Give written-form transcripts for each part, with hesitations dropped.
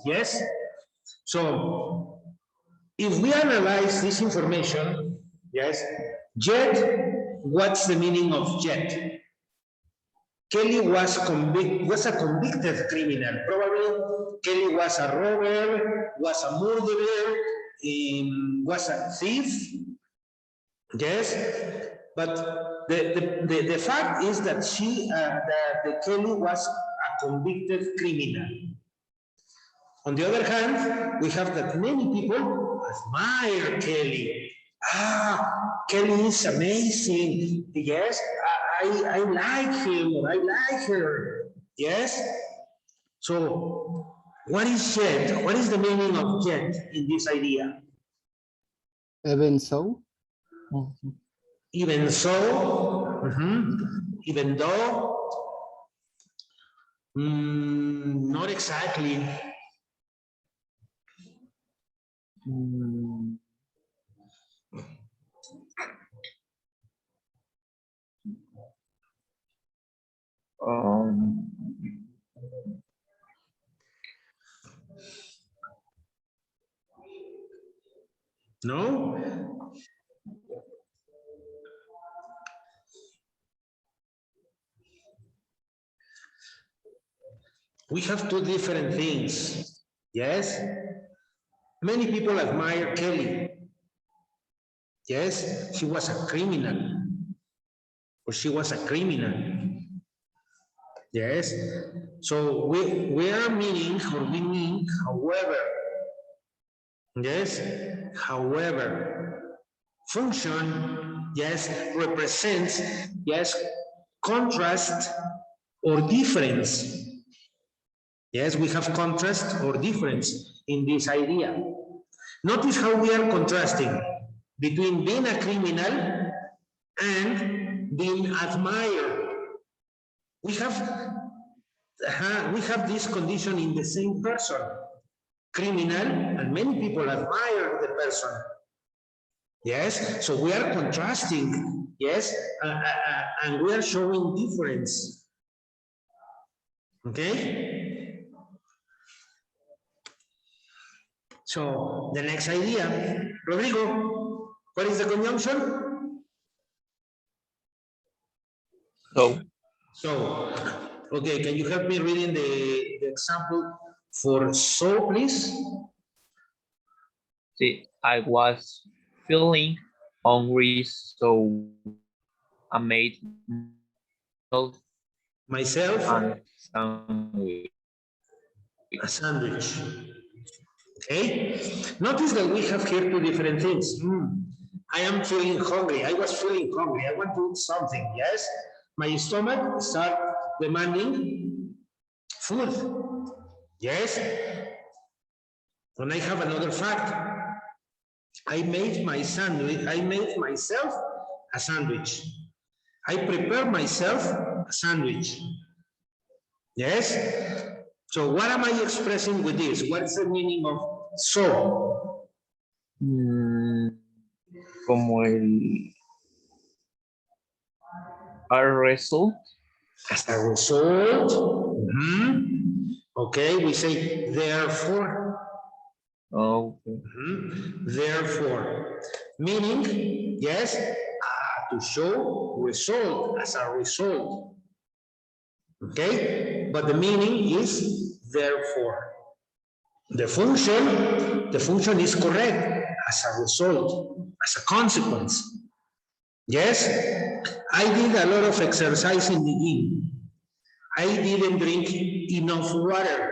Yes? So, if we analyze this information, yes, yet, what's the meaning of yet? Kelly was a convicted criminal. Probably Kelly was a robber, was a murderer, was a thief. Yes, but the fact is that that Kelly was a convicted criminal. On the other hand, we have that many people admire Kelly. Kelly is amazing. Yes, I like him or I like her. Yes. So, what is yet? What is the meaning of yet in this idea? Even so. Even so, even though, not exactly. No? We have two different things. Yes? Many people admire Kelly. Yes, she was a criminal. Or she was a criminal. Yes? So we are meaning, or we mean, however. Yes? However. Function, yes, represents, yes, contrast or difference. Yes, we have contrast or difference in this idea. Notice how we are contrasting between being a criminal and being admired. We have this condition in the same person, criminal, and many people admire the person. Yes, so we are contrasting, yes, and we are showing difference. Okay? So, the next idea, Rodrigo, what is the conjunction? So, okay, can you help me reading the example for so, please? See, I was feeling hungry, so I made myself a sandwich. Okay, notice that we have here two different things. I am feeling hungry. I was feeling hungry. I want to eat something. Yes, my stomach start demanding food. Yes, and I have another fact. I made my sandwich. I made myself a sandwich. I prepared myself a sandwich. Yes. So what am I expressing with this? What's the meaning of so? Como a result. As a result. Okay, we say therefore. Okay. Therefore. Meaning, yes, to show result as a result. Okay, but the meaning is therefore. The function is correct as a result, as a consequence. Yes, I did a lot of exercise in the gym. I didn't drink enough water.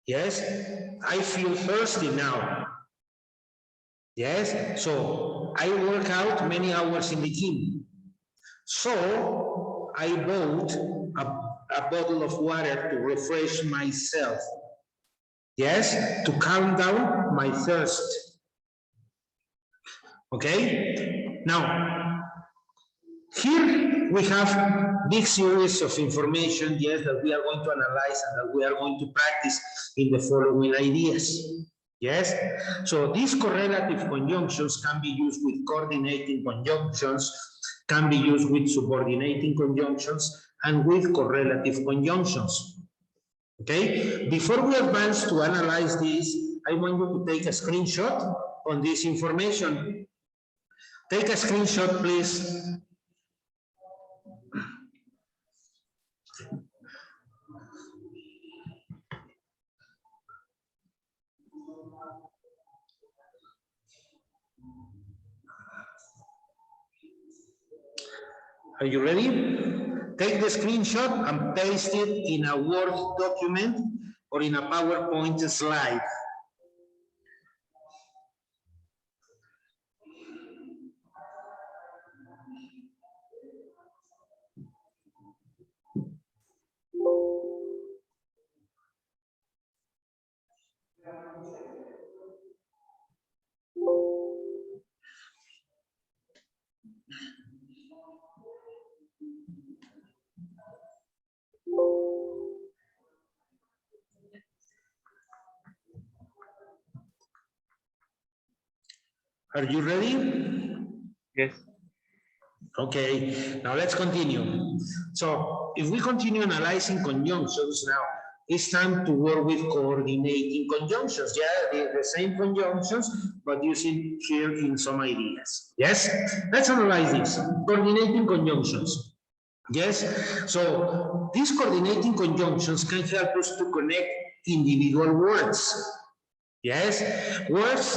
Yes, I feel thirsty now. Yes, so I work out many hours in the gym. So I bought a bottle of water to refresh myself. Yes, to calm down my thirst. Okay, now here we have big series of information, yes, that we are going to analyze and that we are going to practice in the following ideas. Yes, so these correlative conjunctions can be used with coordinating conjunctions, can be used with subordinating conjunctions, and with correlative conjunctions. Okay, before we advance to analyze this, I want you to take a screenshot on this information. Take a screenshot, please. Are you ready? Take the screenshot and paste it in a Word document or in a PowerPoint slide. Are you ready? Yes. Okay, now let's continue. So if we continue analyzing conjunctions now, it's time to work with coordinating conjunctions. Yeah, the same conjunctions, but using here in some ideas. Yes, let's analyze this. Coordinating conjunctions. Yes, so these coordinating conjunctions can help us to connect individual words. Yes, words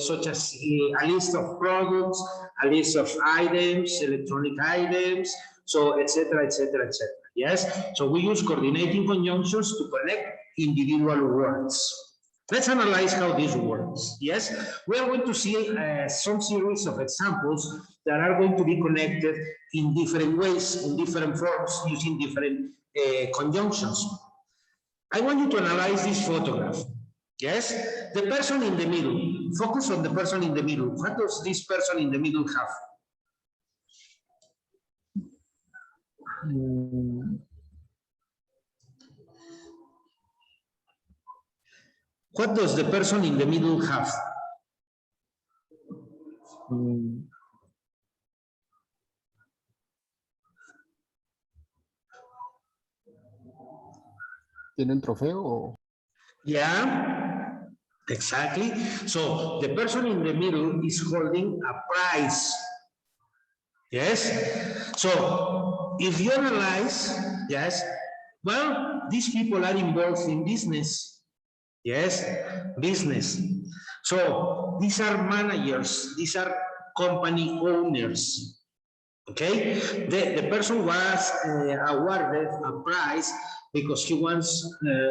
such as a list of products, a list of items, electronic items, so etc., etc., etc. Yes, so we use coordinating conjunctions to connect individual words. Let's analyze how this works. Yes, we are going to see some series of examples that are going to be connected in different ways, in different forms, using different conjunctions. I want you to analyze this photograph. Yes, the person in the middle. Focus on the person in the middle. What does this person in the middle have? What does the person in the middle have? ¿Tienen trofeo o? Yeah, exactly. So the person in the middle is holding a prize. Yes. So if you analyze, yes, well, these people are involved in business. Yes, business. So these are managers, these are company owners. Okay, the person was awarded a prize because he wants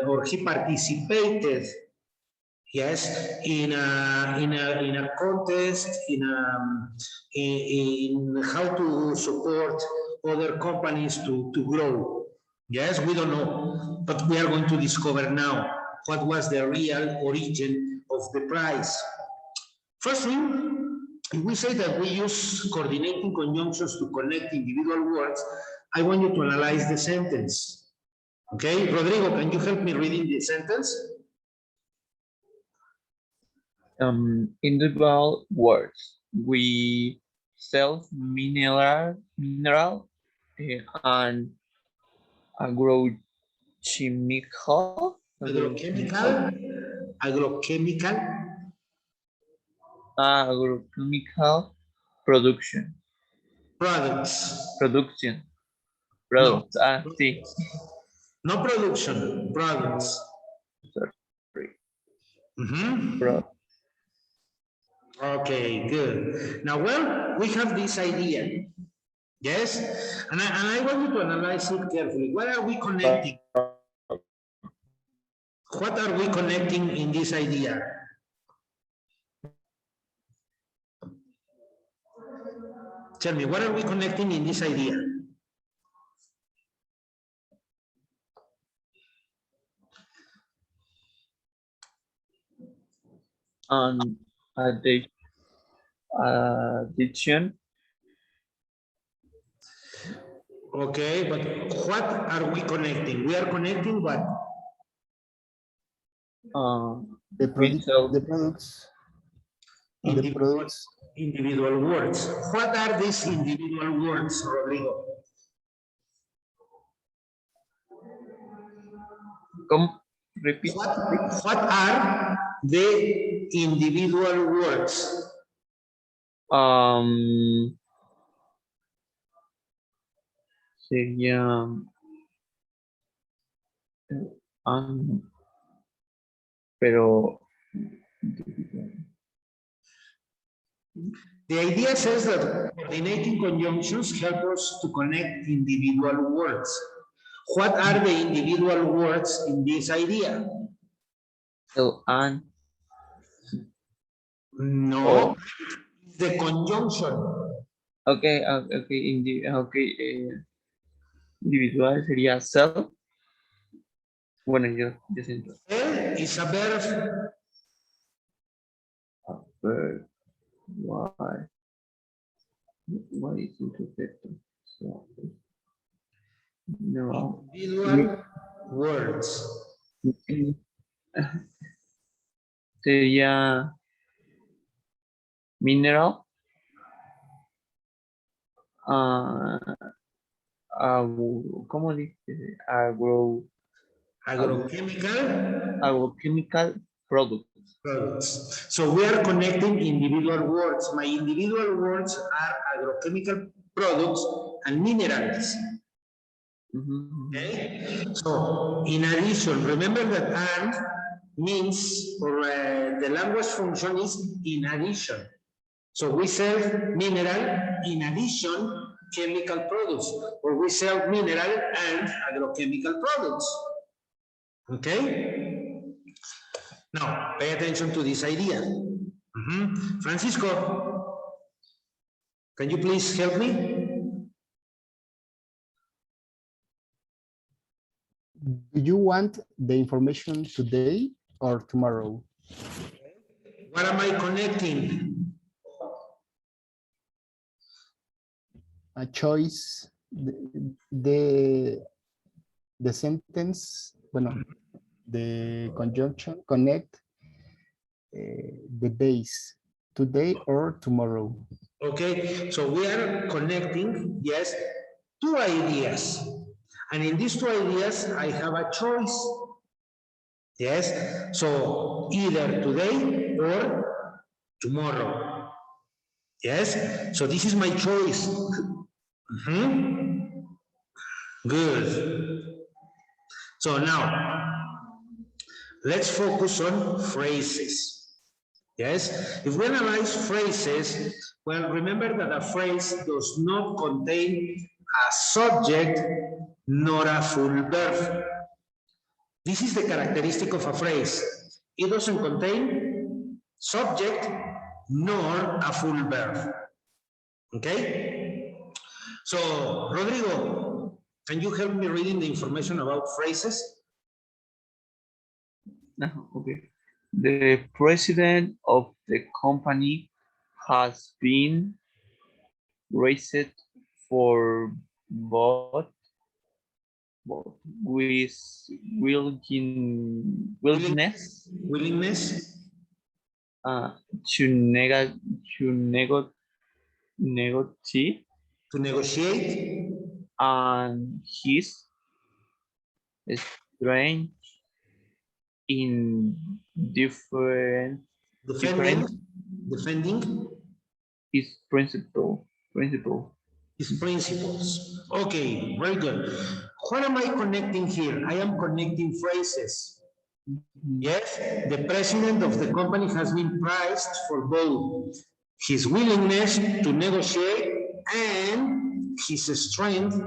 or he participated, yes, in a contest, in how to support other companies to grow. Yes, we don't know, but we are going to discover now what was the real origin of the prize. First thing, if we say that we use coordinating conjunctions to connect individual words, I want you to analyze the sentence. Okay, Rodrigo, can you help me reading the sentence? Individual words. We sell mineral and agrochemical production. Products. Products. No. Sí. No production, products. Sorry. Mm-hmm. Okay, good. Now, well, we have this idea. Yes? And I want you to analyze it carefully. What are we connecting? What are we connecting in this idea? Tell me, what are we connecting in this idea? Addiction. Okay, but what are we connecting? We are connecting what? The products. Individual words. What are these individual words, Rodrigo? Come, repeat. What are the individual words? Sería pero The idea says that coordinating conjunctions help us to connect individual words. What are the individual words in this idea? el and No, the conjunction. okay, individual sería self. Bueno, yo siento. Él is a verb. But why is it perfecto? So, no. Individual words. Sería mineral. ¿Cómo dice? Agrochemical products. So we are connecting individual words. My individual words are agrochemical products and minerals. Okay. So in addition, remember that and means, or the language function is in addition. So we sell mineral in addition chemical products, or we sell mineral and agrochemical products. Okay. Now, pay attention to this idea. Francisco, can you please help me? Do you want the information today or tomorrow? What am I connecting? A choice, the sentence, bueno, the conjunction, connect the days, today or tomorrow. Okay, so we are connecting, yes, two ideas. And in these two ideas, I have a choice. Yes, so either today or tomorrow. Yes, so this is my choice. Good. So now, let's focus on phrases. Yes, if we analyze phrases, well, remember that a phrase does not contain a subject nor a full verb. This is the characteristic of a phrase. It doesn't contain subject nor a full verb. Okay? So, Rodrigo, can you help me reading the information about phrases? Okay. The president of the company has been raised for vote with willingness to negotiate and his strength in defending his principles. His principles. Okay, very good. What am I connecting here? I am connecting phrases. Yes, the president of the company has been prized for both his willingness to negotiate and his strength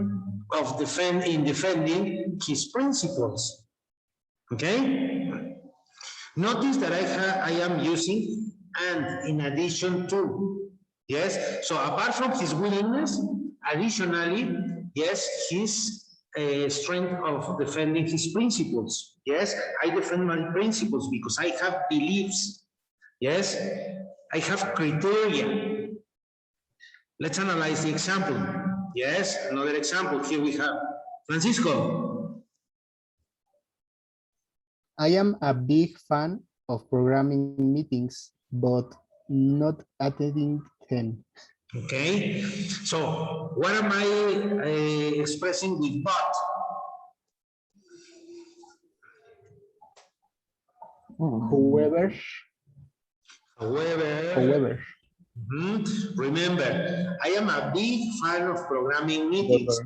of defending his principles. Okay? Notice that I am using and in addition to. Yes, so apart from his willingness, additionally, yes, his strength of defending his principles. Yes, I defend my principles because I have beliefs. Yes, I have criteria. Let's analyze the example. Yes, another example. Here we have Francisco. I am a big fan of programming meetings, but not attending them. Okay, so what am I expressing with but? However, However, remember, I am a big fan of programming meetings.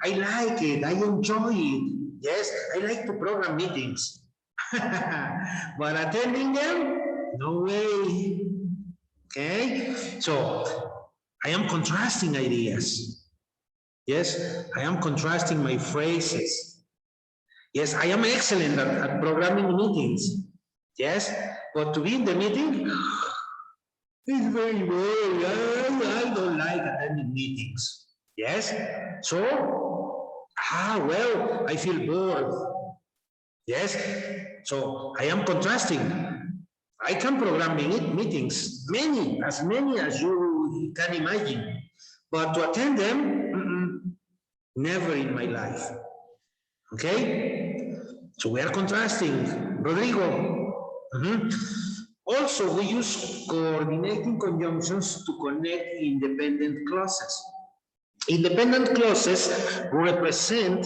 I like it. I enjoy it. Yes, I like to program meetings. But attending them, no way. Okay, so I am contrasting ideas. Yes, I am contrasting my phrases. Yes, I am excellent at programming meetings. Yes, but to be in the meeting, it's very boring. I don't like attending meetings. Yes, so, well, I feel bored. Yes, so I am contrasting. I can program meetings, as many as you can imagine, but to attend them, never in my life. Okay, so we are contrasting. Rodrigo. Also, we use coordinating conjunctions to connect independent clauses. Independent clauses represent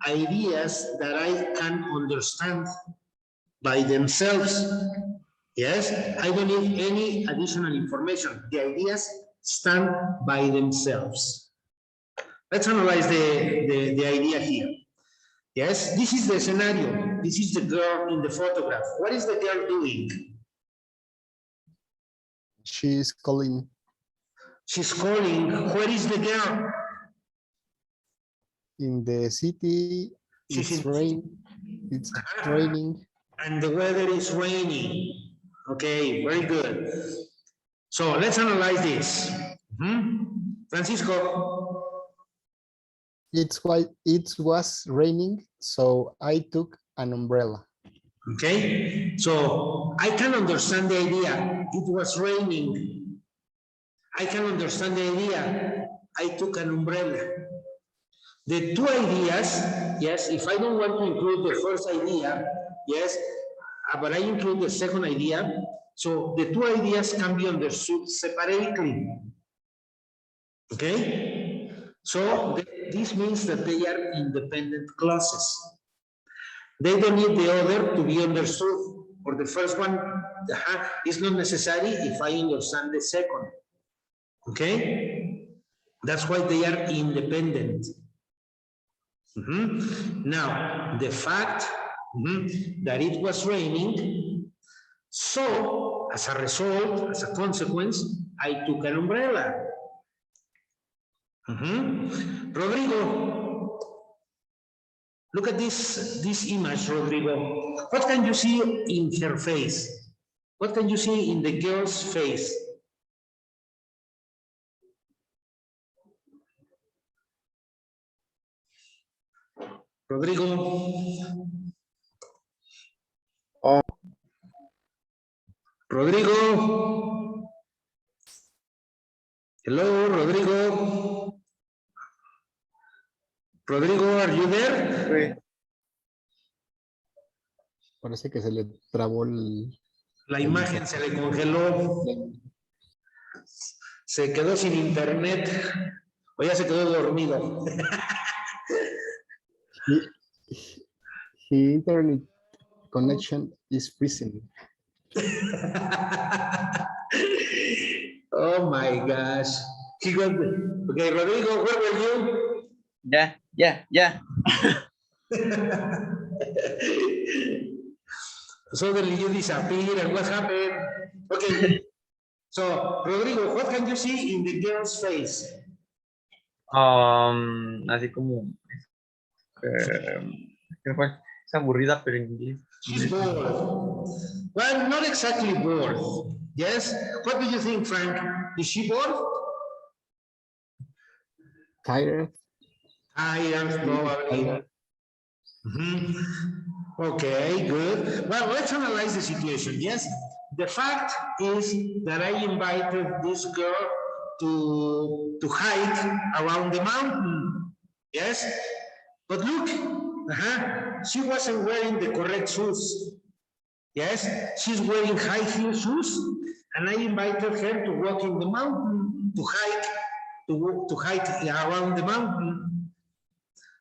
ideas that I can understand by themselves. Yes, I don't need any additional information. The ideas stand by themselves. Let's analyze the idea here. Yes, this is the scenario. This is the girl in the photograph. What is the girl doing? she's calling. She's calling. Where is the girl? In the city, She's it's in- rain. It's raining. And the weather is rainy. Okay, very good. So let's analyze this. Francisco. It was raining, so I took an umbrella. Okay, so I can understand the idea. It was raining. I can understand the idea. I took an umbrella. The two ideas, yes, if I don't want to include the first idea, yes, but I include the second idea, so the two ideas can be understood separately. Okay? So this means that they are independent clauses. They don't need the other to be understood. For the first one, is not necessary if I understand the second. Okay? That's why they are independent. Now, the fact that it was raining, so as a result, as a consequence, I took an umbrella. Rodrigo, look at this image, Rodrigo. What can you see in her face? What can you see in the girl's face? Rodrigo. Rodrigo. Hello, Rodrigo. Rodrigo, are you there? Parece que se le trabó La imagen se le congeló. Se quedó sin internet. O ya se quedó dormido. His internet connection is freezing. Oh my gosh. Okay, Rodrigo, where were you? Yeah. Suddenly you disappear, and what happened? Okay. So, Rodrigo, what can you see in the girl's face? Así como es aburrida, pero en inglés. She's bored. Well, not exactly bored. Yes? What do you think, Frank? Is she bored? Tired. Tired, probably. Okay, good. Well, let's analyze the situation. Yes, the fact is that I invited this girl to hike around the mountain. Yes, but look, she wasn't wearing the correct shoes. Yes, she's wearing high heel shoes, and I invited her to walk in the mountain, to hike around the mountain.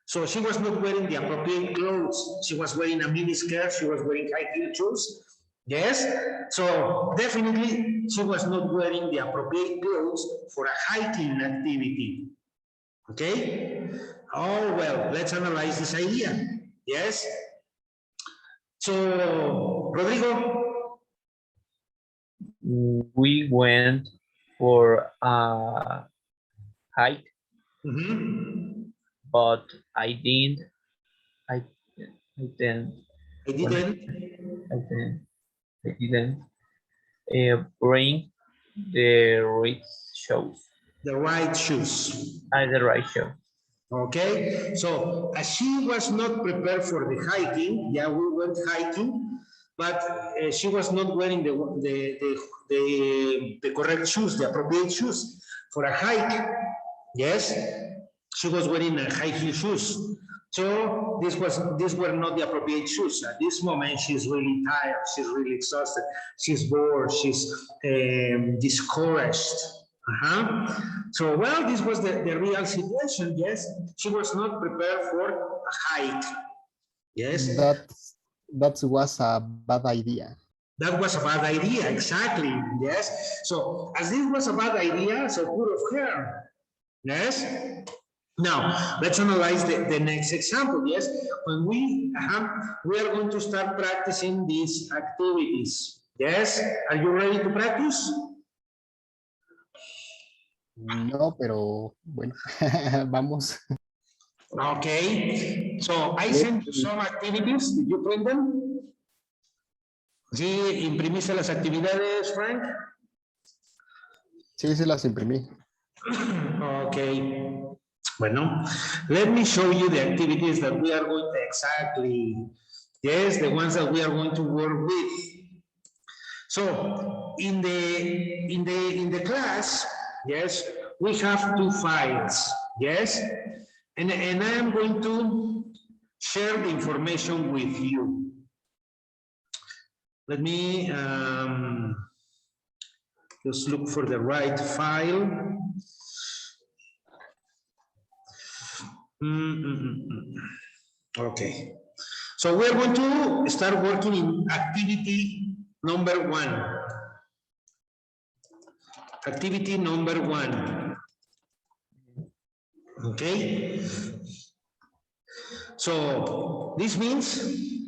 So she was not wearing the appropriate clothes. She was wearing a mini skirt, she was wearing high heel shoes, Yes, so definitely she was not wearing the appropriate clothes for a hiking activity. Okay? Oh, well, let's analyze this idea. Yes? So, Rodrigo, We went for a hike, mhm, but I didn't. I, I didn't. I When didn't. I didn't. I didn't bring the right shoes. The right shoes. The right shoe. Okay, so as she was not prepared for the hiking, yeah, we went hiking, but she was not wearing the correct shoes, the appropriate shoes for a hike. Yes, she was wearing a high heel shoes. So these were not the appropriate shoes. At this moment, she's really tired. She's really exhausted. She's bored. She's discouraged. So, well, this was the real situation. Yes, she was not prepared for a hike. Yes, That was a bad idea. that was a bad idea. Exactly. Yes. So, as this was a bad idea, so good of her. Yes. Now, let's analyze the next example. Yes, when we are going to start practicing these activities. Yes, are you ready to practice? No, pero bueno, vamos. Okay, so I sent you some activities. Did you print them? Sí, imprimiste las actividades, Frank. Sí, se las imprimí. Okay. Bueno, let me show you the activities that we are going to exactly. Yes, the ones that we are going to work with. So in the class, yes, we have two files. Yes, and I am going to share the information with you. Let me just look for the right file. Okay. So we're going to start working in activity number 1. Activity number 1. Okay. So this means,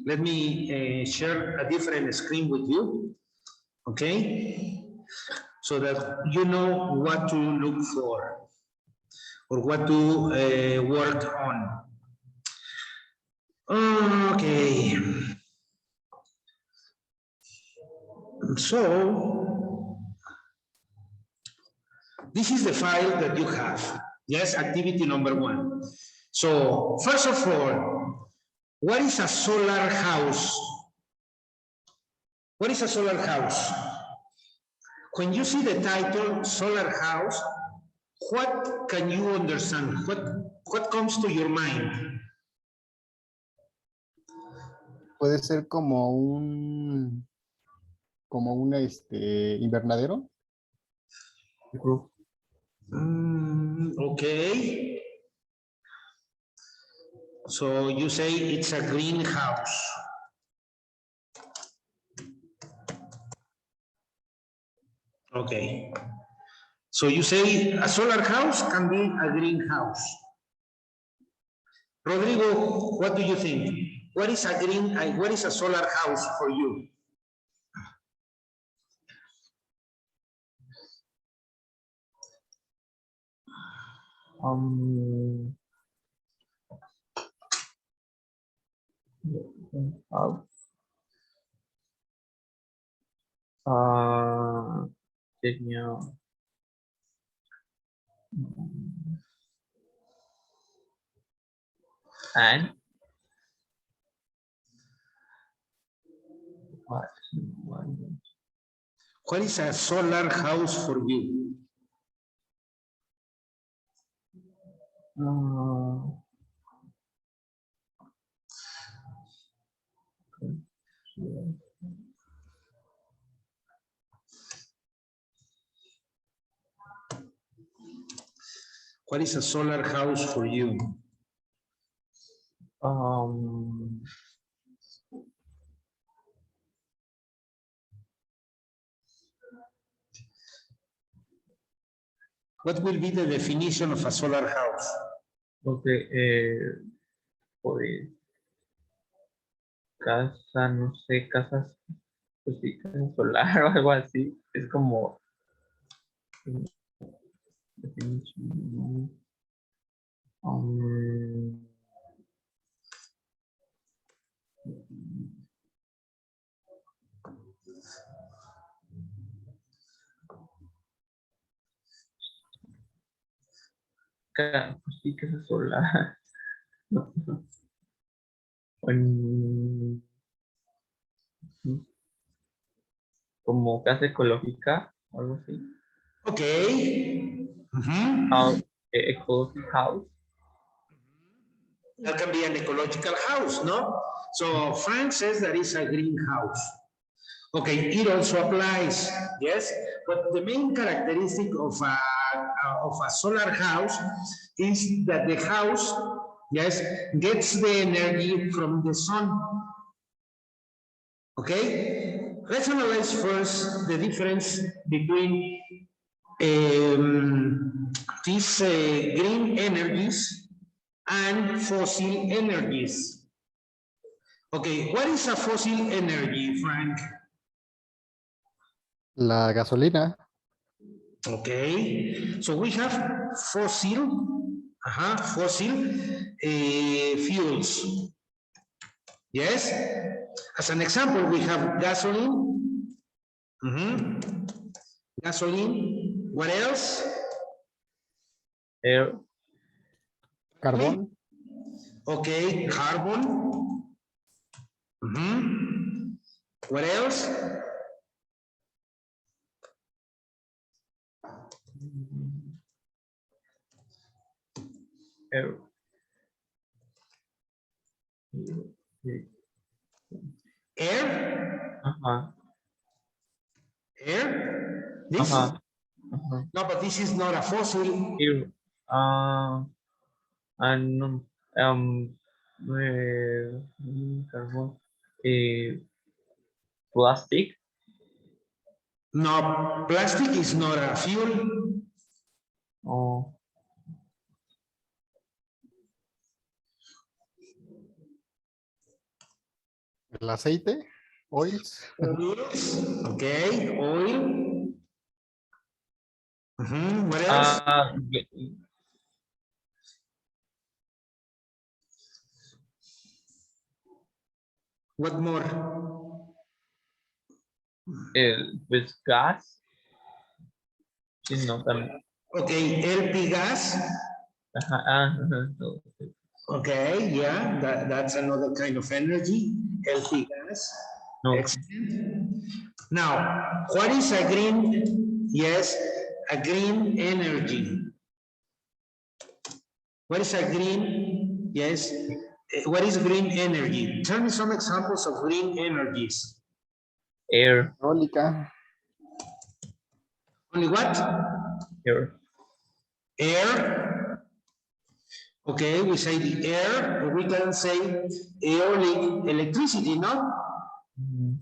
let me share a different screen with you. Okay. So that you know what to look for or what to work on. Okay. So, this is the file that you have. Yes, activity number 1. So, first of all, what is a solar house? What is a solar house? When you see the title, solar house, what can you understand? What comes to your mind? Puede ser como un invernadero. Okay. So you say it's a greenhouse. Okay. So you say a solar house can be a greenhouse. Rodrigo, what do you think? What is a solar house for you? And What is a solar house for you? What is a solar house for you? What will be the definition of a solar house? Ok, pues, casa, no sé, casas, pues sí, casa solar o algo así. Es como, definition, um, pues sí, casa solar. Mm, como casa ecológica o algo así. Okay. Mhm. House, ecological house. That can be an ecological house, no? So Frank says that is a greenhouse. Okay, it also applies, yes? But the main characteristic of a solar house is that the house, yes, gets the energy from the sun. Okay? Let's analyze first the difference between these green energies and fossil energies. Okay, what is a fossil energy, Frank? La gasolina. Okay, so we have fossil fuels. Yes, as an example, we have gasoline. Gasoline. What else? Air, Carbón. Okay, carbon. What else? air, Air. ajá, Air. This? ajá, ajá. No, but this is not a fossil. Air, ah, and, carbón, plastic, No, plastic is not a fuel. oh, El aceite. Oils. Oils, okay, oil. What else? What more? pues gas, sí, no, también, Okay, LP gas. ajá, ajá, no, Okay, yeah, that's another kind of energy. LP gas. no, Excellent. Now, what is a green? Yes, a green energy. What is a green? Yes. What is green energy? Tell me some examples of green energies. air, Eólica. Only what? air, Air. Okay, we say the air, or we can say aeolic electricity, no? mm,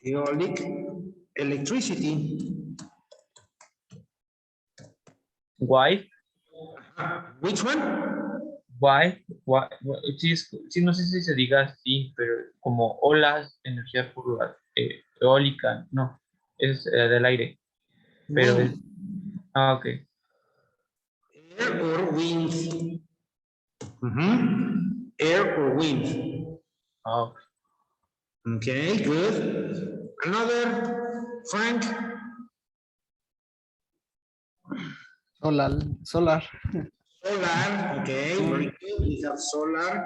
Aeolic electricity. white, Which one? sí, sí, no sé si se diga así, pero como olas, energía por la eólica, no, es del aire, pero es, Wind. ok, Air or wind. Air or wind. ok. Okay, good. Another, Frank? Solar. Solar. Solar. Okay, very good. We have solar.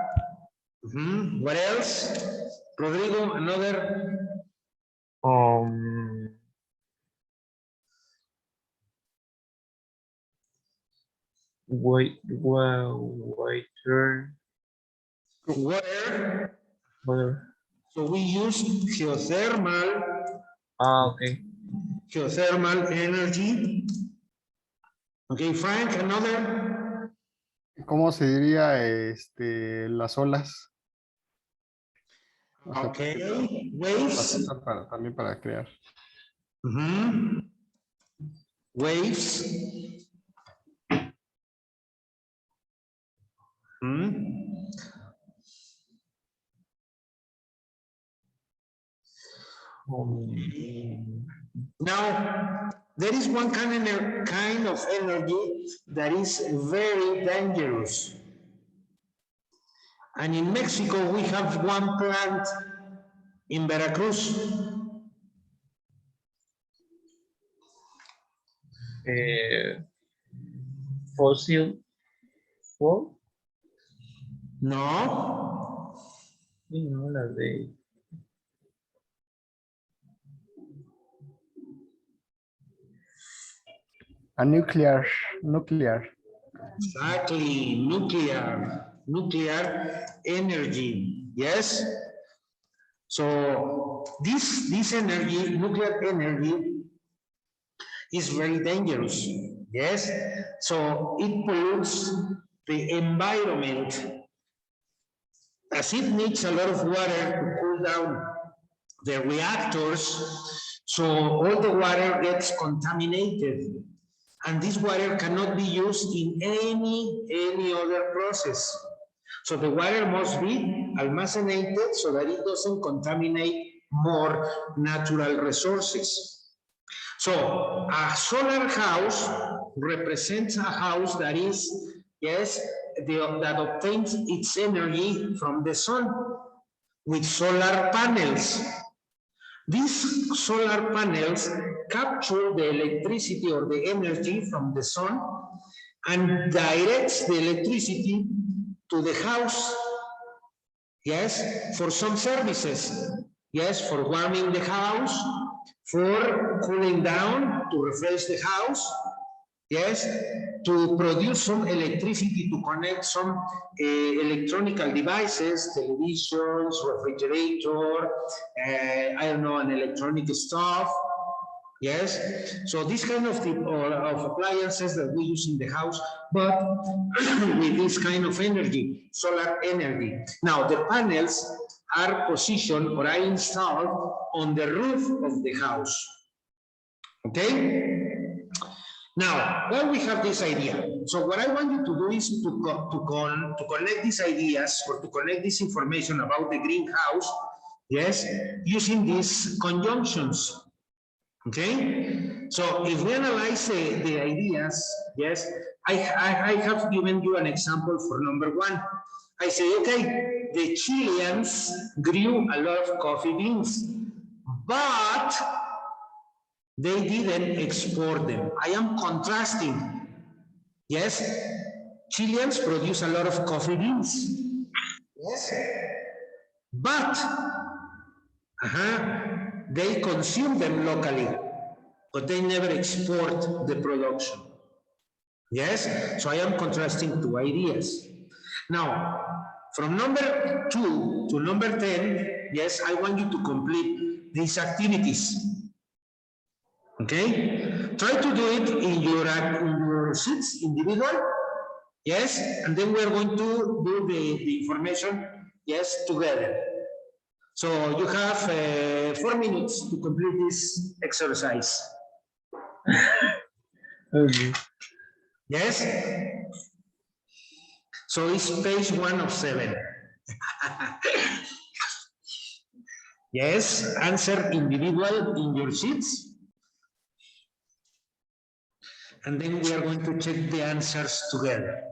What else? Rodrigo, another. Um, waiter, Water. water, So we use ok, geothermal energy. Okay, Frank, another. ¿Cómo se diría las olas? O sea, Okay, waves. también para crear. Mhm. waves. Now, there is one kind of energy that is very dangerous. And in Mexico, we have one plant in Veracruz. Fossil fuel. No, Sí, no, las de A nuclear. exactly, nuclear energy, yes? So this energy, nuclear energy, is very dangerous, yes? So it pollutes the environment, as it needs a lot of water to cool down the reactors, so all the water gets contaminated, and this water cannot be used in any other process. So the water must be almacenated so that it doesn't contaminate more natural resources. So a solar house represents a house that is, yes, that obtains its energy from the sun with solar panels. These solar panels capture the electricity or the energy from the sun and directs the electricity to the house, yes, for some services, yes, for warming the house, for cooling down, to refresh the house, yes, to produce some electricity to connect some electronical devices, televisions, refrigerator, I don't know, an electronic stuff, yes. So this kind of appliances that we use in the house, but with this kind of energy, solar energy. Now the panels are positioned or are installed on the roof of the house, okay? Now, why we have this idea? So what I want you to do is to connect these ideas or to connect this information about the greenhouse, yes, using these conjunctions, okay? So if we analyze the ideas, yes, I have given you an example for number one. I say, okay, the Chileans grew a lot of coffee beans, but they didn't export them. I am contrasting. Yes, Chileans produce a lot of coffee beans. Yes, but they consume them locally, but they never export the production. Yes, so I am contrasting two ideas. Now, from number 2 to number 10, yes, I want you to complete these activities. Okay, try to do it in your sheets, individual, yes, and then we're going to do the information, yes, together. So you have 4 minutes to complete this exercise. Okay. Yes? So it's page 1 of 7. Yes, answer individual in your sheets. And then we are going to check the answers together.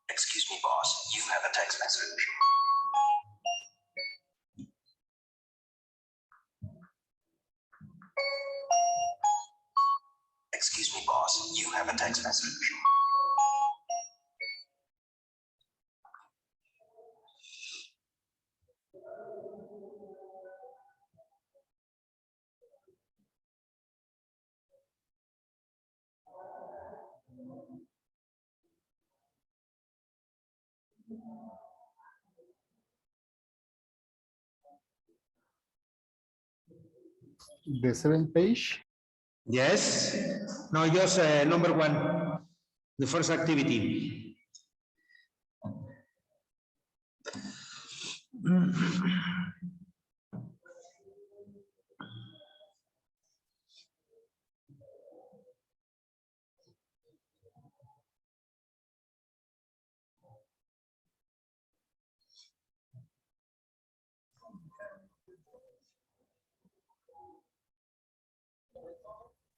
Excuse me, boss. You have a text message. Excuse me, boss. You have a text message. The seventh page. Yes? No, just number one, the first activity.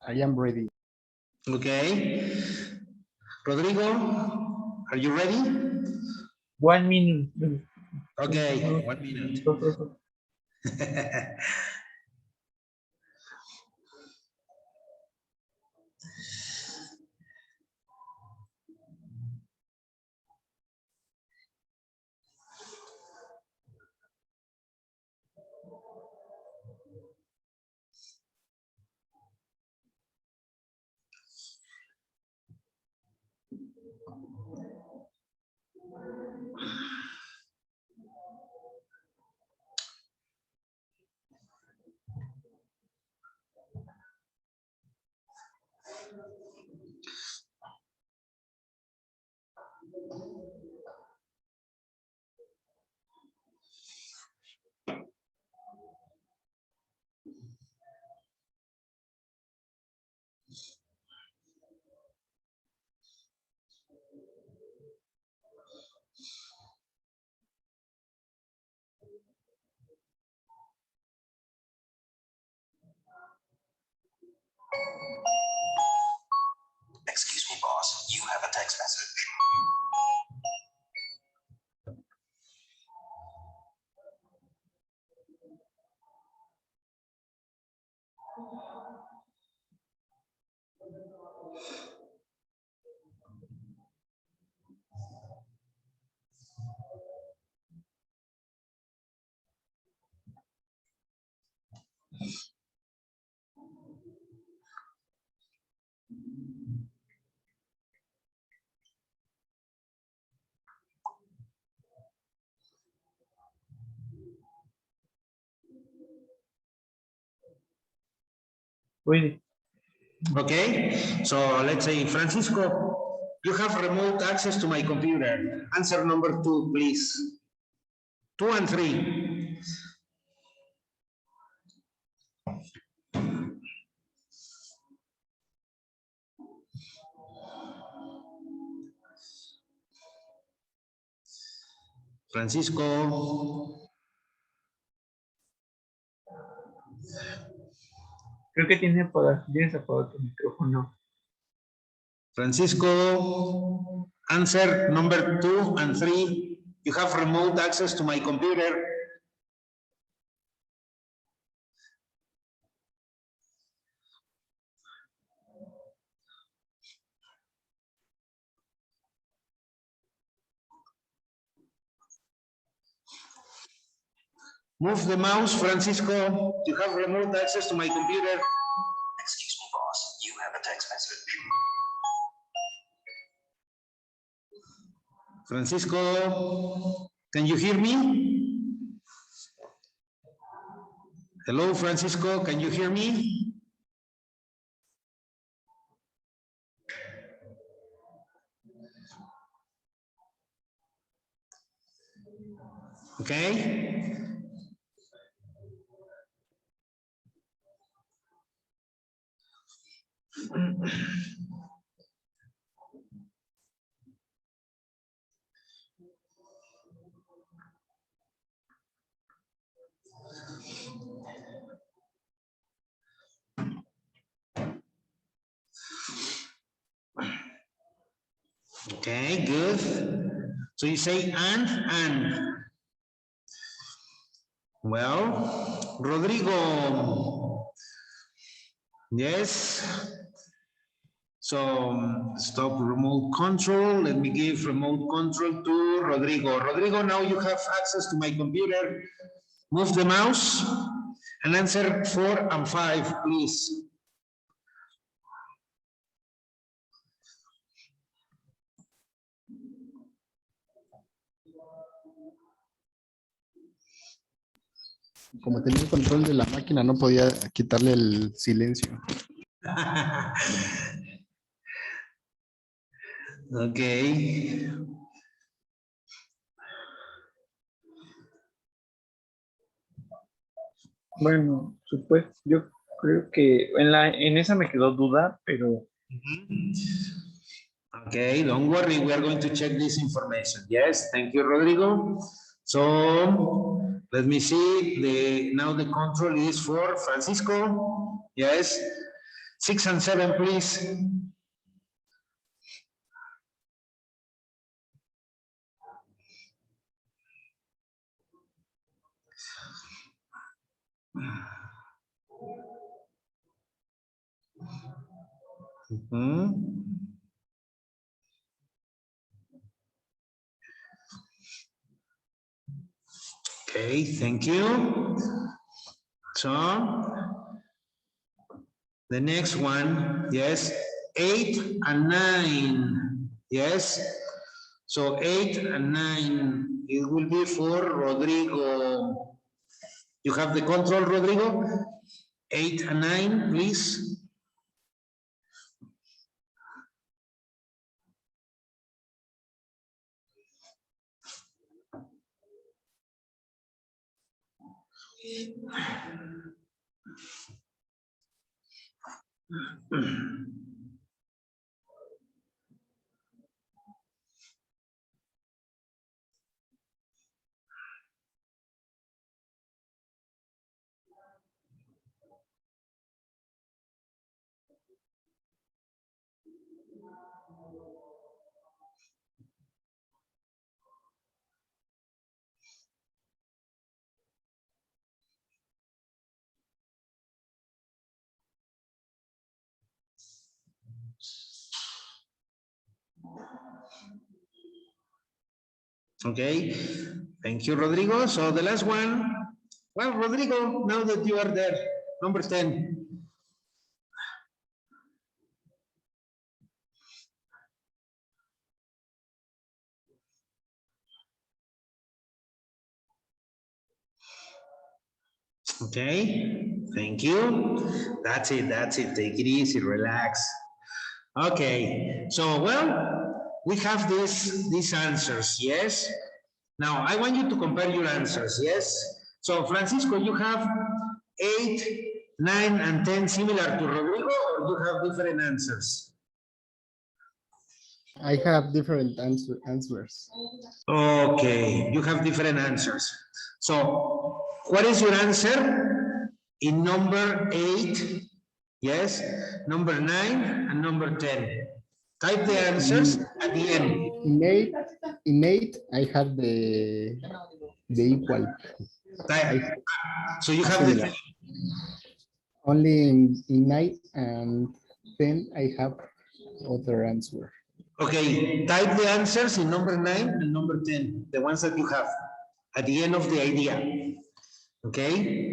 I am ready. Okay. Rodrigo, are you ready? 1 minute. Okay, 1 minute. Excuse me, boss. You have a text message. Ready. Okay, so let's say, Francisco, you have remote access to my computer. Answer number 2, please. 2 and 3. Francisco. Creo que tienes apagado tu micrófono. Francisco, answer number 2 and 3. You have remote access to my computer. Move the mouse, Francisco. You have remote access to my computer. Excuse me, boss. You have a text message. Francisco, can you hear me? Hello, Francisco, can you hear me? Okay. Okay, good. So you say and. Well, Rodrigo. Yes. So stop remote control. Let me give remote control to Rodrigo. Rodrigo, now you have access to my computer. Move the mouse and answer 4 and 5, please. Como tenía el control de la máquina, no podía quitarle el silencio. Okay. Bueno, yo creo que en esa me quedó duda, pero Okay, don't worry, we are going to check this information. Yes, thank you, Rodrigo. So let me see. Now the control is for Francisco. Yes, 6 and 7, please. Okay, thank you. So the next one, yes, 8 and 9, yes. So 8 and 9, it will be for Rodrigo. You have the control, Rodrigo? 8 and 9, please. Okay, thank you, Rodrigo. So the last one, well, Rodrigo, now that you are there, number 10. Okay, thank you. That's it, take it easy, relax. Okay, so well, we have these answers, yes? Now, I want you to compare your answers, yes? So, Francisco, you have 8, 9, and 10 similar to Rodrigo, or you have different answers? I have different answers. Okay, you have different answers. So, what is your answer in number 8? Yes, number 9 and number 10. Type the answers at the end. In eight, I have the equal. Type. So you have Similar. the Only in 9 and 10, I have other answer. okay. Type the answers in number 9 and number 10, the ones that you have at the end of the idea. Okay.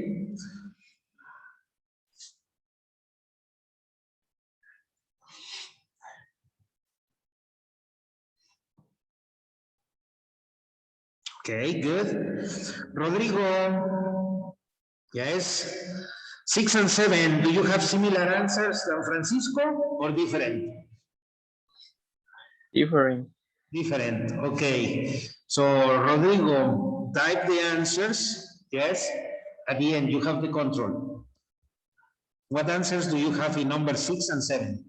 Okay, good. Rodrigo. Yes. 6 and 7. Do you have similar answers than Francisco or different? Different. Different. Okay. So Rodrigo, type the answers. Yes. At the end, you have the control. What answers do you have in number 6 and 7?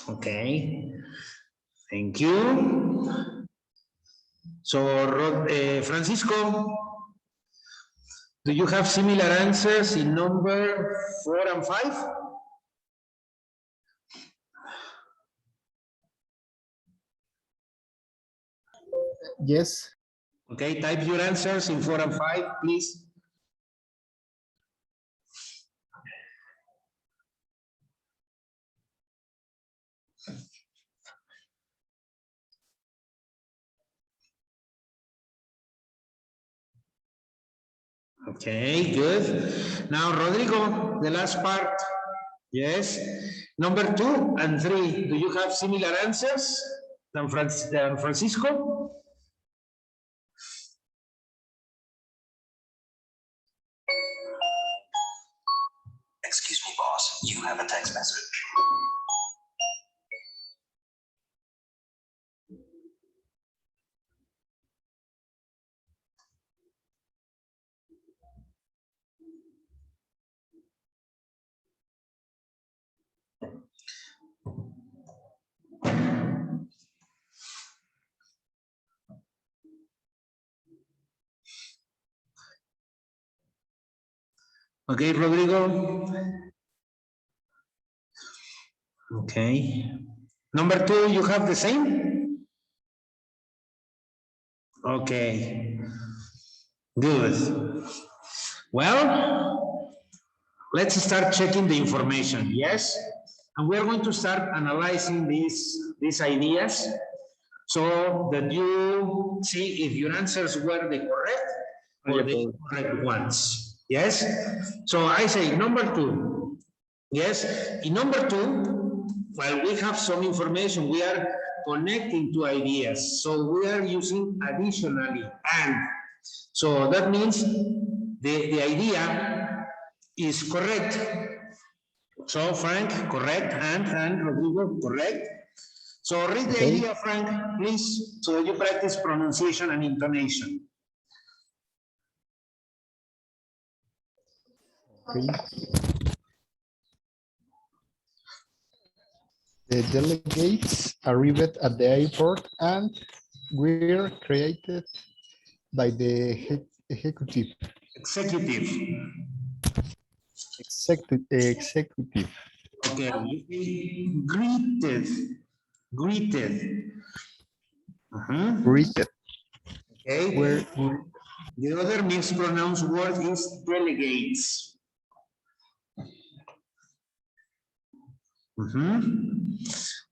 Okay. Thank you. So, Francisco, do you have similar answers in number 4 and 5? Yes. Okay, type your answers in 4 and 5, please. Okay, good. Now, Rodrigo, the last part. Yes. Number 2 and 3, do you have similar answers than Francisco? Excuse me, boss. You have a text message. Okay, Rodrigo. Okay. Number 2, you have the same? Okay. Good. Well, let's start checking the information, yes? And we're going to start analyzing these ideas so that you see if your answers were the correct or the incorrect ones, yes? So I say number 2, yes? In number 2, while we have some information, we are connecting two ideas. So we are using additionally and. So that means the idea is correct. So Frank, correct, and Rodrigo, correct. So read the idea, Frank, please, so that you practice pronunciation and intonation. Okay. The delegates arrived at the airport and were created by the executive. Executive. Executive. Okay, greeted. Greeted. Greeted. Okay. Where the other mispronounced word is delegates.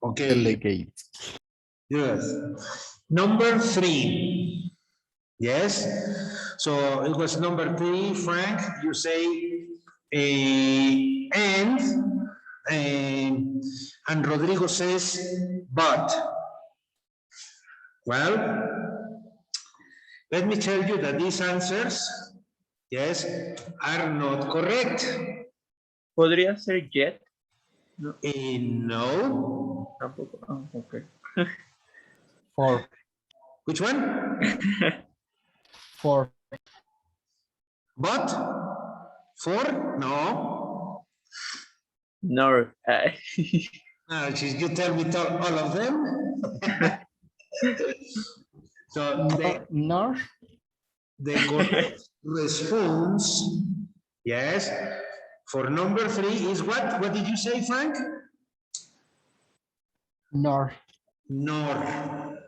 Okay. Delegates. Good. Number 3. Yes. So it was number 3, Frank. You say and Rodrigo says but. Well, let me tell you that these answers, yes, are not correct. ¿Podría ser yet? No, No. tampoco. Ah, ok. For, Which one? for, But? For? No. Nor. You tell me all of them. So nor, the correct response, yes, for number 3 is what? What did you say, Frank? nor. Nor.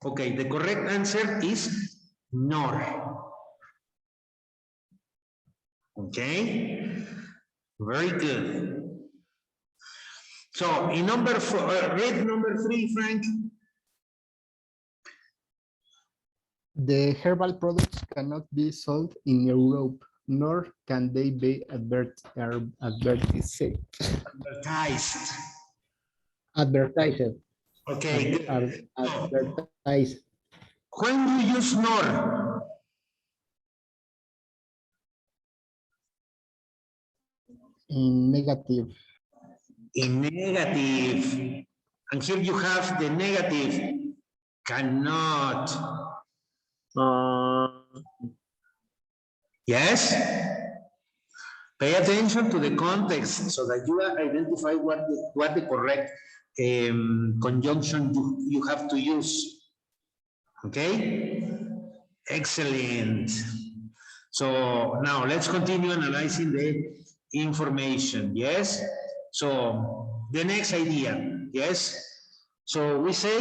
Okay, the correct answer is nor. Okay, very good. So in number 4, read number 3, Frank. The herbal products cannot be sold in Europe, nor can they be advertised. Advertised. Okay, good. Advertised. When do you use nor? In negative. In negative. And here you have the negative. Cannot. Yes? Pay attention to the context so that you identify what the correct conjunction you have to use. Okay? Excellent. So now let's continue analyzing the information. Yes? So the next idea. Yes? So we say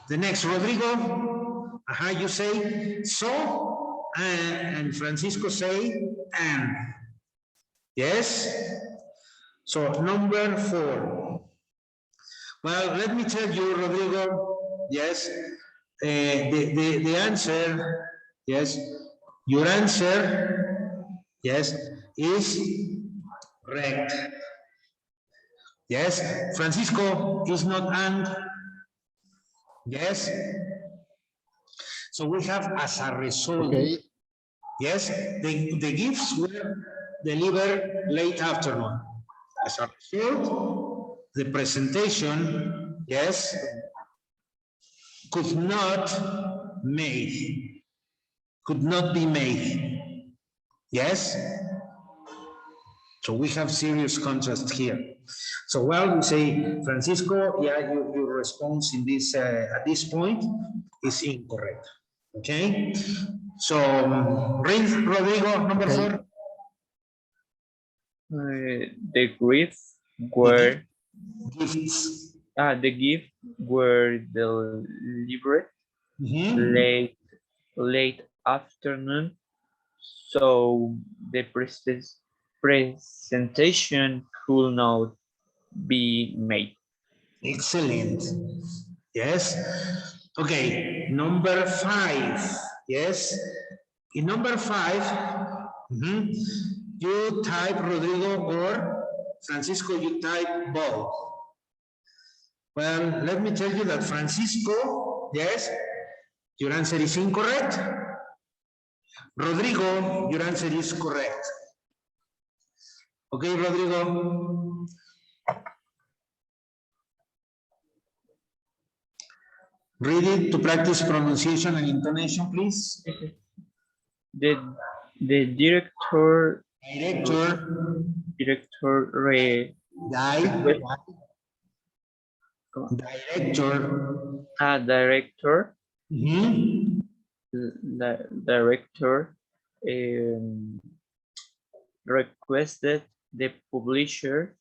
the next, Rodrigo, you say so, and Francisco say and. Yes? So number 4. Well, let me tell you, Rodrigo, yes, the answer, yes, your answer, yes, is correct. Yes, Francisco is not and. Yes. So we have as a result. Okay. Yes, the gifts were delivered late afternoon. As a result, the presentation, yes, could not be made. Yes? So we have serious contrast here. So while we say, Francisco, yeah, your response in this at this point is incorrect. Okay? So read, Rodrigo, number 4. The gifts were Gifts. the gifts were delivered late afternoon, so the presentation could not be made. Excellent. Yes. Okay, number 5. Yes. In number 5, you type Rodrigo or Francisco, you type both. Well, let me tell you that Francisco, yes, your answer is incorrect. Rodrigo, your answer is correct. Okay, Rodrigo. Read it to practice pronunciation and intonation, please. The director requested the publisher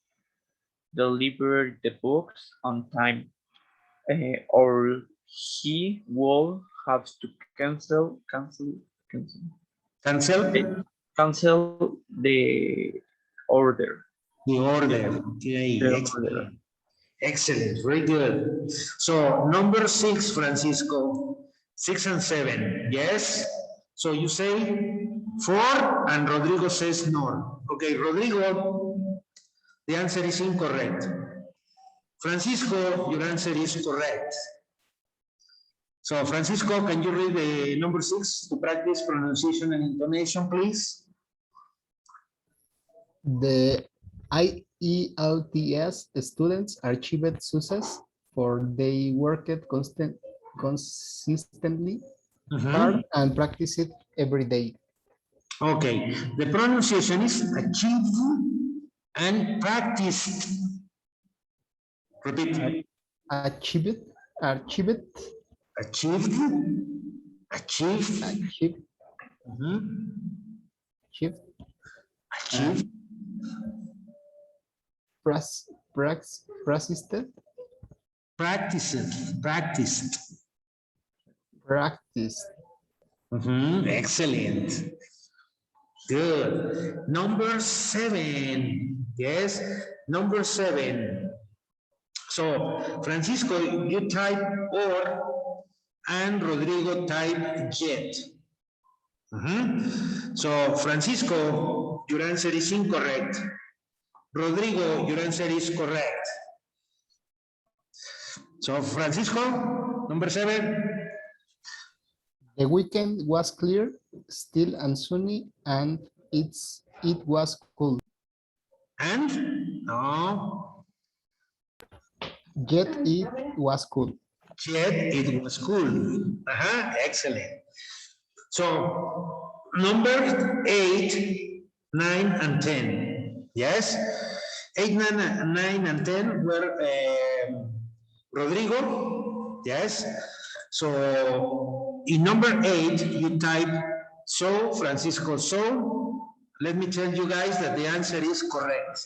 deliver the books on time, or he will have to cancel the order. The order. Okay, excellent. Excellent, very good. So number 6, Francisco, 6 and 7, yes? So you say 4 and Rodrigo says no. Okay, Rodrigo, the answer is incorrect. Francisco, your answer is correct. So Francisco, can you read the number 6 to practice pronunciation and intonation, please? The IELTS students achieved success for they worked consistently hard and practice it every day. Okay, the pronunciation is achieved and practiced. Repeat. Achieved, Achieved. Achieved. achieved, Mhm. achieved, Achieved. practiced, Practiced. Practiced. practiced. Excellent. Good. Number 7. Yes, number 7. So, Francisco, you type or, and Rodrigo type jet. So, Francisco, your answer is incorrect. Rodrigo, your answer is correct. So, Francisco, number 7. The weekend was clear, still and sunny, and it was cool. And? No. Yet it was cool. Yet it was cool. Excellent. So, number 8, 9, and 10. Yes? 8, 9, and 10 were Rodrigo. Yes? So, in number 8, you type so, Francisco, so. Let me tell you guys that the answer is correct.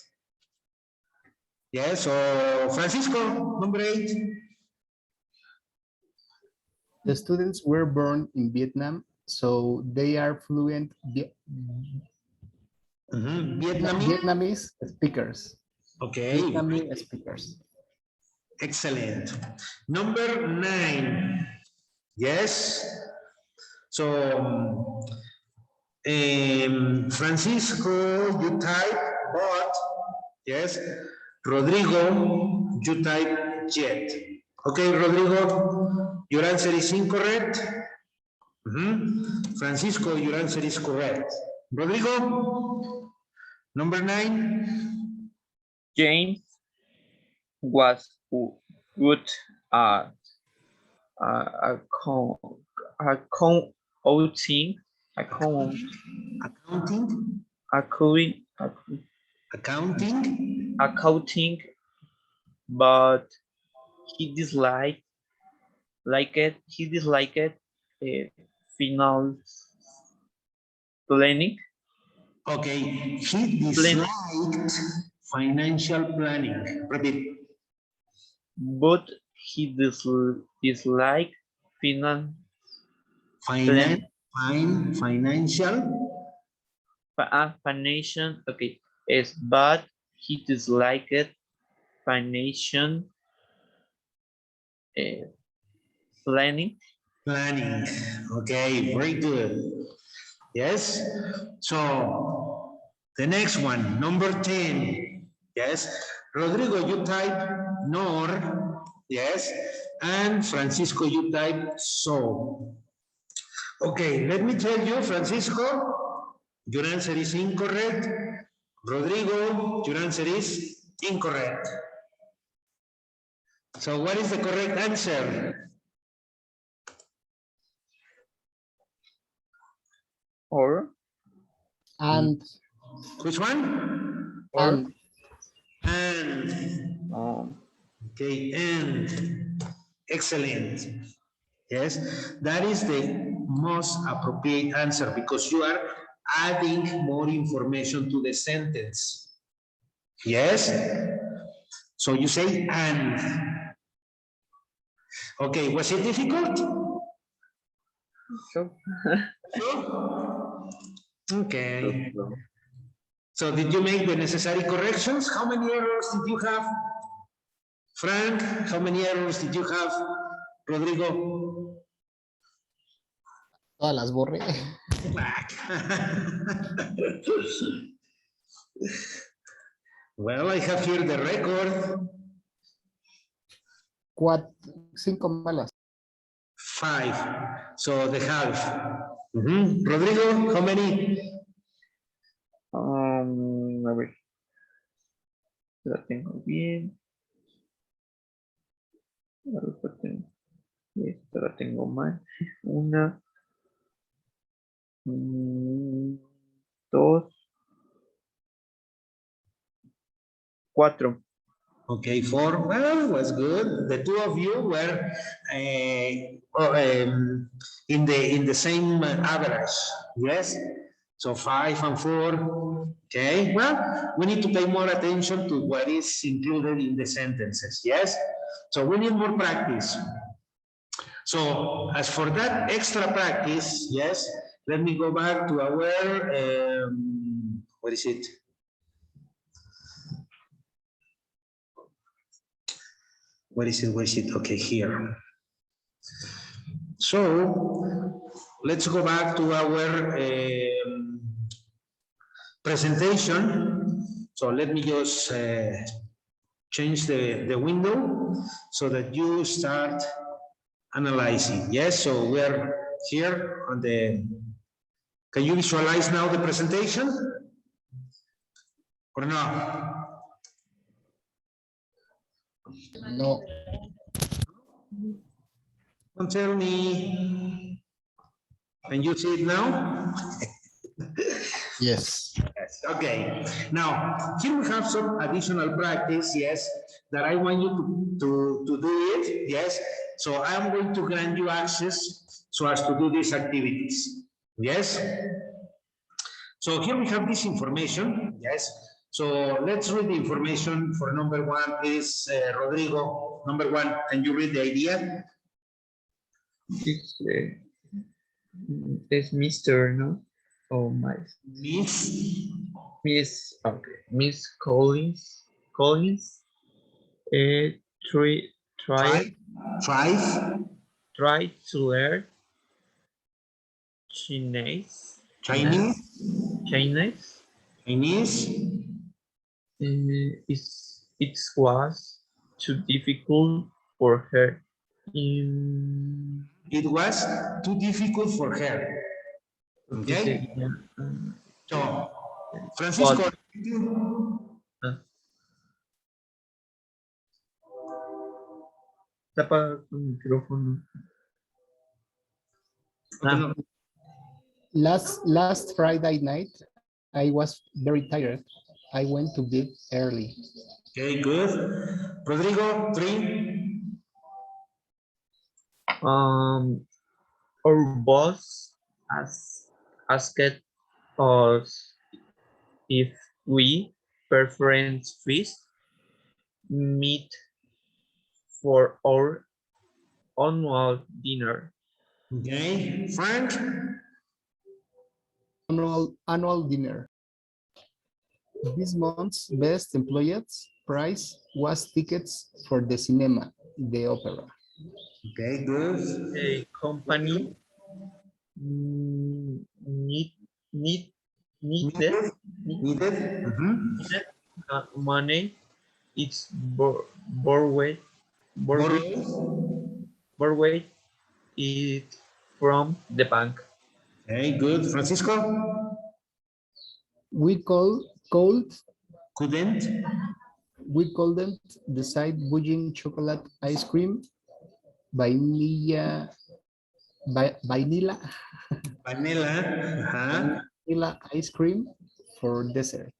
Yes, so Francisco, number 8. The students were born in Vietnam, so they are fluent Vietnamese speakers. Okay. Vietnamese speakers. Excellent. Number 9. Yes. So, Francisco, you type but. Yes. Rodrigo, you type jet. Okay, Rodrigo, your answer is incorrect. Francisco, your answer is correct. Rodrigo, number 9. James was good at accounting, but he disliked finance planning. Okay, he disliked financial planning. Repeat. But he disliked Financial. financial. Okay, yes, but he disliked financial planning. Planning. Okay, very good. Yes. So the next one, number 10. Yes. Rodrigo, you type nor. Yes. And Francisco, you type so. Okay, let me tell you, Francisco, your answer is incorrect. Rodrigo, your answer is incorrect. So what is the correct answer? Or And Which one? and And. Okay, and. Excellent. Yes, that is the most appropriate answer because you are adding more information to the sentence. Yes? So you say and. Okay, was it difficult? so. Okay. So did you make the necessary corrections? How many errors did you have? Frank, how many errors did you have? Rodrigo? todas las borré. Well, I have here the record. Cinco malas. 5. So the half. Rodrigo, how many? A ver, la tengo bien. Esta la tengo mal. 1, 2, 4. Okay, 4. Well, was good. The two of you were in the same average. Yes. So 5 and 4. Okay. Well, we need to pay more attention to what is included in the sentences. Yes. So we need more practice. So as for that extra practice, yes, let me go back to our, what is it? Where is it? Where is it? Okay, here. So let's go back to our presentation. So let me just change the window so that you start analyzing. Yes, so we're here on the, can you visualize now the presentation? Or not? No. Don't tell me. Can you see it now? Yes. Yes, okay. Now, here we have some additional practice, yes, that I want you to do it, yes. So I'm going to grant you access so as to do these activities, yes. So here we have this information, yes. So let's read the information for number 1, please, Rodrigo. Number 1, can you read the idea? Es Mr., ¿no? Oh, my. Miss. Okay. Miss Collins, try to learn Chinese. Chinese. It was too difficult for her. It was too difficult for her. Okay. So, Francisco. Tapa el micrófono. Last Friday night, I was very tired. I went to bed early. Okay, good. Rodrigo, 3. Our boss asked us if we preference fish meat for our annual dinner. Okay, Frank. Annual dinner. This month's best employees prize was tickets for the cinema, the opera. Okay, good. The company needed money. It's borrowed it from the bank. Okay, good. Francisco? We couldn't decide between chocolate ice cream, vanilla ice cream for dessert.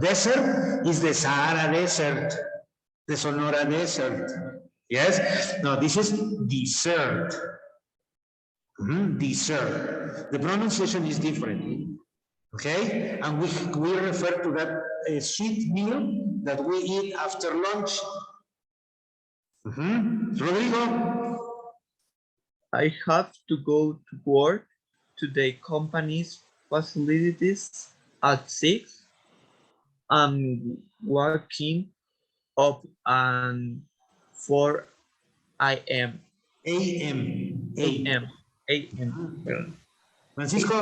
Desert is the Sahara Desert, the Sonora Desert. Yes? No, this is dessert. Dessert. The pronunciation is different. Okay? And we refer to that sweet meal that we eat after lunch. Rodrigo? I have to go to work to the company's facilities at 6. I'm waking up at 4 a.m. A.M. Francisco?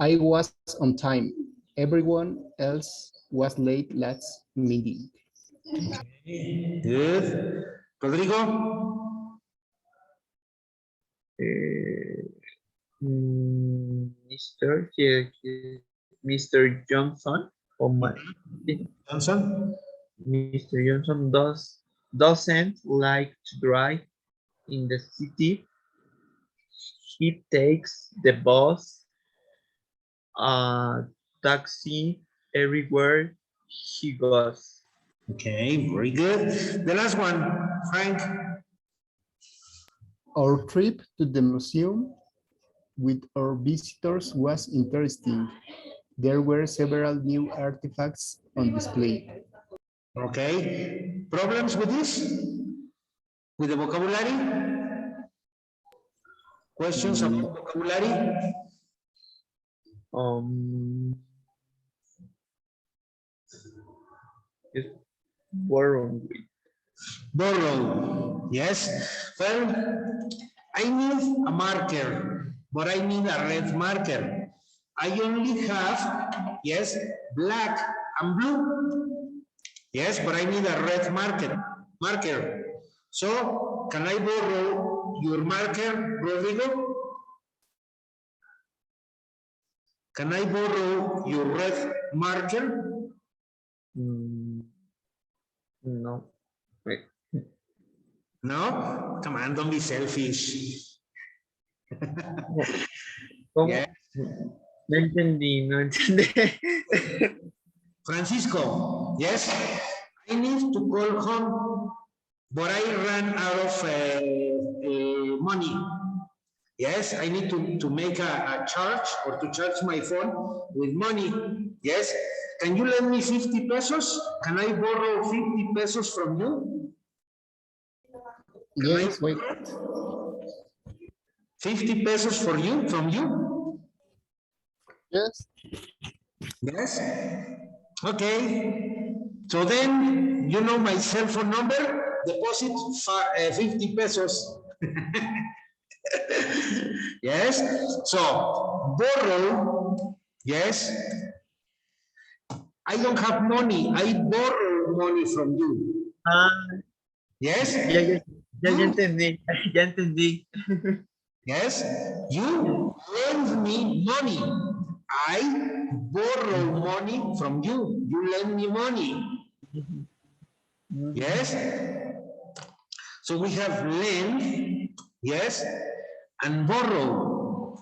I was on time. Everyone else was late last meeting. Good. Rodrigo? Mr. Here, Mr. Johnson. Oh my. Johnson? Mr. Johnson doesn't like to drive in the city. He takes the bus, taxi everywhere he goes. Okay, very good. The last one, Frank. Our trip to the museum with our visitors was interesting. There were several new artifacts on display. Okay. Problems with this? With the vocabulary? Questions about vocabulary? Just borrow with. Borrow. Yes. Well, I need a marker, but I need a red marker. I only have, yes, black and blue. Yes, but I need a red marker. So, can I borrow your marker, Rodrigo? Can I borrow your red marker? No. Wait. No? Come on, don't be selfish. ¿Cómo? Yeah. No entendí. Francisco, yes? I need to call home, but I ran out of money. Yes, I need to make a charge or to charge my phone with money. Yes, can you lend me 50 pesos? Can I borrow 50 pesos from you? Yes, wait. 50 pesos from you? Yes. Yes? Okay. So then, you know my cell phone number? Deposit 50 pesos. Yes? So, borrow, yes? I don't have money. I borrow money from you. Yes? Ya entendí. Ya entendí. Yes? You lend me money. I borrow money from you. You lend me money. Yes? So we have lend, yes, and borrow.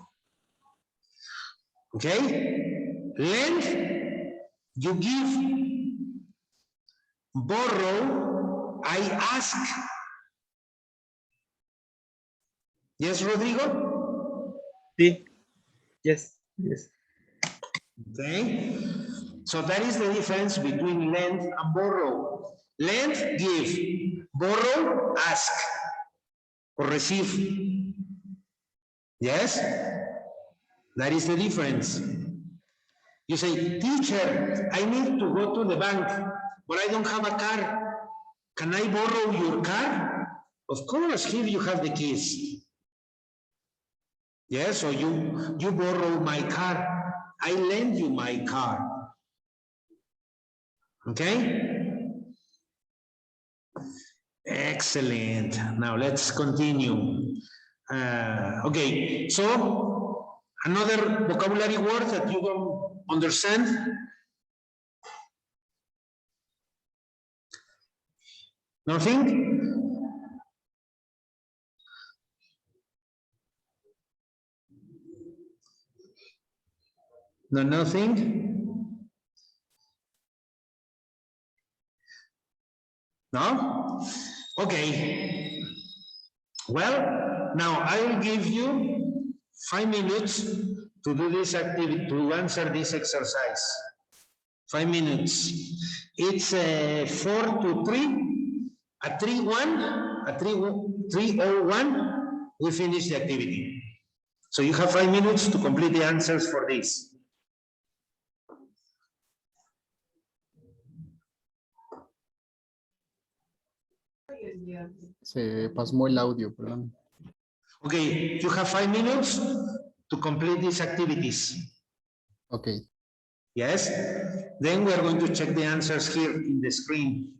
Okay? Lend, you give. Borrow, I ask. Yes, Rodrigo? Sí. Yes. Okay. So that is the difference between lend and borrow. Lend, give. Borrow, ask or receive. Yes? That is the difference. You say, teacher, I need to go to the bank, but I don't have a car. Can I borrow your car? Of course, here you have the keys. Yes, so you borrow my car. I lend you my car. Okay? Excellent. Now let's continue. Okay, so another vocabulary word that you don't understand. Nothing? No, nothing? No? Okay. Well, now I will give you 5 minutes to do this activity, to answer this exercise. 5 minutes. It's 4 to 3. At 3:01, we finish the activity. So you have 5 minutes to complete the answers for this. Se pasmó el audio, perdón. Okay, you have 5 minutes to complete these activities. Okay. Yes? Then we are going to check the answers here in the screen.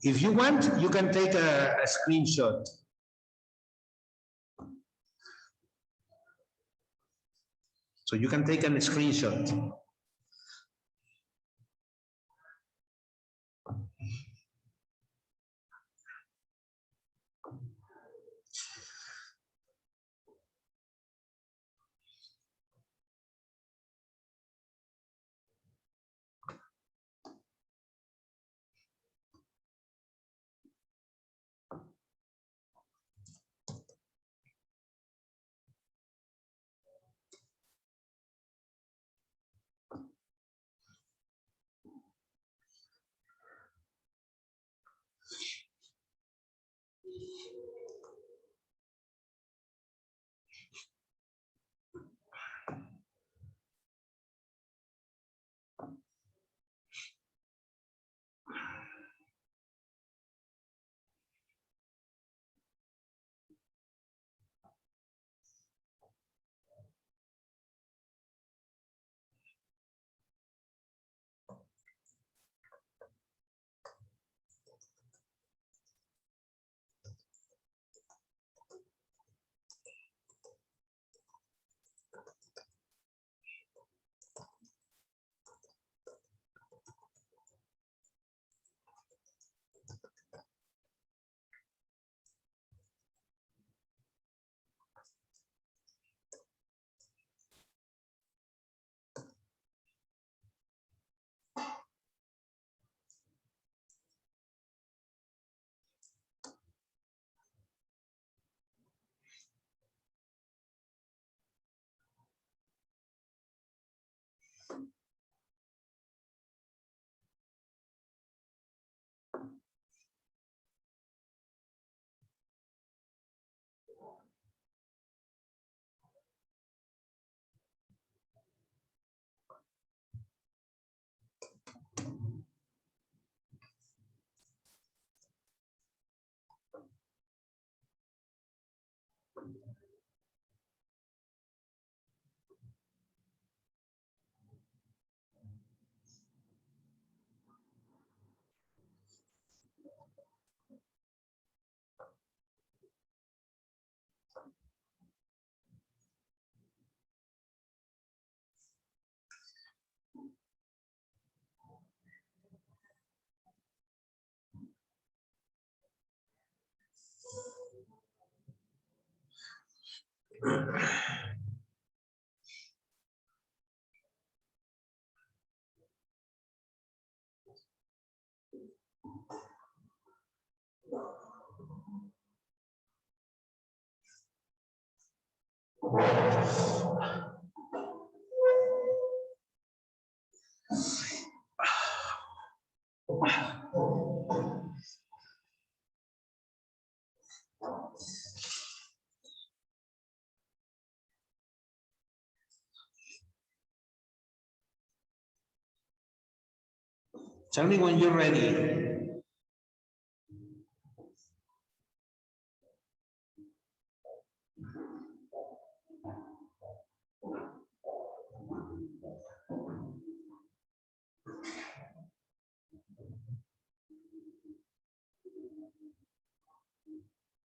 If you want, you can take a screenshot. So you can take a screenshot. Tell me when you're ready.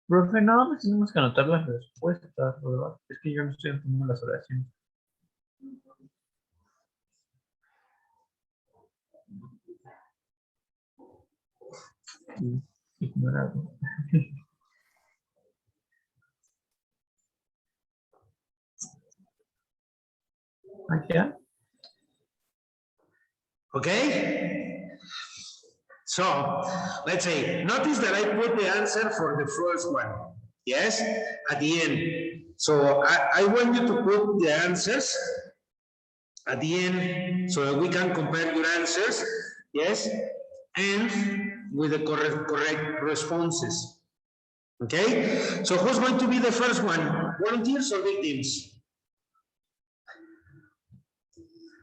Profe, nada más tenemos que anotar las respuestas, ¿verdad? Es que yo no estoy entendiendo las oraciones. Ignorado. ¿Ya? Okay? So, let's say, notice that I put the answer for the first one. Yes? At the end. So, I want you to put the answers at the end so that we can compare your answers. Yes? And with the correct responses. Okay, so who's going to be the first one? Volunteers or victims?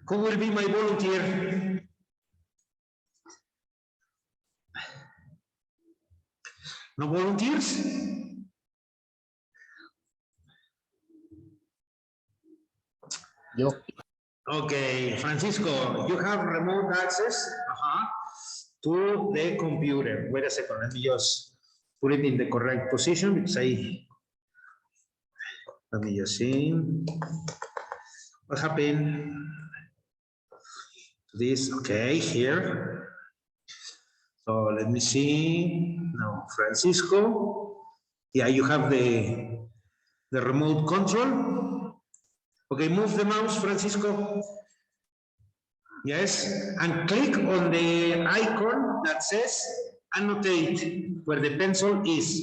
Who will be my volunteer? No volunteers? Yo. Okay, Francisco, you have remote access to the computer. Wait a second, let me just put it in the correct position because let me just see. What happened? This, okay, here. So let me see. Now, Francisco. Yeah, you have the remote control. Okay, move the mouse, Francisco. Yes, and click on the icon that says annotate, where the pencil is.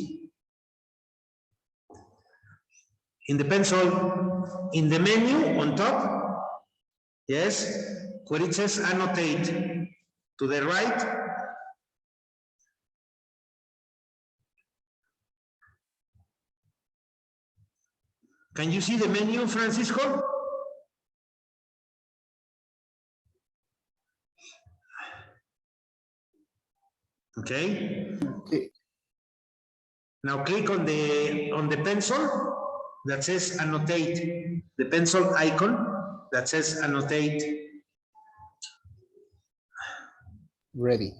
In the pencil, in the menu on top, yes, where it says annotate, to the right. Can you see the menu, Francisco? Okay. Okay. Now click on the pencil that says annotate, the pencil icon that says annotate. Ready.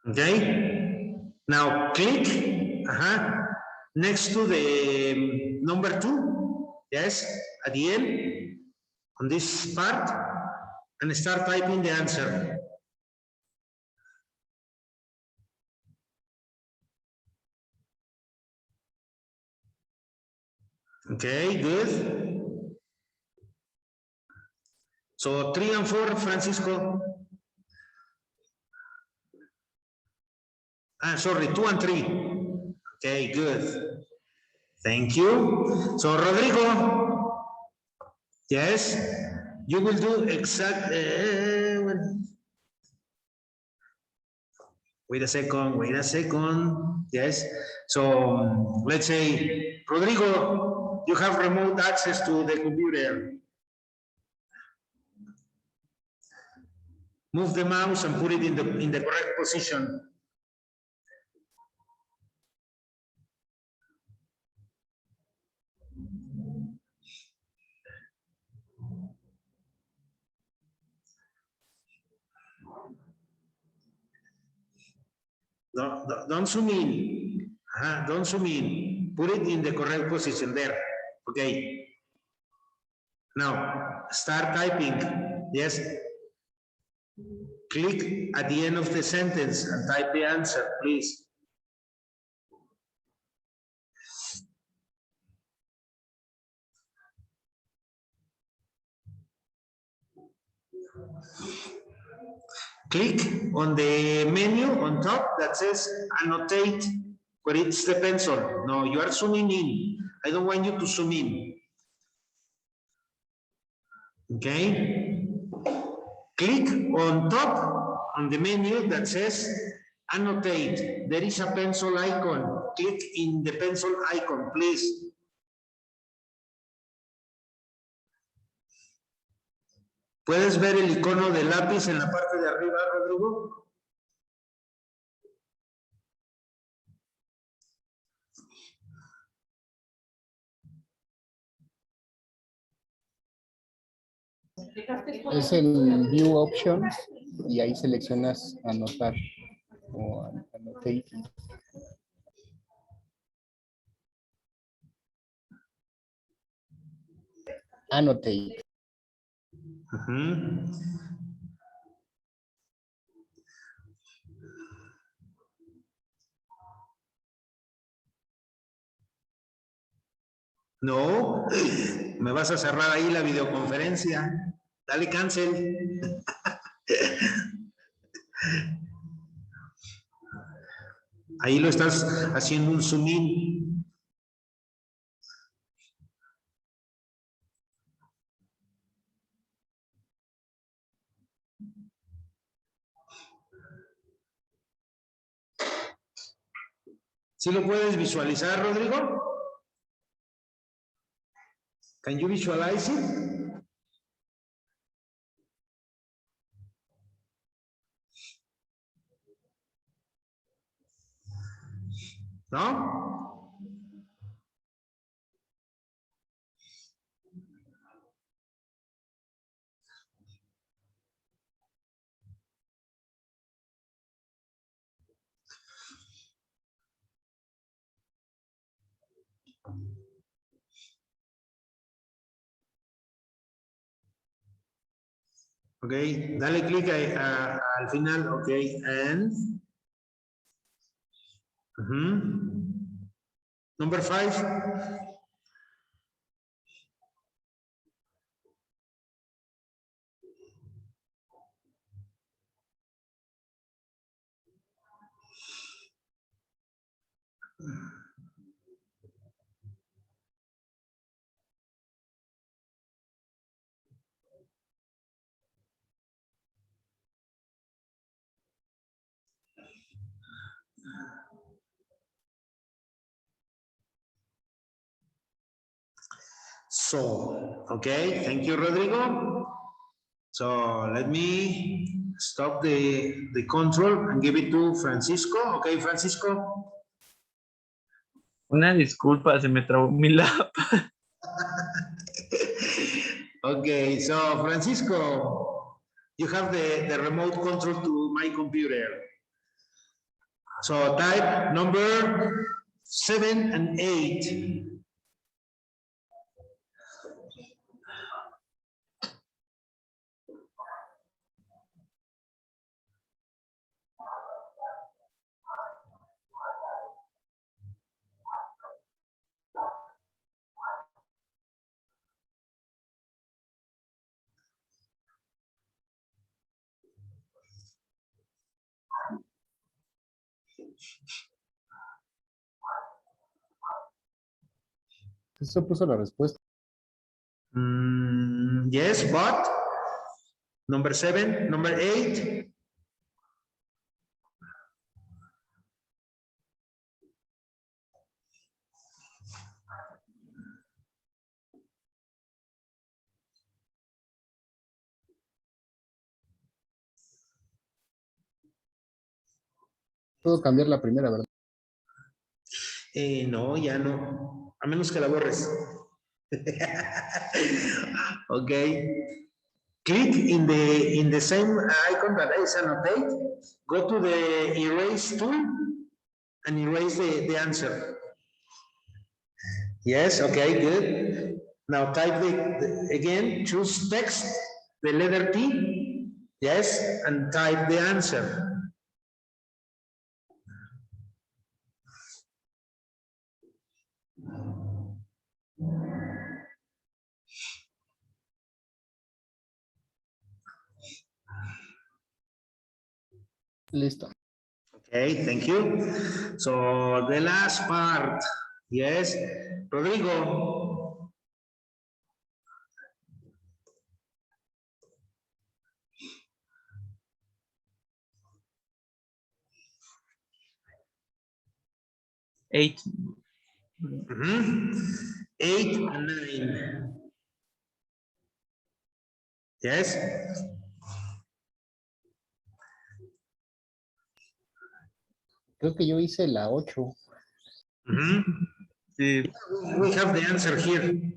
Okay. Now click next to the number 2, yes, at the end on this part, and start typing the answer. Okay, good. So 3 and 4, Francisco. Sorry, 2 and 3. Okay, good. Thank you. So Rodrigo, yes, you will do exact. Wait a second. Yes. So let's say, Rodrigo, you have remote access to the computer. Move the mouse and put it in the correct position. Don't zoom in. Don't zoom in. Put it in the correct position there. Okay. Now, start typing. Yes. Click at the end of the sentence and type the answer, please. Click on the menu on top that says annotate, where it's the pencil. No, you are zooming in. I don't want you to zoom in. Okay? Click on top on the menu that says annotate. There is a pencil icon. Click in the pencil icon, please. ¿Puedes ver el icono de lápiz en la parte de arriba, Rodrigo? Es el View Options y ahí seleccionas anotar o annotate. Annotate. No, me vas a cerrar ahí la videoconferencia. Dale cancel. Ahí lo estás haciendo un zoom in. ¿Sí lo puedes visualizar, Rodrigo? Can you visualize it? ¿No? Ok, dale clic al final, ok, and. Number 5. So, okay, thank you, Rodrigo. So let me stop the control and give it to Francisco. Okay, Francisco. Una disculpa, se me trabó mi lap. Okay, so Francisco, you have the remote control to my computer. So type number 7 and 8. Eso puso la respuesta. Yes, but number 7, number 8. Puedo cambiar la primera, ¿verdad? No, ya no. A menos que la borres. Okay. Click in the same icon that is annotate. Go to the erase tool and erase the answer. Yes, okay, good. Now type again, choose text, the letter T. Yes, and type the answer. Listo. Okay, thank you. So the last part, yes, Rodrigo. Eight. 8 and 9. Yes. Creo que yo hice la 8. Sí, We have the answer here.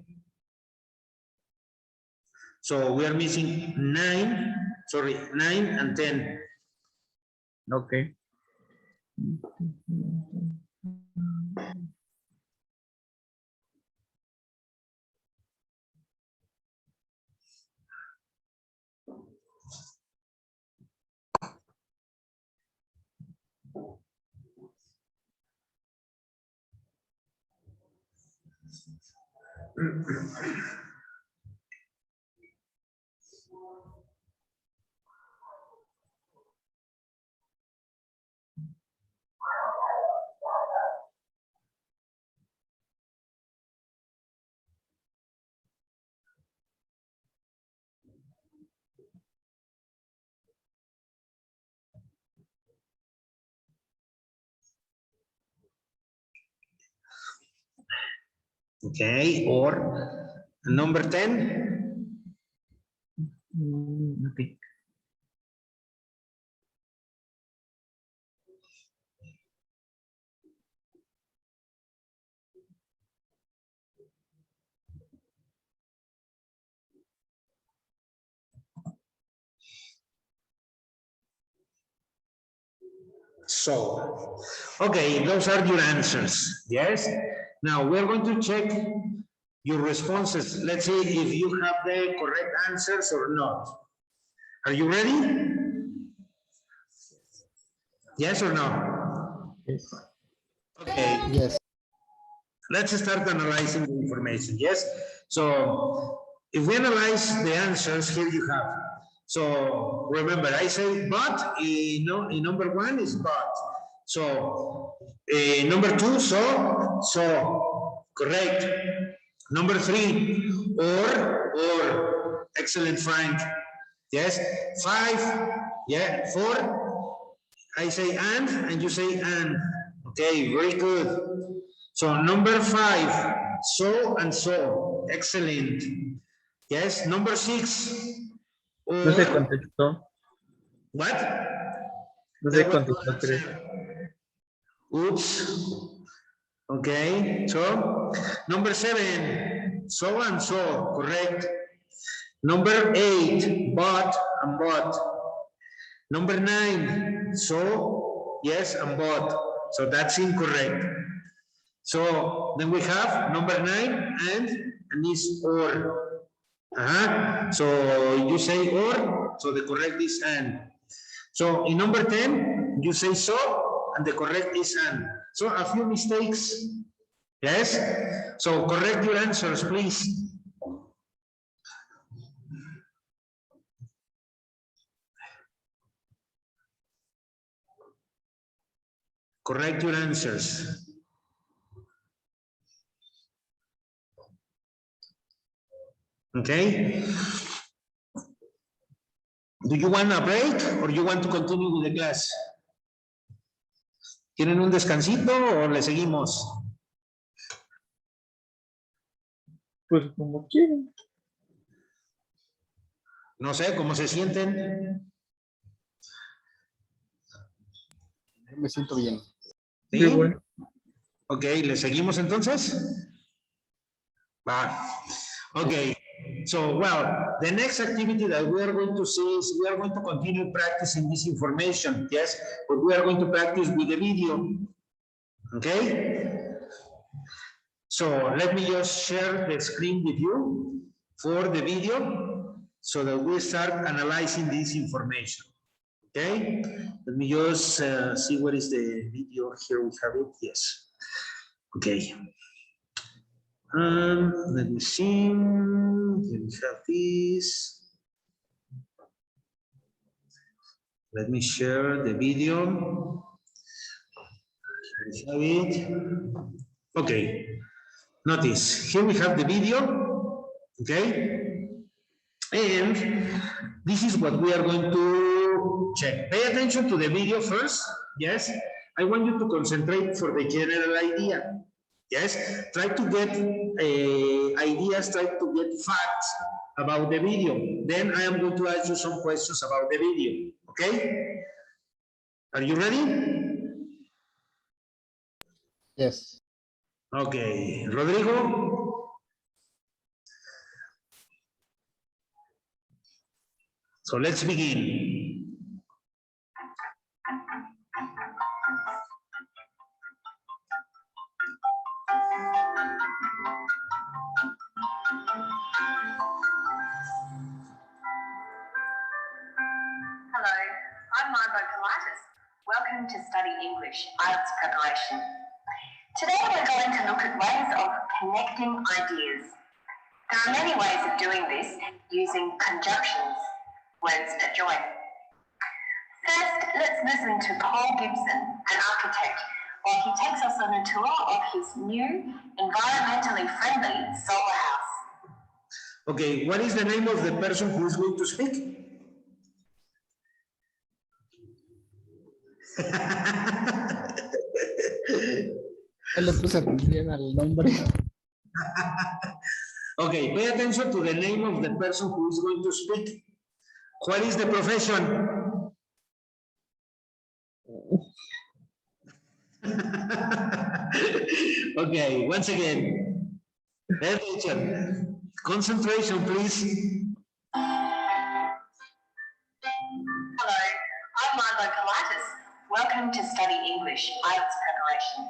So we are missing 9 and 10. ok. Okay, or number 10? Okay. So, okay, those are your answers, yes? Now, we're going to check your responses. Let's see if you have the correct answers or not. Are you ready? Yes or no? Yes. Okay, Yes. let's start analyzing the information, yes? So, if we analyze the answers, here you have. So, remember, I say but, in number 1 is but. So, number 2, so, correct. Number 3, or, excellent, Frank. Yes, 5, yeah, 4, I say and you say and. Okay, very good. So number 5, so and so, excellent. Yes, number 6, No se or, contestó. what? No That se was contestó, not creo. answered. Oops. Okay, so number 7, so and so, correct. Number 8, but and but. Number 9, so, yes, and but. So that's incorrect. So then we have number 9 and is or. So you say or, so the correct is and. So in number 10, you say so, and the correct is and. So a few mistakes. Yes? So correct your answers, please. Correct your answers. Okay? Do you want a break or you want to continue with the class? ¿Tienen un descansito o le seguimos? Pues como quieren. No sé, ¿cómo se sienten? Yo me siento bien. ¿Sí? Sí, bueno. Ok, ¿le seguimos entonces? Va. Okay, so, well, the next activity that we are going to see is we are going to continue practicing this information, yes? But we are going to practice with the video, okay? So let me just share the screen with you for the video so that we start analyzing this information, okay? Let me just see what is the video. Here we have it, yes. Okay. Let me see. Here we have this. Let me share the video. Here we have it. Okay. Notice, here we have the video. Okay. And this is what we are going to check. Pay attention to the video first. Yes. I want you to concentrate for the general idea. Yes, try to get ideas, try to get facts about the video. Then I am going to ask you some questions about the video, okay? Are you ready? Yes. Okay, Rodrigo? So let's begin. Hello, I'm Margot Politis. Welcome to Study English, IELTS Preparation. Today we're going to look at ways of connecting ideas. There are many ways of doing this using conjunctions, words that join. First, let's listen to Paul Gibson, an architect, while he takes us on a tour of his new, environmentally friendly solar house. Okay, what is the name of the person who is going to speak? No le puse atención al nombre. Okay, pay attention to the name of the person who is going to speak. What is the profession? Okay, once again, pay attention. Concentration, please. Hello, I'm Margot Pilatus. Welcome to Study English, IELTS Preparation.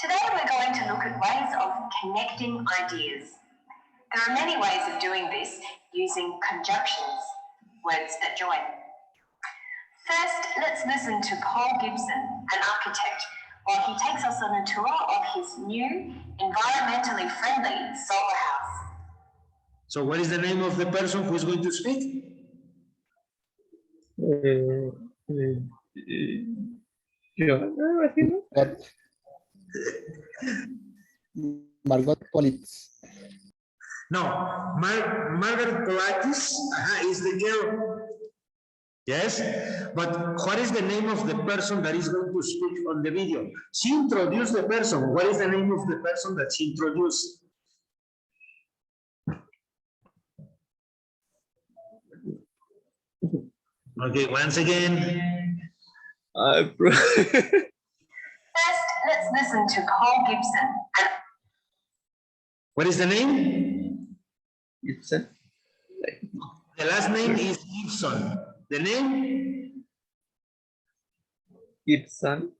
Today we're going to look at ways of connecting ideas. There are many ways of doing this using conjunctions, words that join. First, let's listen to Paul Gibson, an architect, while he takes us on a tour of his new, environmentally friendly solar house. So what is the name of the person who is going to speak? Johanna, I think. Margot Politz. No, Margaret Pilates is the girl. Yes, but what is the name of the person that is going to speak on the video? She introduced the person. What is the name of the person that she introduced? Okay, once again. First, let's listen to Paul Gibson. What is the name? Gibson. The last name is Gibson. The name? Gibson.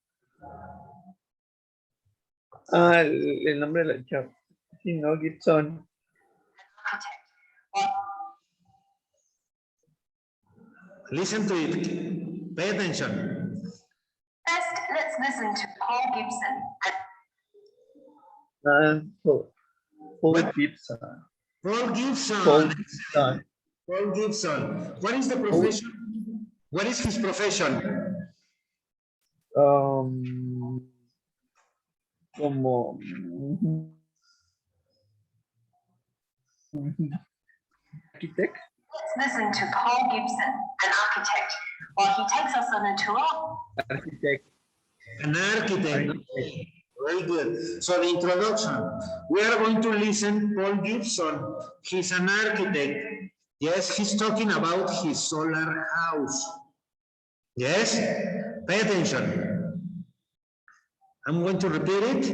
El nombre de la chava. Sí, no, Gibson. Listen to it. Pay attention. First, let's listen to Paul Gibson. Paul Gibson. Paul Gibson. Paul Gibson. Paul Gibson. What is the profession? What is his profession? Como architect. Let's listen to Paul Gibson, an architect, while he takes us on a tour. Architect. An architect. Very good. So the introduction. We are going to listen Paul Gibson. He's an architect. Yes, he's talking about his solar house. Yes? Pay attention. I'm going to repeat it.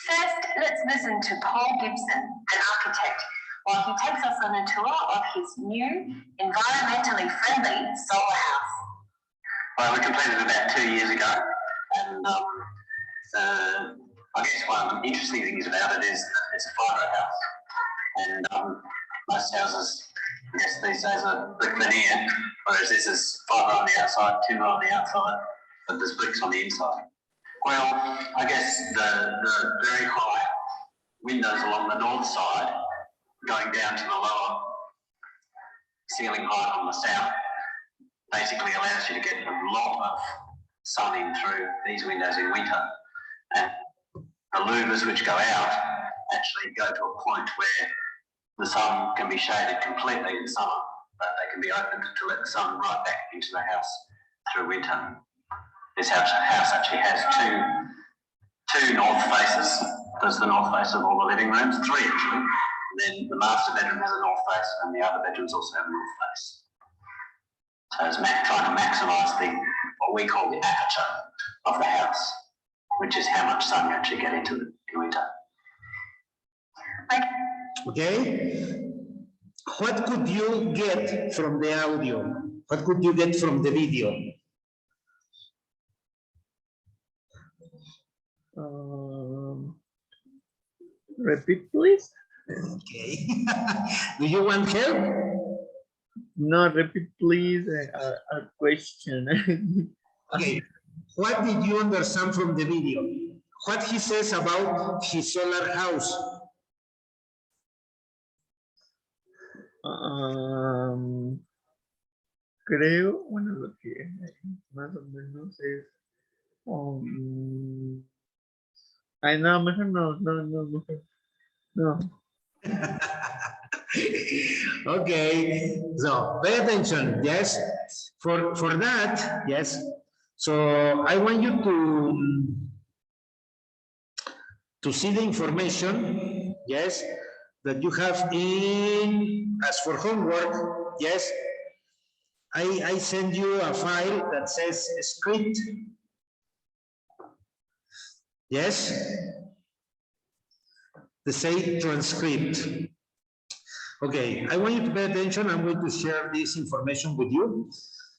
First, let's listen to Paul Gibson, an architect, while he takes us on a tour of his new, environmentally friendly solar house. Well, we completed it about 2 years ago, and I guess one of the interesting things about it is that it's a fibre house, and most houses, I guess these days are brick veneer, whereas this is fibre on the outside, timber on the outside, but there's bricks on the inside. Well, I guess the very high windows along the north side, going down to the lower ceiling height on the south, basically allows you to get a lot of sun in through these windows in winter. And the louvers which go out actually go to a point where the sun can be shaded completely in summer, but they can be opened to let the sun right back into the house through winter. This house actually has two north faces. There's the north face of all the living rooms, 3 actually. And then the master bedroom has a north face, and the other bedrooms also have a north face. So it's trying to maximise what we call the aperture of the house, which is how much sun you actually get into it in winter. Okay. What could you get from the audio? What could you get from the video? Repeat, please. Okay. Do you want help? No, repeat, please. A question. Okay. What did you understand from the video? What he says about his solar house? Creo, bueno, lo que más o menos es. Ay, no, mejor no, mejor no. Okay, so pay attention, yes. For that, yes. So I want you to see the information, yes, that you have in, as for homework, yes, I send you a file that says script, yes, the say transcript. Okay, I want you to pay attention. I'm going to share this information with you.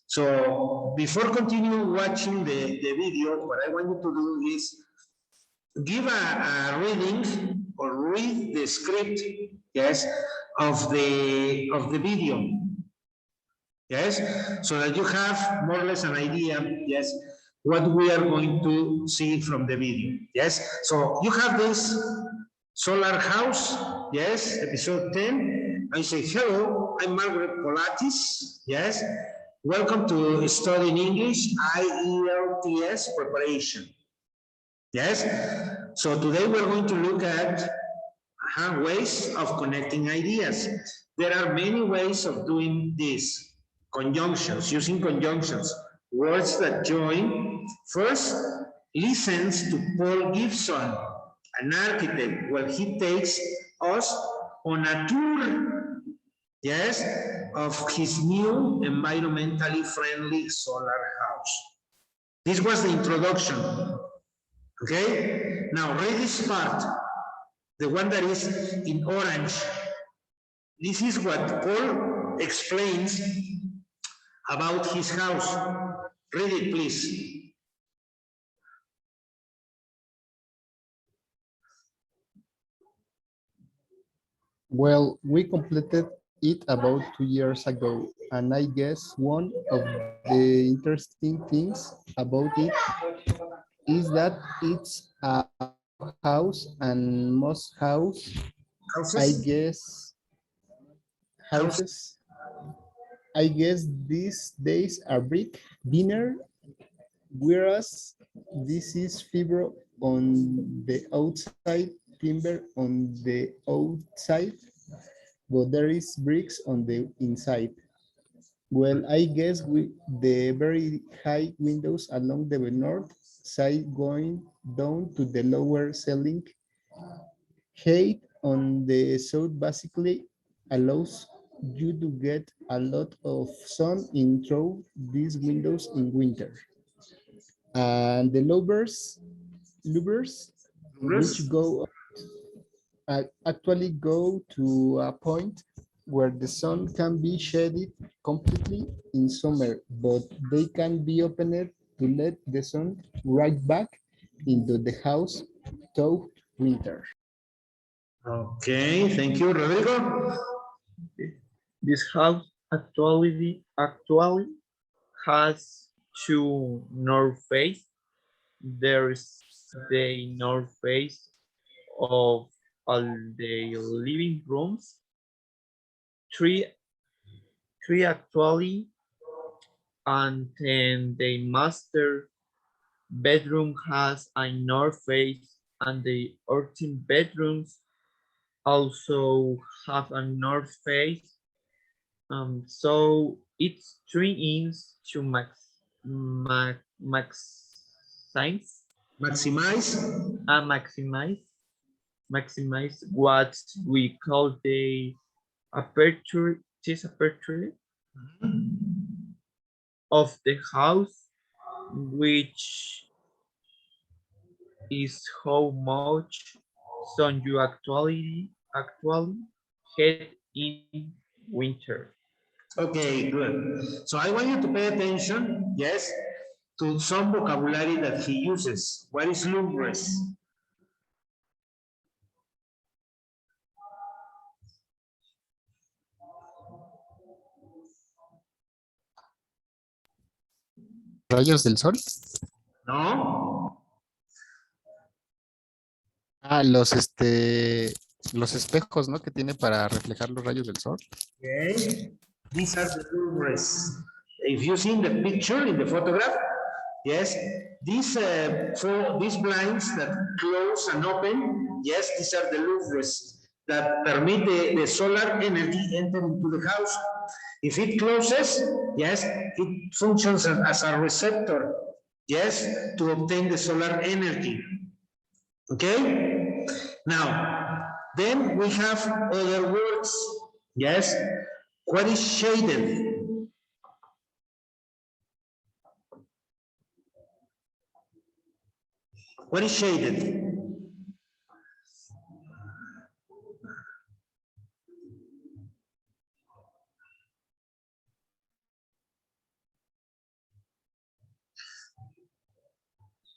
So before continue watching the video, what I want you to do is give a reading or read the script, yes, of the video, yes, so that you have more or less an idea, yes, what we are going to see from the video, yes. So you have this solar house, yes, episode 10. I say, hello, I'm Margaret Polatis, yes, welcome to Studying English IELTS Preparation. Yes, so today we're going to look at ways of connecting ideas. There are many ways of doing this. Conjunctions, using conjunctions, words that join. First, listens to Paul Gibson, an architect, while he takes us on a tour, yes, of his new environmentally friendly solar house. This was the introduction. Okay, now read this part, the one that is in orange. This is what Paul explains about his house. Read it, please. Well, we completed it about 2 years ago, and I guess one of the interesting things about it is that it's a house, and most houses, I guess these days are brick, vinyl, whereas this is fiber on the outside, timber on the outside, but there is bricks on the inside. Well, I guess the very high windows along the north side going down to the lower ceiling height on the south basically allows you to get a lot of sun in through these windows in winter. And the louvers which go actually go to a point where the sun can be shaded completely in summer, but they can be opened to let the sun right back into the house through winter. Okay, thank you, Rodrigo. This house actually has two north face. There's the north face of all the living rooms. Three actually, and then the master bedroom has a north face, and the 13 bedrooms also have a north face. So it's 3 inch to maximize what we call the aperture of the house, which is how much sun you actually get in winter. Okay, good. So I want you to pay attention, yes, to some vocabulary that he uses. What is lumbrous? ¿Rayos del sol? No. Ah, los espejos, ¿no? Que tiene para reflejar los rayos del sol. Okay. These are the lumbrous. If you see in the picture, in the photograph, yes, these blinds that close and open, yes, these are the lumbrous that permit the solar energy enter into the house. If it closes, yes, it functions as a receptor, yes, to obtain the solar energy. Okay? Now, then we have other words. Yes. What is shaded? What is shaded?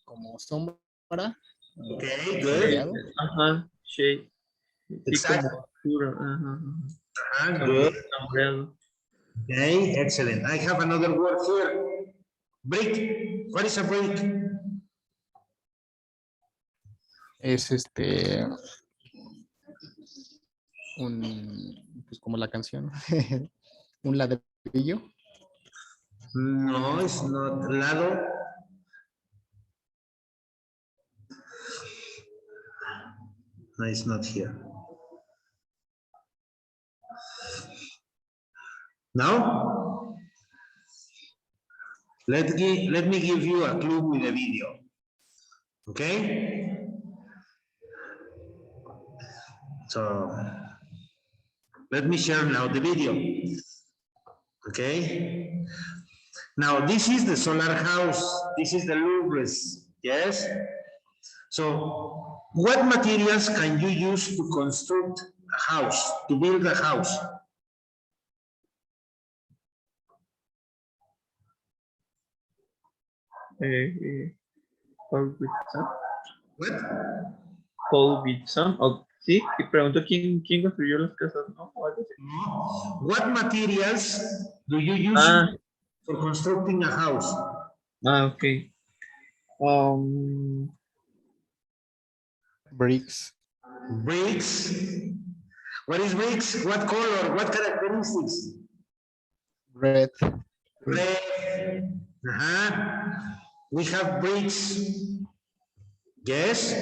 Como sombra. Okay, good. Ajá, shade. Sí, Exacto. como oscuro. Ajá, ajá. Good. Sombreado. Okay, excellent. I have another word here. Brick. What is a brick? Es pues como la canción, un ladrillo. No, it's not lado. No, it's not here. No? Let me give you a clue with the video. Okay? So, let me share now the video. Okay? Now, this is the solar house. This is the Louvre's. Yes? So, what materials can you use to construct a house, to build a house? Paul Whitson. What? Paul Whitson. Oh, sí, y preguntó quién construyó las casas, ¿no? O algo así. What materials do you use for constructing a house? Okay. Bricks. Bricks. What is bricks? What color? What characteristics? Red. Red. We have bricks. Yes?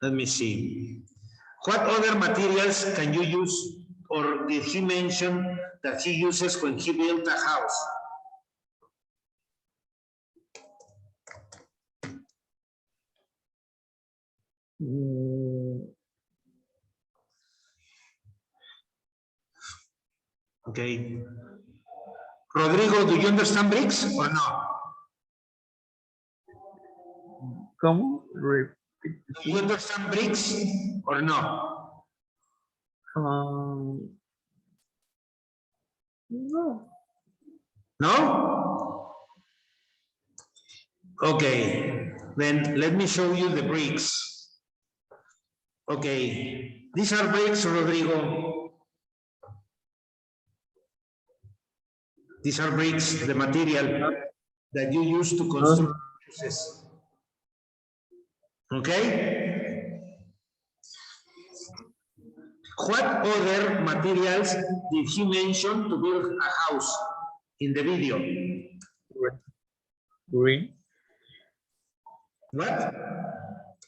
Let me see. What other materials can you use, or did he mention that he uses when he built a house? Okay. Rodrigo, do you understand bricks or no? ¿Cómo? Do you understand bricks or no? No. No? Okay, then let me show you the bricks. Okay, these are bricks, Rodrigo. These are bricks, the material that you use to construct houses. Okay? What other materials did he mention to build a house in the video? Green. What?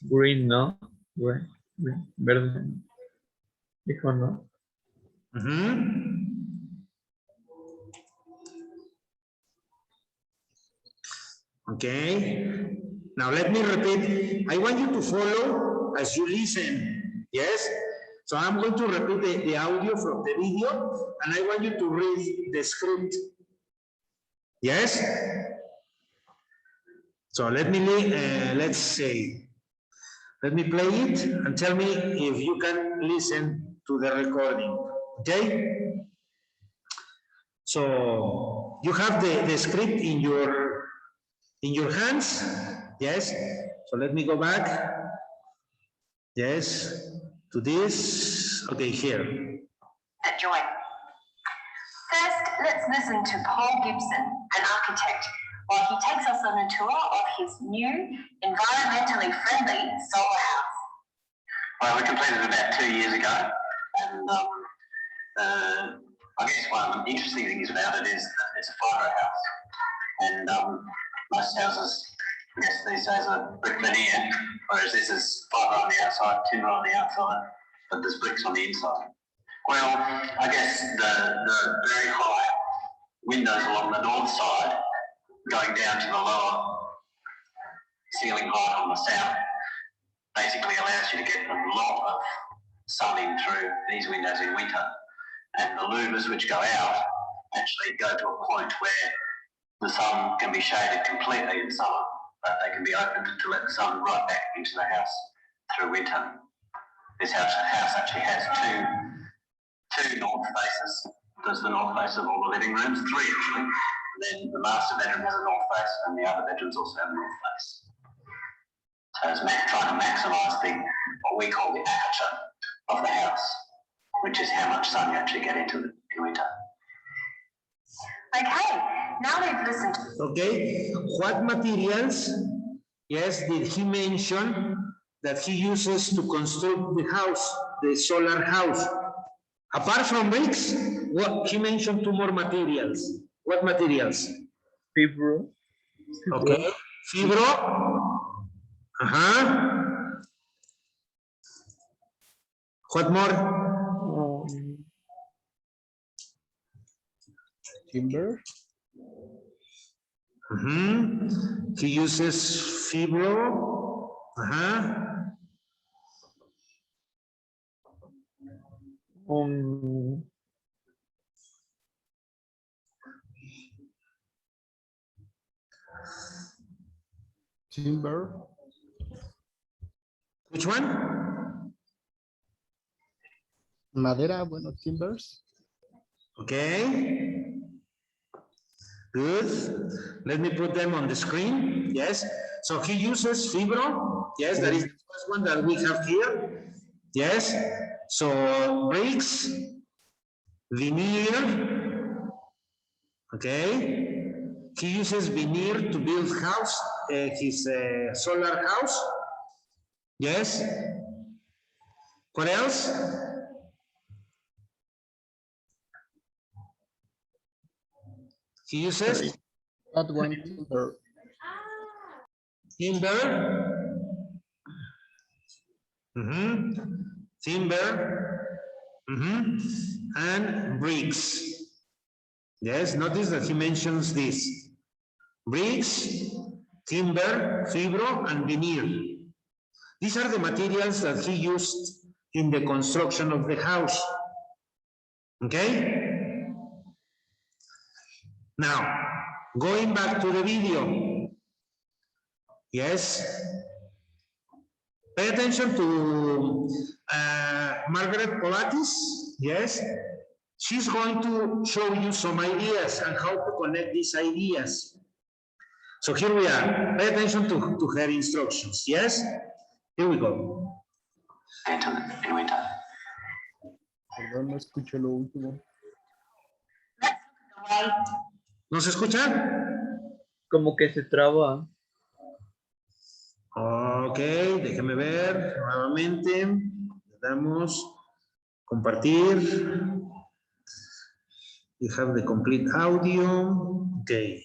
Green, no. Green. Verde. Dijo no. Okay. Now let me repeat. I want you to follow as you listen. Yes? So I'm going to repeat the audio from the video, and I want you to read the script. Yes? So let me, let's say, let me play it and tell me if you can listen to the recording. Okay? So you have the script in your hands. Yes? So let me go back. Yes, to this. Okay, here. Join. First, let's listen to Paul Gibson, an architect, while he takes us on a tour of his new, environmentally friendly solar house. Well, we completed it about 2 years ago, and I guess one of the interesting things about it is that it's a fibre house, and most houses, I guess these days are brick veneer, whereas this is fibre on the outside, timber on the outside, but there's bricks on the inside. Well, I guess the very high windows along the north side, going down to the lower ceiling height on the south, basically allows you to get a lot of sun in through these windows in winter. And the louvers which go out actually go to a point where the sun can be shaded completely in summer, but they can be opened to let the sun right back into the house through winter. This house actually has two north faces. There's the north face of all the living rooms, 3 actually. And then the master bedroom has a north face, and the other bedrooms also have a north face. So it's trying to maximise what we call the aperture of the house, which is how much sun you actually get into in winter. Okay, now we've listened. Okay, what materials, yes, did he mention that he uses to construct the house, the solar house? Apart from bricks, what he mentioned 2 more materials. What materials? Fibro. Okay, fibro. What more? Timber. He uses fibro. Timber. Which one? Madera, bueno, timbers. Okay. Good. Let me put them on the screen. Yes. So he uses fibro. Yes, that is the first one that we have here. Yes. So bricks, veneer. Okay. He uses veneer to build house, his solar house. Yes. What else? He uses That one timber. timber. Timber. And bricks. Yes, notice that he mentions this. Bricks, timber, fibro, and veneer. These are the materials that he used in the construction of the house. Okay? Now, going back to the video. Yes. Pay attention to Margaret Pilates. Yes. She's going to show you some ideas and how to connect these ideas. So here we are. Pay attention to her instructions. Yes. Here we go. In winter. Perdón, no escucho lo último. Let's look at the way. ¿No se escucha? Como que se traba. Ok, déjeme ver nuevamente. Le damos compartir. You have the complete audio. Okay.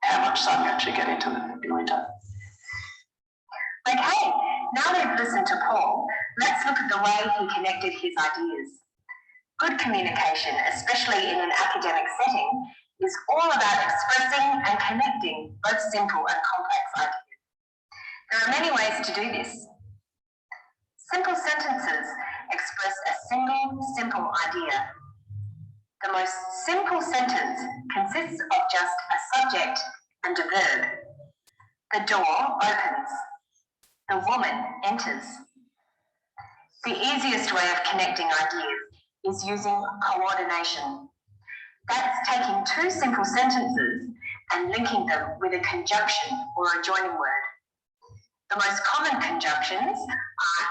How much sun you actually get into in winter. Okay, now we've listened to Paul, let's look at the way he connected his ideas. Good communication, especially in an academic setting, is all about expressing and connecting both simple and complex ideas. There are many ways to do this. Simple sentences express a single, simple idea. The most simple sentence consists of just a subject and a verb. The door opens. The woman enters. The easiest way of connecting ideas is using coordination. That's taking 2 simple sentences and linking them with a conjunction or a joining word. The most common conjunctions are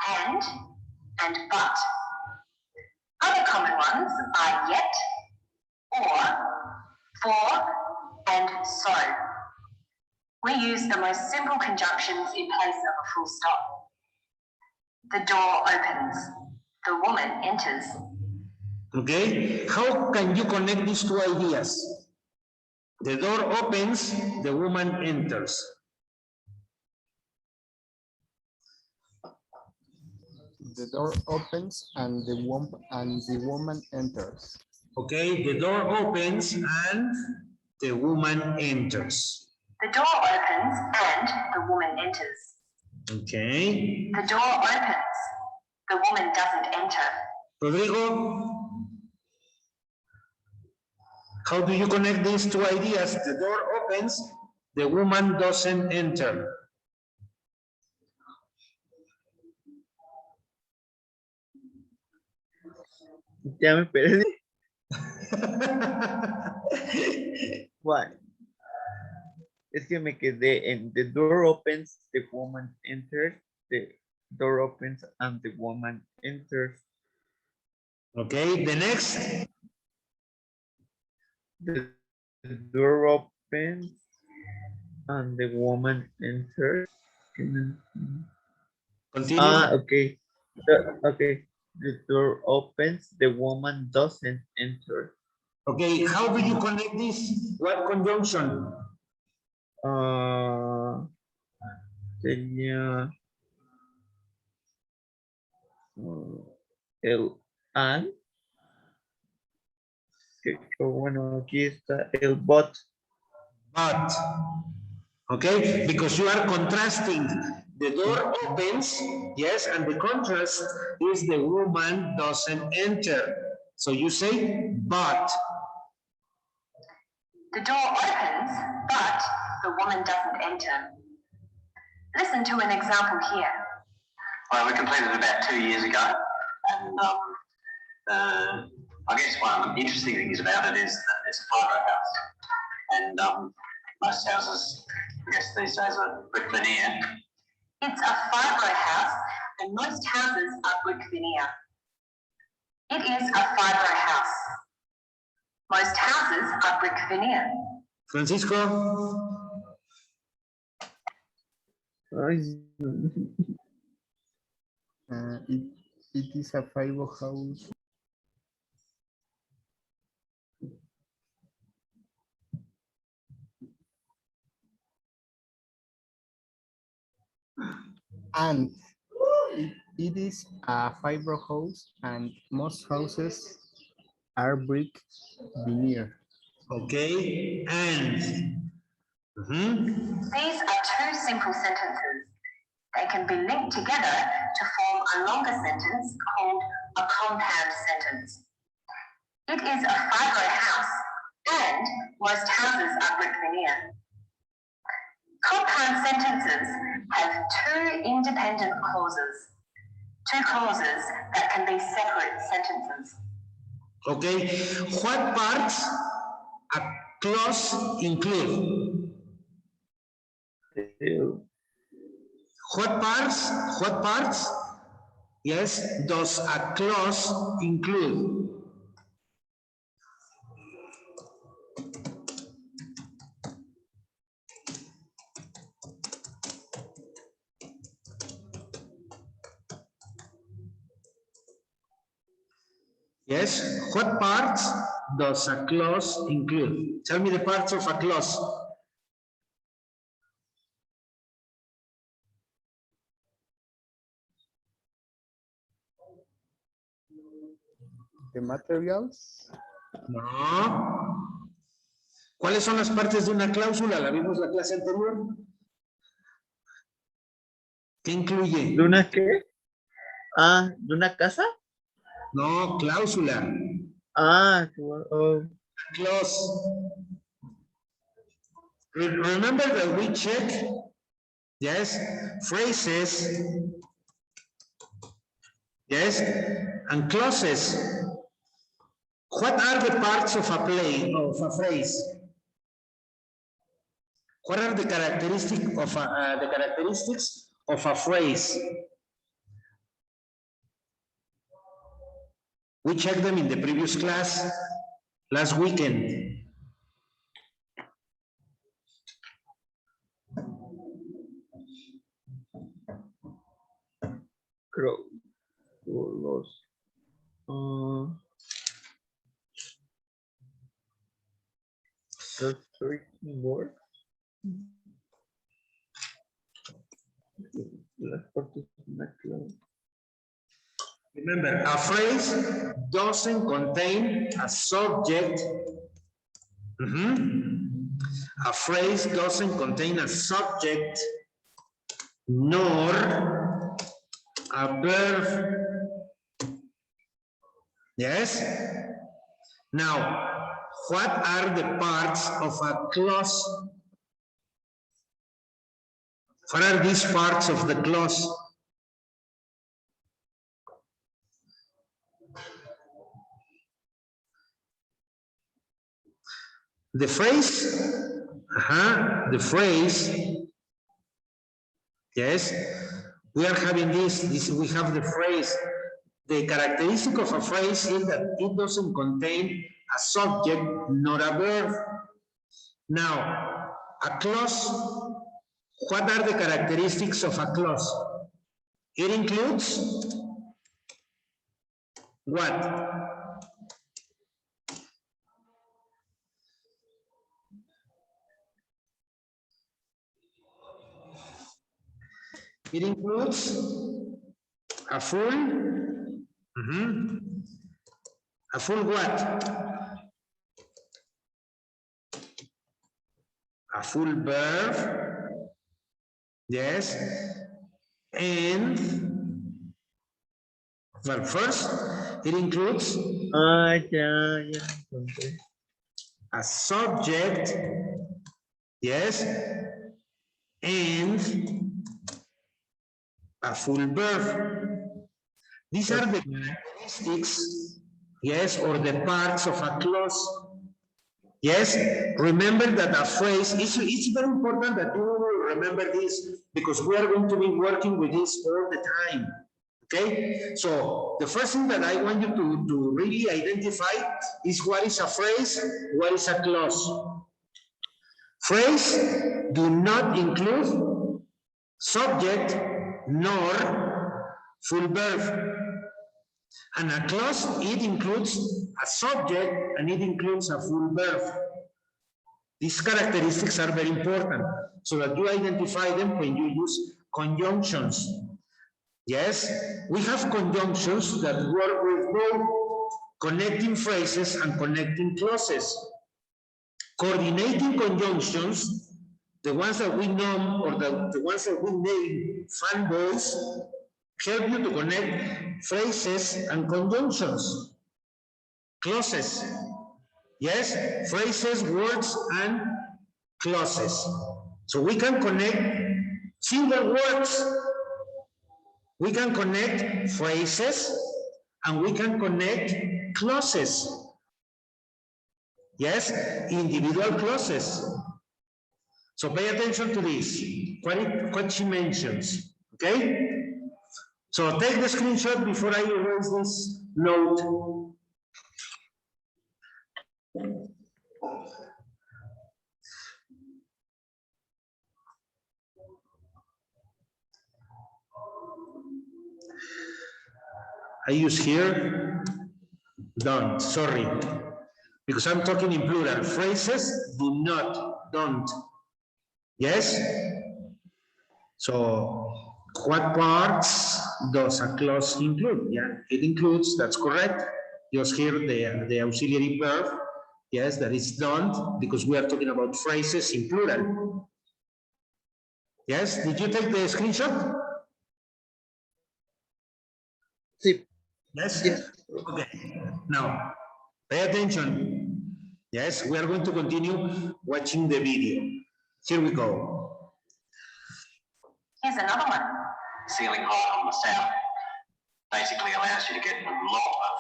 and but. Other common ones are yet, or, for, and so. We use the most simple conjunctions in place of a full stop. The door opens. The woman enters. Okay, how can you connect these 2 ideas? The door opens, the woman enters. The door opens and the woman enters. Okay, the door opens and the woman enters. The door opens opens and the woman enters. Okay. The door opens. The woman doesn't enter. Rodrigo, how do you connect these two ideas? The door opens, the woman doesn't enter. Ya me perdí. Why? Es que me quedé en the door opens, the woman enters, the door opens and the woman enters. Okay, the next. The door opens and the woman enters. Continue. Okay. Okay. The door opens, the woman doesn't enter. Okay, how do you connect this? What conjunction? Sería el and. Bueno, aquí está el but. But. Okay, because you are contrasting. The door opens, yes, and the contrast is the woman doesn't enter. So you say, but. The door opens, but the woman doesn't enter. Listen to an example here. Well, we completed it about 2 years ago, and I guess one of the interesting things about it is that it's a fibre house, and most houses, I guess these days, are brick veneer. It's a fibro house, and most houses are brick veneer. It is a fibro house. Most houses are brick veneer. Francisco? It is a fiber house. And it is a fiber house, and most houses are brick veneer. Okay, and. These are two simple sentences. They can be linked together to form a longer sentence called a compound sentence. It is a fibro house, and most houses are brick veneer. Compound sentences have two independent clauses. Two clauses that can be separate sentences. Okay, what parts a clause include? What parts, yes, does a clause include? Yes, what parts does a clause include? Tell me the parts of a clause. The materials. No. ¿Cuáles son las partes de una cláusula? ¿La vimos la clase anterior? ¿Qué incluye? ¿De una qué? ¿De una casa? No, cláusula. Clause. Remember that we check, yes, phrases, yes, and clauses. What are the parts of a phrase? What are the characteristics of a phrase? We checked them in the previous class last weekend. Los three words. Las partes de una clave. Remember, a phrase doesn't contain a subject, A phrase doesn't contain a subject nor a verb. Yes? Now, what are the parts of a clause? What are these parts of the clause? The phrase, the phrase, yes, we are having this, we have the phrase. The characteristic of a phrase is that it doesn't contain a subject nor a verb. Now, a clause, what are the characteristics of a clause? It includes what? It includes a full, a full what? A full verb, yes, and, well, first, it includes a subject, yes, and a full verb. These are the characteristics, yes, or the parts of a clause. Yes, remember that a phrase, it's very important that you remember this because we are going to be working with this all the time. Okay, so the first thing that I want you to really identify is what is a phrase, what is a clause. Phrase do not include subject nor full verb. And a clause, it includes a subject and it includes a full verb. These characteristics are very important so that you identify them when you use conjunctions. Yes, we have conjunctions that work with both connecting phrases and connecting clauses. Coordinating conjunctions, the ones that we know or the ones that we name fanboys, help you to connect phrases and conjunctions, clauses. Yes, phrases, words, and clauses. So we can connect single words, we can connect phrases, and we can connect clauses. Yes, individual clauses. So pay attention to this, what she mentions, okay? So take the screenshot before I erase this note. I use here, don't, sorry, because I'm talking in plural. Phrases do not, don't. Yes? So, what parts does a clause include? Yeah, it includes, that's correct. Just here the auxiliary verb, yes, that is don't, because we are talking about phrases in plural. Yes, did you take the screenshot? Yes? Yes. Okay, now, pay attention. Yes, we are going to continue watching the video. Here we go. Here's another one. Ceiling height on the south basically allows you to get a lot of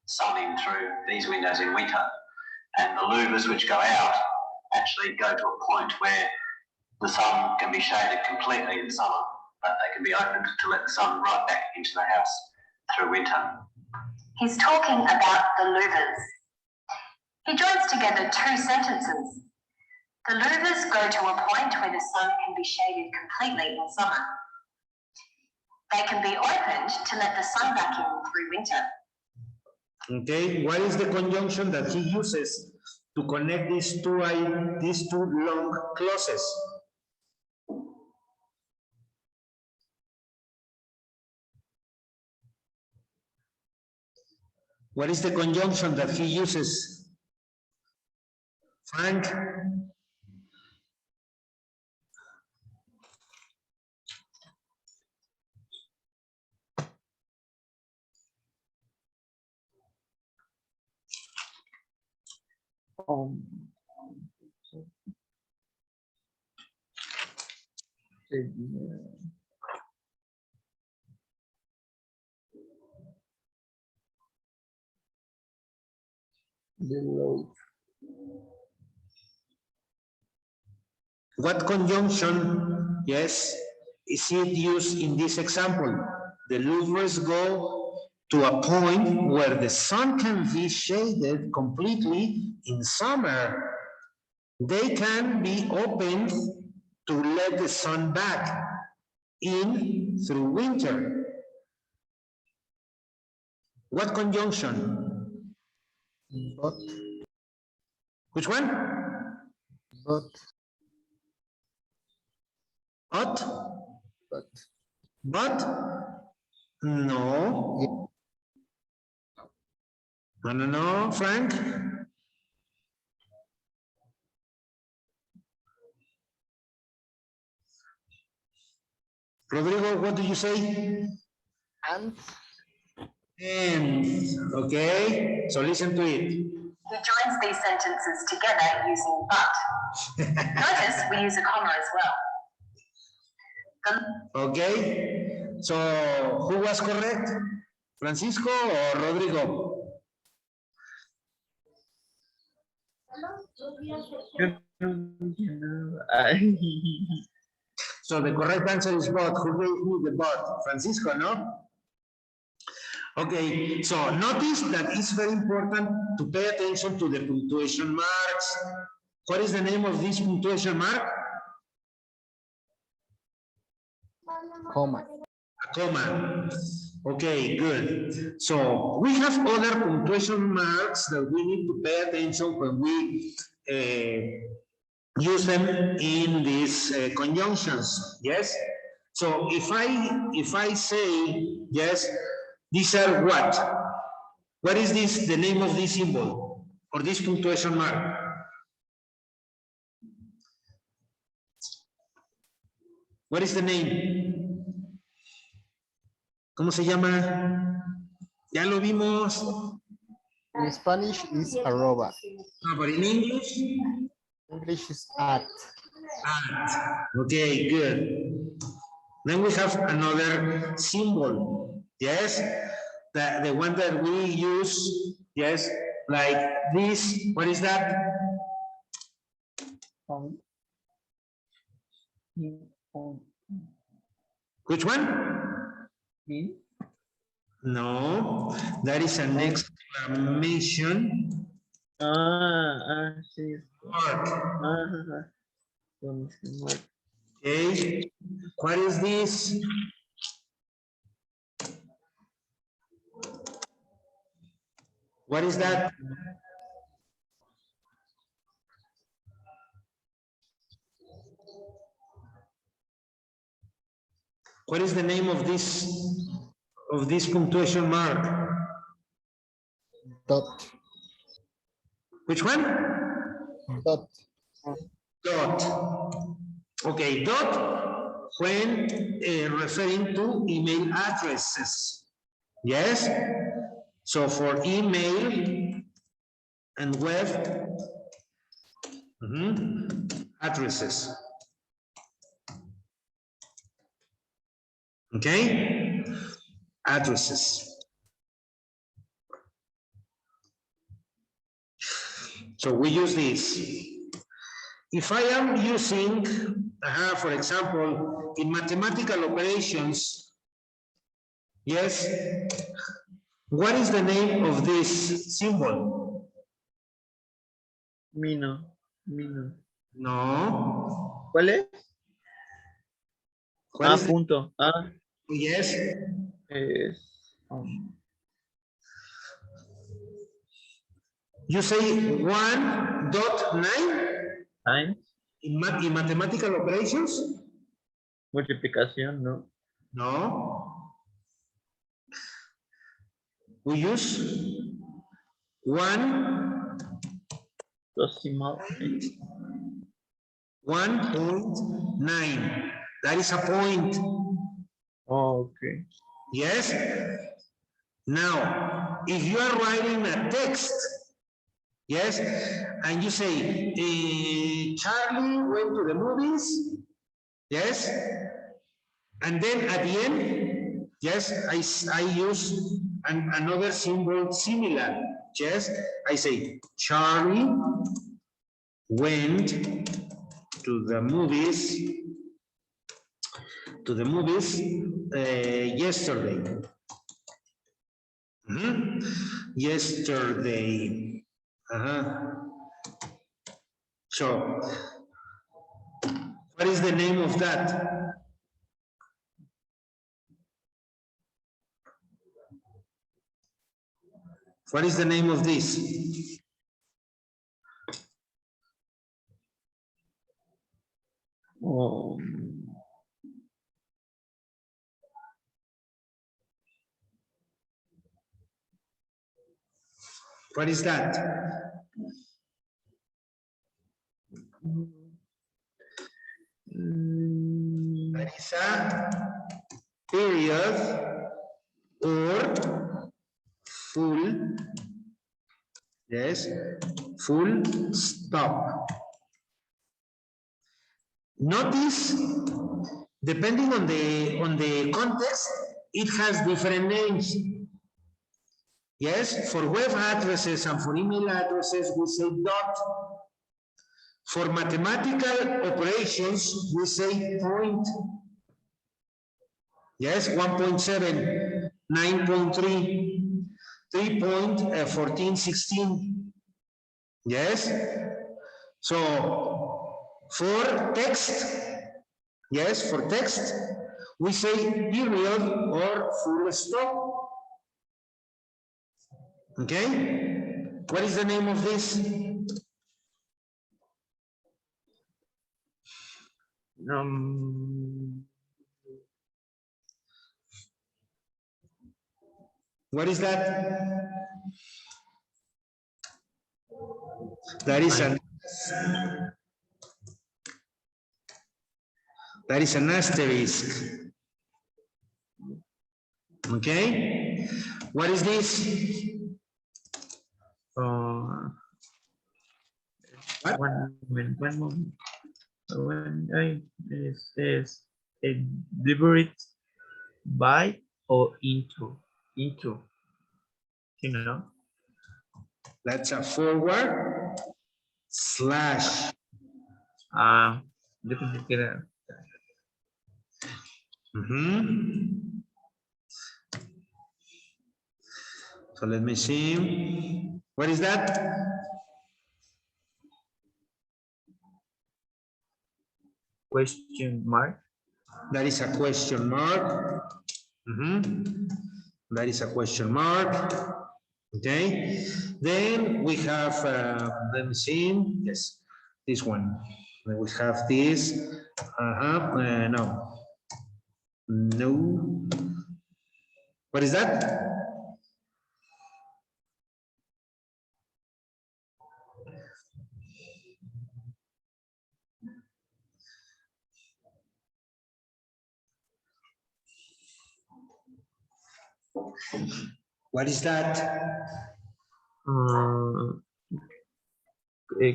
sun in through these windows in winter. And the louvers which go out actually go to a point where the sun can be shaded completely in summer, but they can be opened to let the sun right back into the house through winter. He's talking about the louvers. He joins together two sentences. The louvers go to a point where the sun can be shaded completely in summer. They can be opened to let the sun back in through winter. Okay, what is the conjunction that he uses to connect these two long clauses? What is the conjunction that he uses? Frank? Below. What conjunction, yes, is it used in this example? The louvers go to a point where the sun can be shaded completely in summer. They can be opened to let the sun back in through winter. What conjunction? But, Which one? but, But? but. But? No. No, Frank? Rodrigo, what do you say? And And, okay, so listen to it. He joins these sentences together using but. Notice we use a comma as well. Okay, so who was correct? Francisco or Rodrigo? So the correct answer is both. Who gave me the both? Francisco, no? Okay, so notice that it's very important to pay attention to the punctuation marks. What is the name of this punctuation mark? comma. A comma. Okay, good. So we have other punctuation marks that we need to pay attention when we use them in these conjunctions. Yes. So if I say yes, these are what? What is this? The name of this symbol or this punctuation mark? What is the name? ¿Cómo se llama? Ya lo vimos. In Spanish is arroba. Ah, but in English? English is at. At. Okay, good. Then we have another symbol. Yes, the one that we use. Yes, like this. What is that? Which one? No, that is an exclamation Sí. mark. Okay, what is this? What is that? What is the name of this punctuation mark? Dot. Which one? Dot. Dot. Okay, dot when referring to email addresses. Yes. So for email and web addresses. Okay, addresses. So we use this. If I am using, for example, in mathematical operations, yes, what is the name of this symbol? Mino. No. ¿Cuál es? What is the- Punto. Yes. Es, You say 1.9 times. in mathematical operations? Multiplicación, ¿no? No. We use 1. Decimal. 1.9. That is a point. Oh, okay. Yes. Now, if you are writing a text, Yes, and you say, Charlie went to the movies. Yes, and then at the end, yes, I use another symbol similar. Yes, I say Charlie went to the movies yesterday. Mhm. Yesterday. So, what is the name of that? What is the name of this? What is that? That is a period or full, yes, full stop. Notice, depending on the context, it has different names. Yes, for web addresses and for email addresses, we say dot. For mathematical operations, we say point. Yes, 1.7, 9.3, 3.1416. Yes. So for text, yes, for text, we say period or full stop. Okay. What is the name of this? What is that? That is an asterisk. Okay. What is this? One moment. Is a deliberate by or into, you know. That's a forward slash. Yo pensé que era So let me see. What is that? question mark. That is a question mark. That is a question mark. Okay. Then we have, let me see. Yes, this one. Then we have this. No. No. What is that? What is that?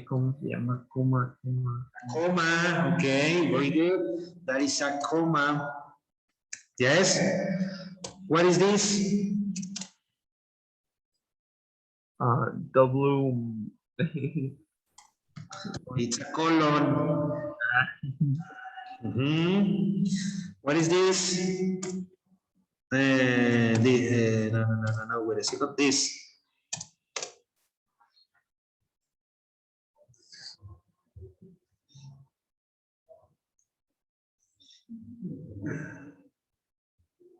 ¿Cómo se llama? Coma. Comma. Okay, very good. That is a comma. Yes. What is this? W. It's a colon. What is this? No, wait a second. This.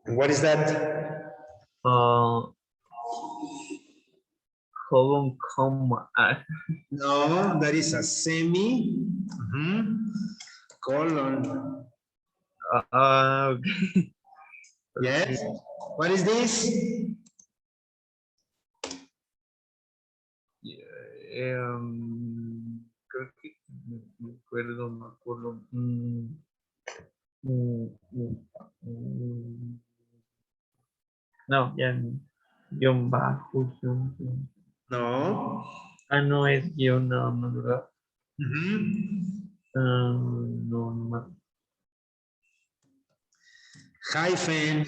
What is that? Colon, comma. No, that is a semi. Colon. Okay. Yes. What is this? Creo que me acuerdo. No, ya. Guión bajo. No. No es guión nada más, ¿verdad? No, no más. Hyphen.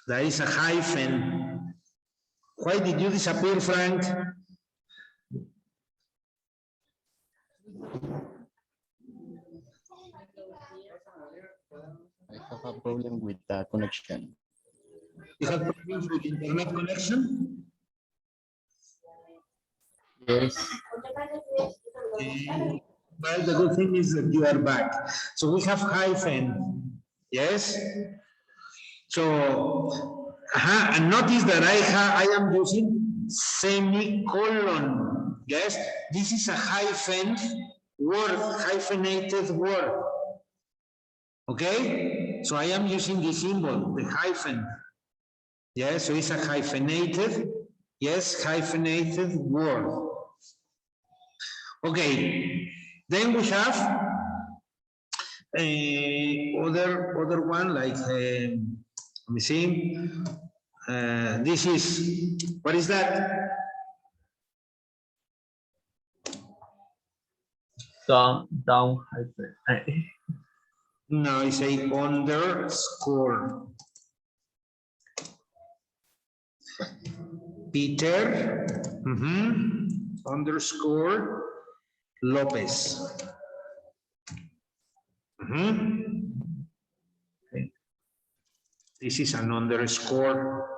There is a hyphen. Why did you disappear, Frank? I have a problem with the connection. You have problems with internet connection? Yes. Okay. Well, the good thing is that you are back. So we have hyphen, yes? So, and notice that I am using semicolon, yes? This is a hyphen word, hyphenated word. Okay? So I am using the symbol, the hyphen. Yes, so it's a hyphenated, yes, hyphenated word. Okay, then we have other one like, let me see, this is, what is that? Down hyphen. No, it's a underscore. Peter, underscore Lopez. Okay. This is an underscore.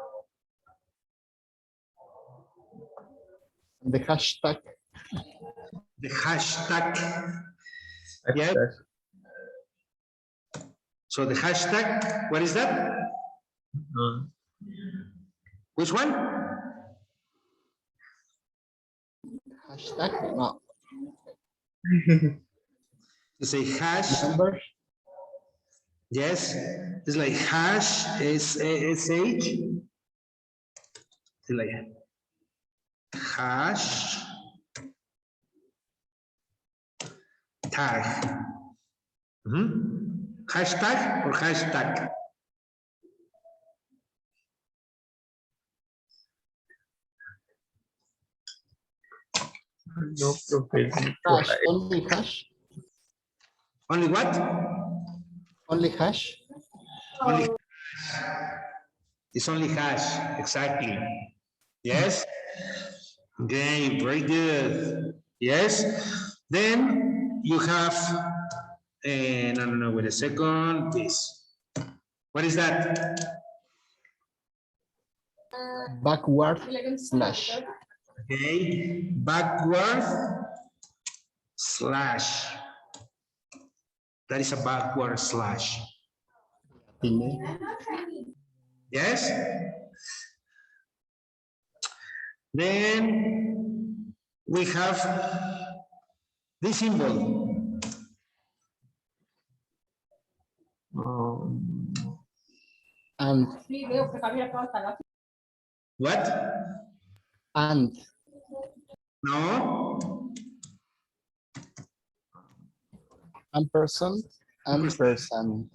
The hashtag. The hashtag. Yeah. So the hashtag, what is that? Which one? Hashtag, no. It's a hash. Number. Yes, it's like hash, S-H. It's like hash tag. Hashtag or hashtag? No, profesor. Hash, only hash. Only what? Only hash. Only it's only hash, exactly. Yes? Okay, very good. Yes? Then you have, no, wait a second, this. What is that? Backward slash. Okay, backward slash. That is a backward slash. Yes? Then we have this symbol. And. What? And. No. Ampersand. Ampersand.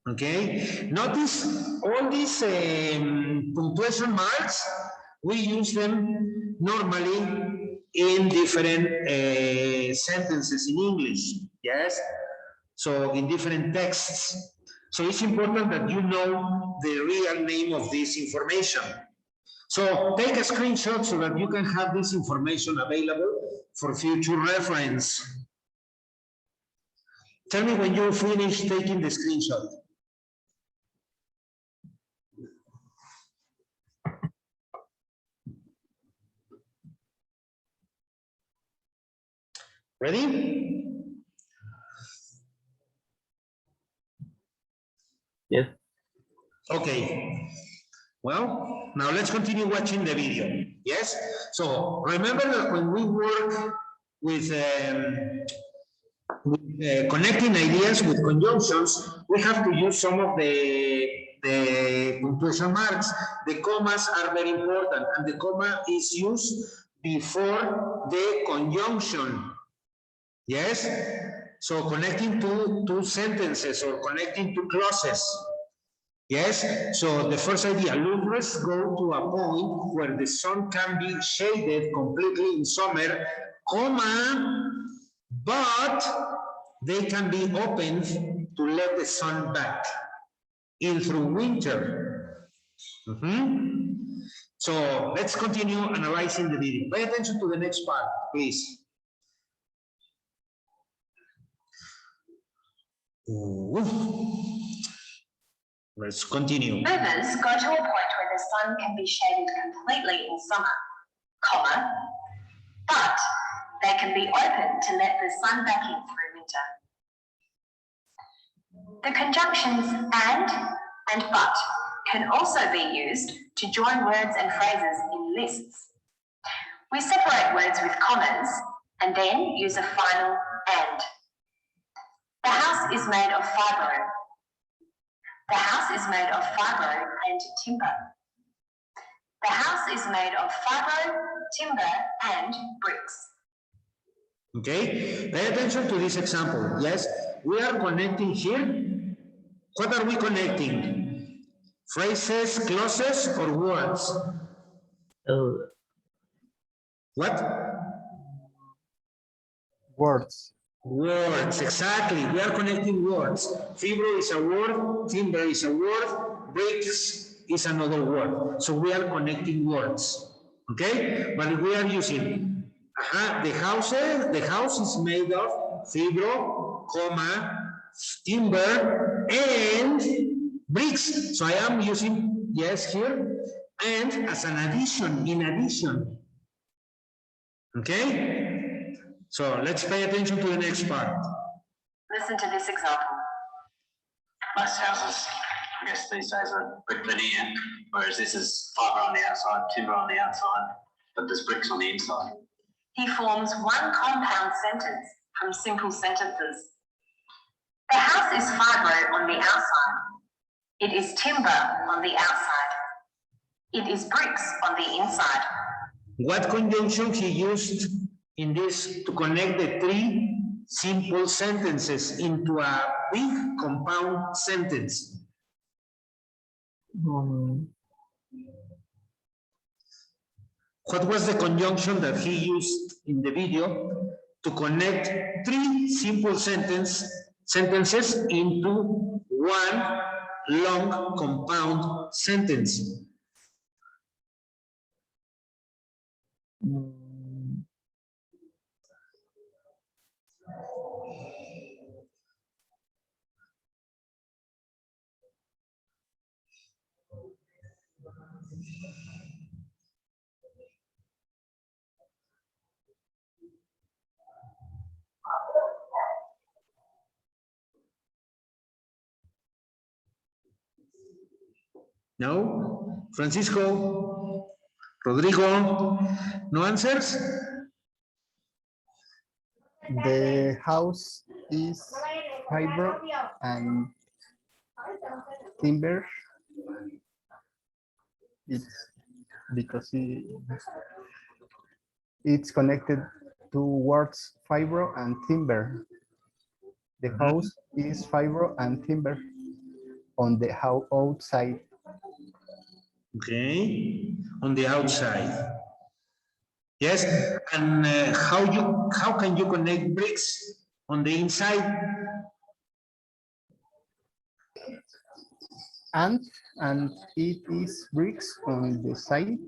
Okay. Notice all these punctuation marks, we use them normally in different sentences in English. Yes. So in different texts. So it's important that you know the real name of this information. So take a screenshot so that you can have this information available for future reference. Tell me when you finish taking the screenshot. Ready? Yes. Okay. Well, now let's continue watching the video. Yes? So remember that when we work with connecting ideas with conjunctions, we have to use some of the punctuation marks. The commas are very important, and the comma is used before the conjunction. Yes? So connecting two sentences or connecting two clauses. Yes, so the first idea, louvres go to a point where the sun can be shaded completely in summer, comma, but they can be opened to let the sun back in through winter. Mhm. So let's continue analyzing the video. Pay attention to the next part, please. Let's continue. Louvers go to a point where the sun can be shaded completely in summer, comma, but they can be opened to let the sun back in through winter. The conjunctions and but can also be used to join words and phrases in lists. We separate words with commas and then use a final and. The house is made of fibro. The house is made of fibro and timber. The house is made of fibro, timber, and bricks. Okay, pay attention to this example. Yes, we are connecting here. What are we connecting? Phrases, clauses, or words? What? Words. Words, exactly. We are connecting words. Fibro is a word, timber is a word, bricks is another word. So we are connecting words. Okay? But we are using the house is made of fibro, comma, timber, and bricks. So I am using yes here, and as an addition, in addition. Okay? So let's pay attention to the next part. Listen to this example. Most houses, I guess these days are brick veneer, whereas this is fibre on the outside, timber on the outside, but there's bricks on the inside. He forms one compound sentence from simple sentences. The house is fibro on the outside. It is timber on the outside. It is bricks on the inside. What conjunction he used in this to connect the three simple sentences into a big compound sentence? What was the conjunction that he used in the video to connect three simple sentences into one long compound sentence? No? Francisco? Rodrigo? No answers? The house is fibro and timber. It's because it's connected to words fibro and timber. The house is fibro and timber on the outside. Okay, on the outside. Yes, and how can you connect bricks on the inside? And it is bricks on the side.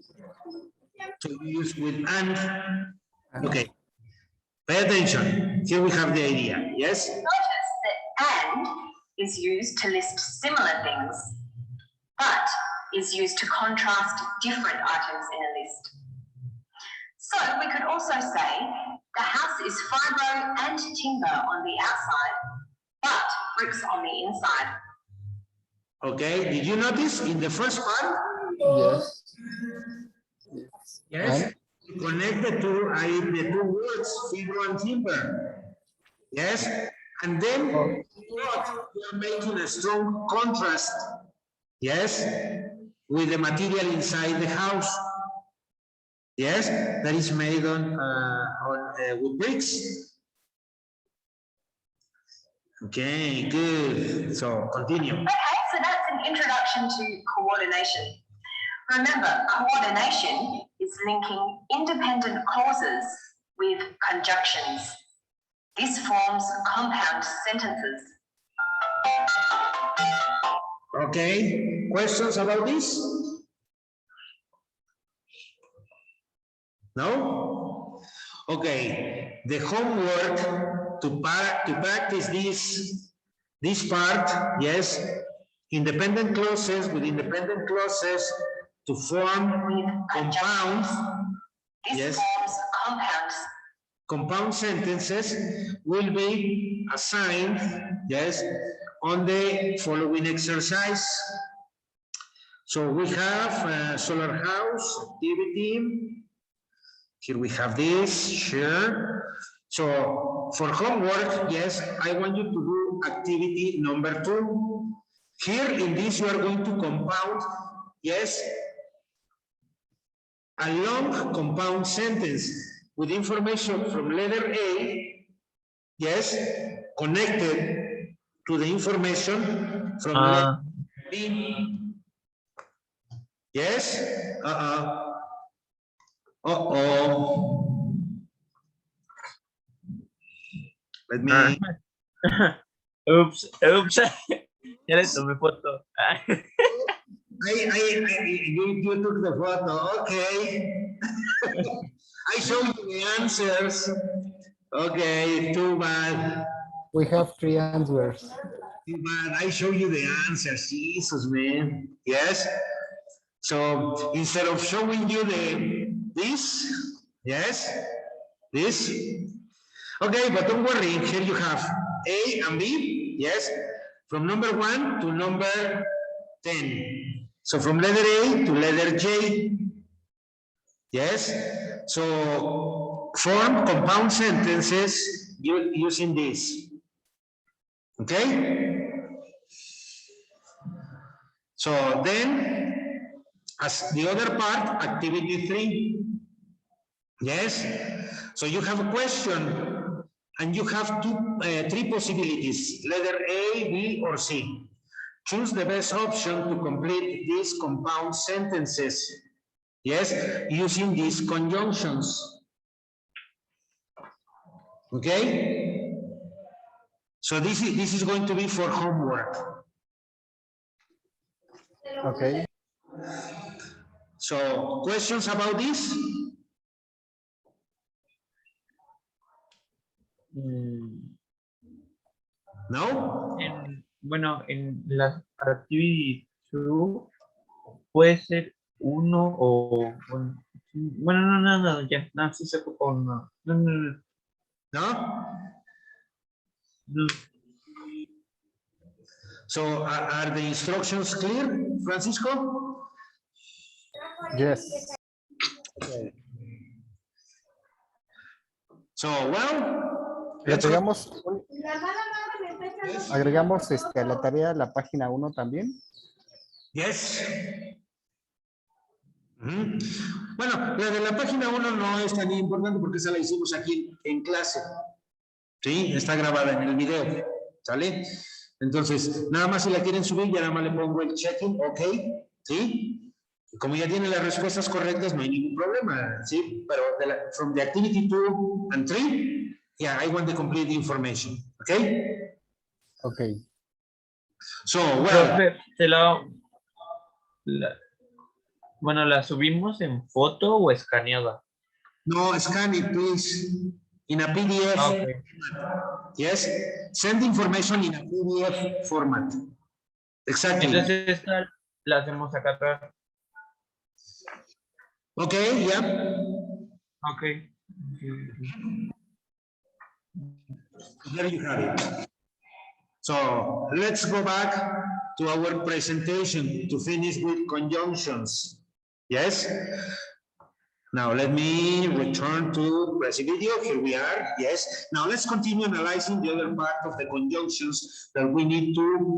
So you use with and. Okay, pay attention. Here we have the idea. Yes. Notice that and is used to list similar things, but is used to contrast different items in a list. So we could also say the house is fibro and timber on the outside, but bricks on the inside. Okay, did you notice in the first part? Yes. Yes. You connect the two words, fibro and timber. Yes. And then we are making a strong contrast. Yes. With the material inside the house. Yes, that is made with bricks. Okay, good. So continue. Okay, so that's an introduction to coordination. Remember, coordination is linking independent clauses with conjunctions. This forms compound sentences. Okay, questions about this? No? Okay, the homework to practice this part, yes, independent clauses with independent clauses to form With compounds, This yes, forms compounds. compound sentences will be assigned, yes, on the following exercise. So we have solar house activity. Here we have this, sure. So for homework, yes, I want you to do activity number 2. Here in this, you are going to compound, yes, a long compound sentence with information from letter A, yes, connected to the information from letter B. Yes? Uh-oh. Let me... Oops. Ya le tomé foto. You took the photo, okay. I show you the answers. Okay, too bad. We have 3 answers. Too bad. I show you the answers. Jesus, man. Yes. So instead of showing you this, yes, this. Okay, but don't worry. Here you have A and B. Yes. From number 1 to number 10. So from letter A to letter J. Yes. So form compound sentences using this. Okay. So then, as the other part, activity 3. Yes. So you have a question, and you have 3 possibilities: letter A, B, or C. Choose the best option to complete these compound sentences. Yes, using these conjunctions. Okay? So this is going to be for homework. Okay. So, questions about this? No? Bueno, en las activity 2 puede ser uno o bueno, no, ya, no, sí se ocupa uno. No. No? So, are the instructions clear, Francisco? Yes. Okay. So, well, Le let's go. Agregamos a la tarea la página 1 también. Yes. Bueno, la de la página 1 no es tan importante porque esa la hicimos aquí en clase. Sí, está grabada en el video. ¿Sale? Entonces, nada más si la quieren subir, ya nada más le pongo el check-in, ok, ¿sí? Y como ya tiene las respuestas correctas, no hay ningún problema, ¿sí? Pero from the activity 2 and 3, yeah, I want the complete information, okay? Okay. So, well. Profe, bueno, ¿la subimos en foto o escaneada? No, scan it, please. In a PDF. Okay. Yes, send information in a PDF format. Exactly. Entonces esta la hacemos acá atrás. Okay, yeah. Okay. There you have it. So let's go back to our presentation to finish with conjunctions. Yes? Now let me return to Prezi Video. Here we are. Yes. Now let's continue analyzing the other part of the conjunctions that we need to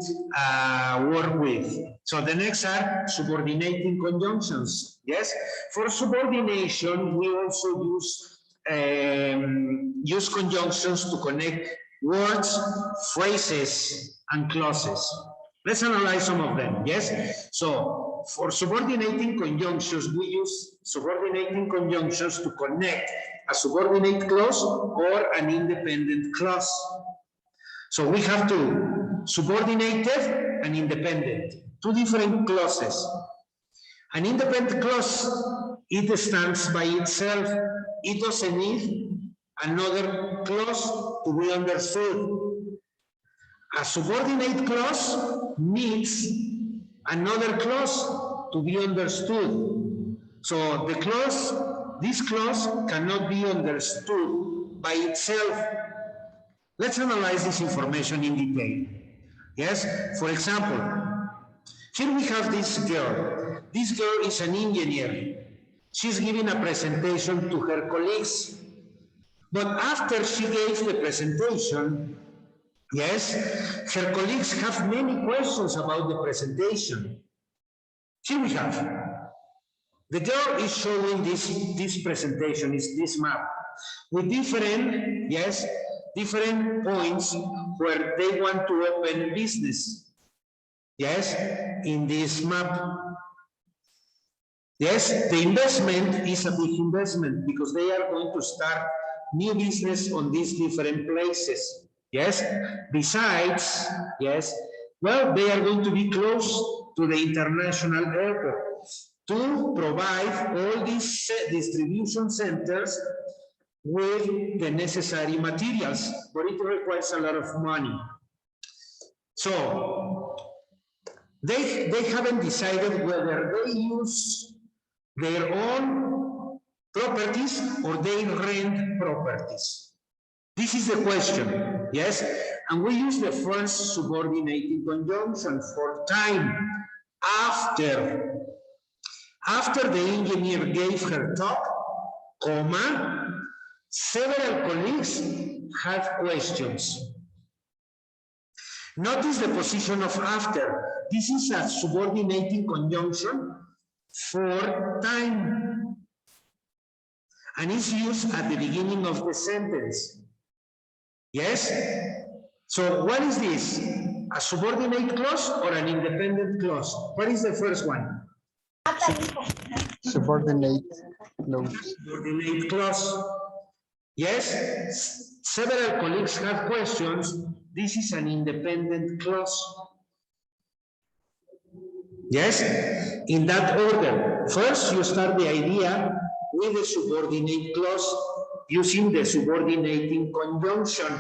work with. So the next are subordinating conjunctions. Yes. For subordination, we also use conjunctions to connect words, phrases, and clauses. Let's analyze some of them, yes? So for subordinating conjunctions, we use subordinating conjunctions to connect a subordinate clause or an independent clause. So we have to subordinated and independent, two different clauses. An independent clause, it stands by itself. It doesn't need another clause to be understood. A subordinate clause needs another clause to be understood. So the clause, this clause cannot be understood by itself. Let's analyze this information in detail. Yes, for example, here we have this girl. This girl is an engineer. She's giving a presentation to her colleagues. But after she gave the presentation, yes, her colleagues have many questions about the presentation. Here we have. The girl is showing this presentation, is this map, with different, yes, different points where they want to open business. Yes, in this map. Yes, the investment is a big investment because they are going to start new business on these different places. Yes, besides, yes, well, they are going to be close to the international airport to provide all these distribution centers with the necessary materials, but it requires a lot of money. So they haven't decided whether they use their own properties or they rent properties. This is the question, yes? And we use the first subordinating conjunction for time. After the engineer gave her talk, comma, several colleagues had questions. Notice the position of after. This is a subordinating conjunction for time. And it's used at the beginning of the sentence. Yes? So what is this? A subordinate clause or an independent clause? What is the first one? Subordinate clause. Subordinate clause. Yes? Several colleagues have questions. This is an independent clause. Yes? In that order. First, you start the idea with the subordinate clause using the subordinating conjunction.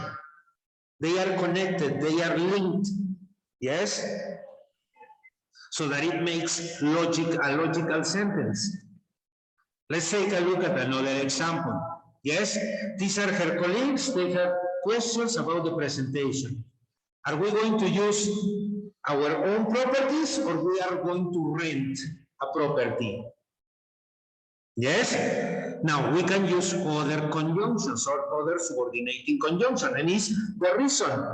They are connected, they are linked. Yes? So that it makes a logical sentence. Let's take a look at another example. Yes? These are her colleagues, they have questions about the presentation. Are we going to use our own properties or we are going to rent a property? Yes? Now we can use other conjunctions or other subordinating conjunction, and it's the reason.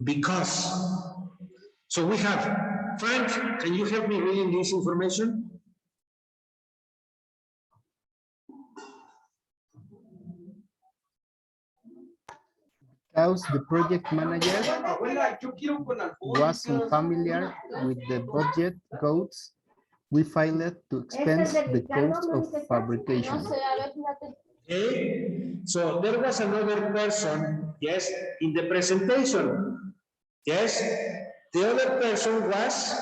Because. So we have, Frank, can you help me reading this information? Because the project manager was unfamiliar with the budget codes, we filed to expense the cost of fabrication. Okay, so there was another person, yes, in the presentation. Yes, the other person was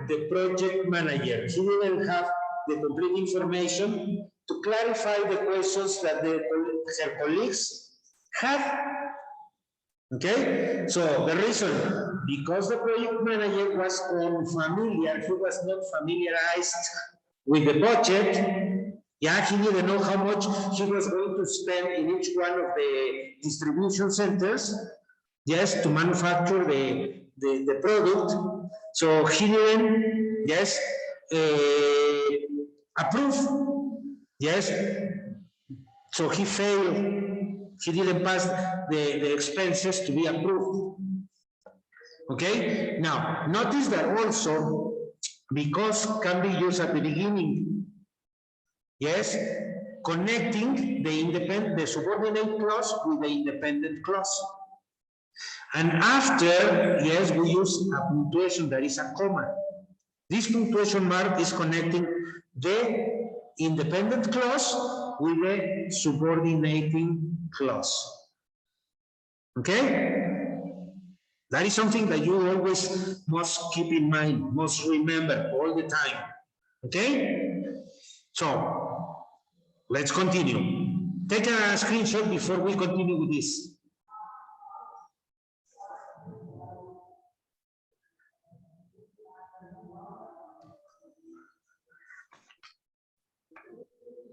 the project manager. He didn't have the complete information to clarify the questions that her colleagues had. Okay, so the reason, because the project manager was unfamiliar, he was not familiarized with the budget. Yeah, he didn't know how much he was going to spend in each one of the distribution centers, yes, to manufacture the product. So he didn't, yes, approve, yes. So he failed. He didn't pass the expenses to be approved. Okay, now notice that also because can be used at the beginning. Yes, connecting the subordinate clause with the independent clause. And after, yes, we use a punctuation that is a comma. This punctuation mark is connecting the independent clause with the subordinating clause. Okay? That is something that you always must keep in mind, must remember all the time. Okay? So, let's continue. Take a screenshot before we continue with this.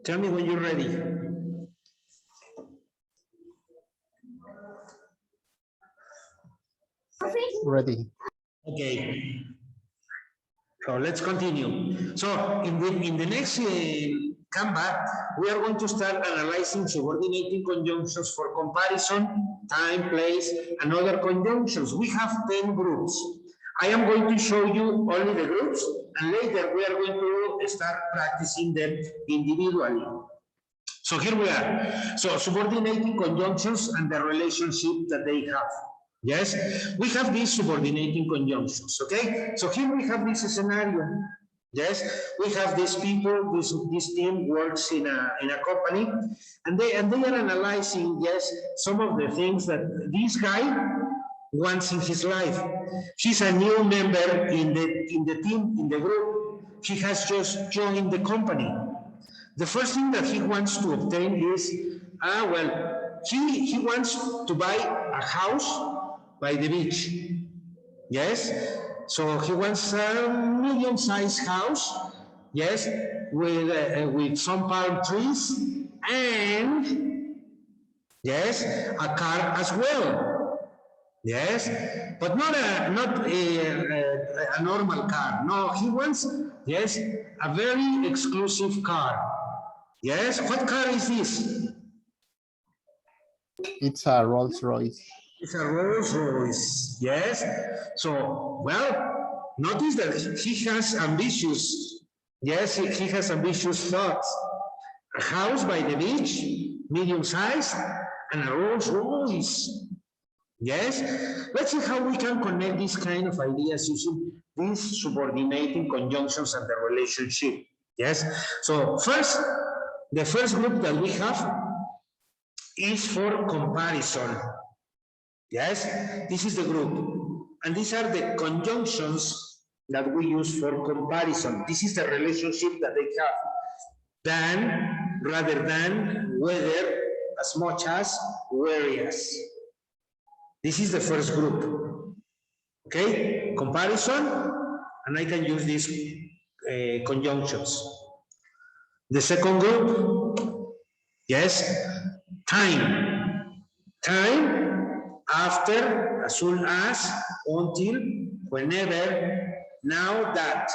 Tell me when you're ready. Ready. Okay. So let's continue. So in the next Canva, we are going to start analyzing subordinating conjunctions for comparison, time, place, and other conjunctions. We have 10 groups. I am going to show you only the groups, and later we are going to start practicing them individually. So here we are. So subordinating conjunctions and the relationship that they have. Yes, we have these subordinating conjunctions, okay? So here we have this scenario. Yes, we have these people, this team works in a company, and they are analyzing, yes, some of the things that this guy wants in his life. He's a new member in the team, in the group. He has just joined the company. The first thing that he wants to obtain is, he wants to buy a house by the beach. Yes, so he wants a medium-sized house, yes, with some palm trees and, yes, a car as well. Yes, but not a normal car. No, he wants, yes, a very exclusive car. Yes, what car is this? It's a Rolls Royce. It's a Rolls Royce, yes. So, well, notice that he has ambitious, yes, he has ambitious thoughts. A house by the beach, medium size, and a Rolls Royce. Yes, let's see how we can connect these kind of ideas using these subordinating conjunctions and the relationship. Yes, so first, the first group that we have is for comparison. Yes, this is the group. And these are the conjunctions that we use for comparison. This is the relationship that they have. Than, rather than, whether, as much as, whereas. This is the first group. Okay, comparison, and I can use these conjunctions. The second group, yes, time. Time, after, as soon as, until, whenever, now that.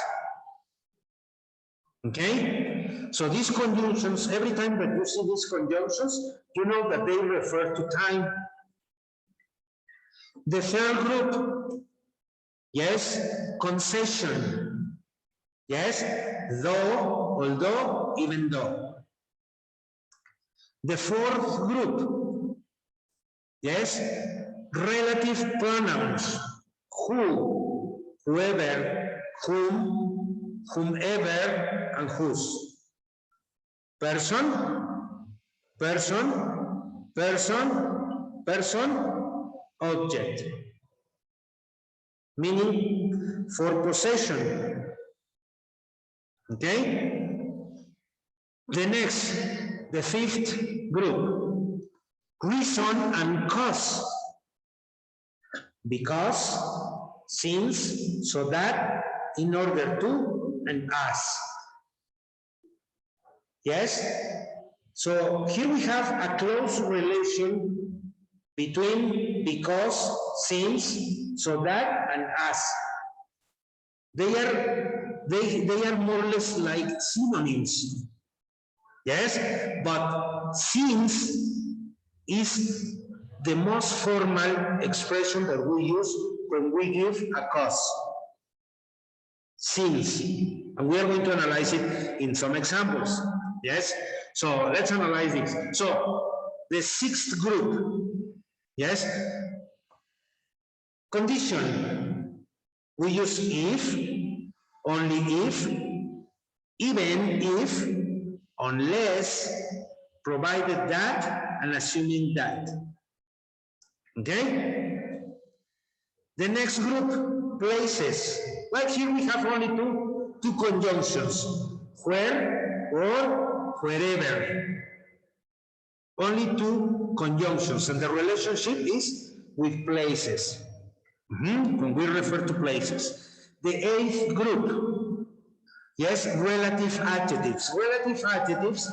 Okay, so these conjunctions, every time that you see these conjunctions, you know that they refer to time. The third group, yes, concession. Yes, though, although, even though. The fourth group, yes, relative pronouns. Who, whoever, whom, whomever, and whose. Person, person, person, person, object. Meaning for possession. Okay? The next, the fifth group, reason and cause. Because, since, so that, in order to, and as. Yes? So here we have a close relation between because, since, so that, and as. They are more or less like synonyms. Yes, but since is the most formal expression that we use when we give a cause. Since, and we are going to analyze it in some examples. Yes, so let's analyze this. So the sixth group, yes, Condition. We use if, only if, even if, unless, provided that, and assuming that. Okay? The next group, places. Well, here we have only two conjunctions. Where or wherever. Only two conjunctions, and the relationship is with places. When we refer to places. The eighth group, yes, relative adjectives. Relative adjectives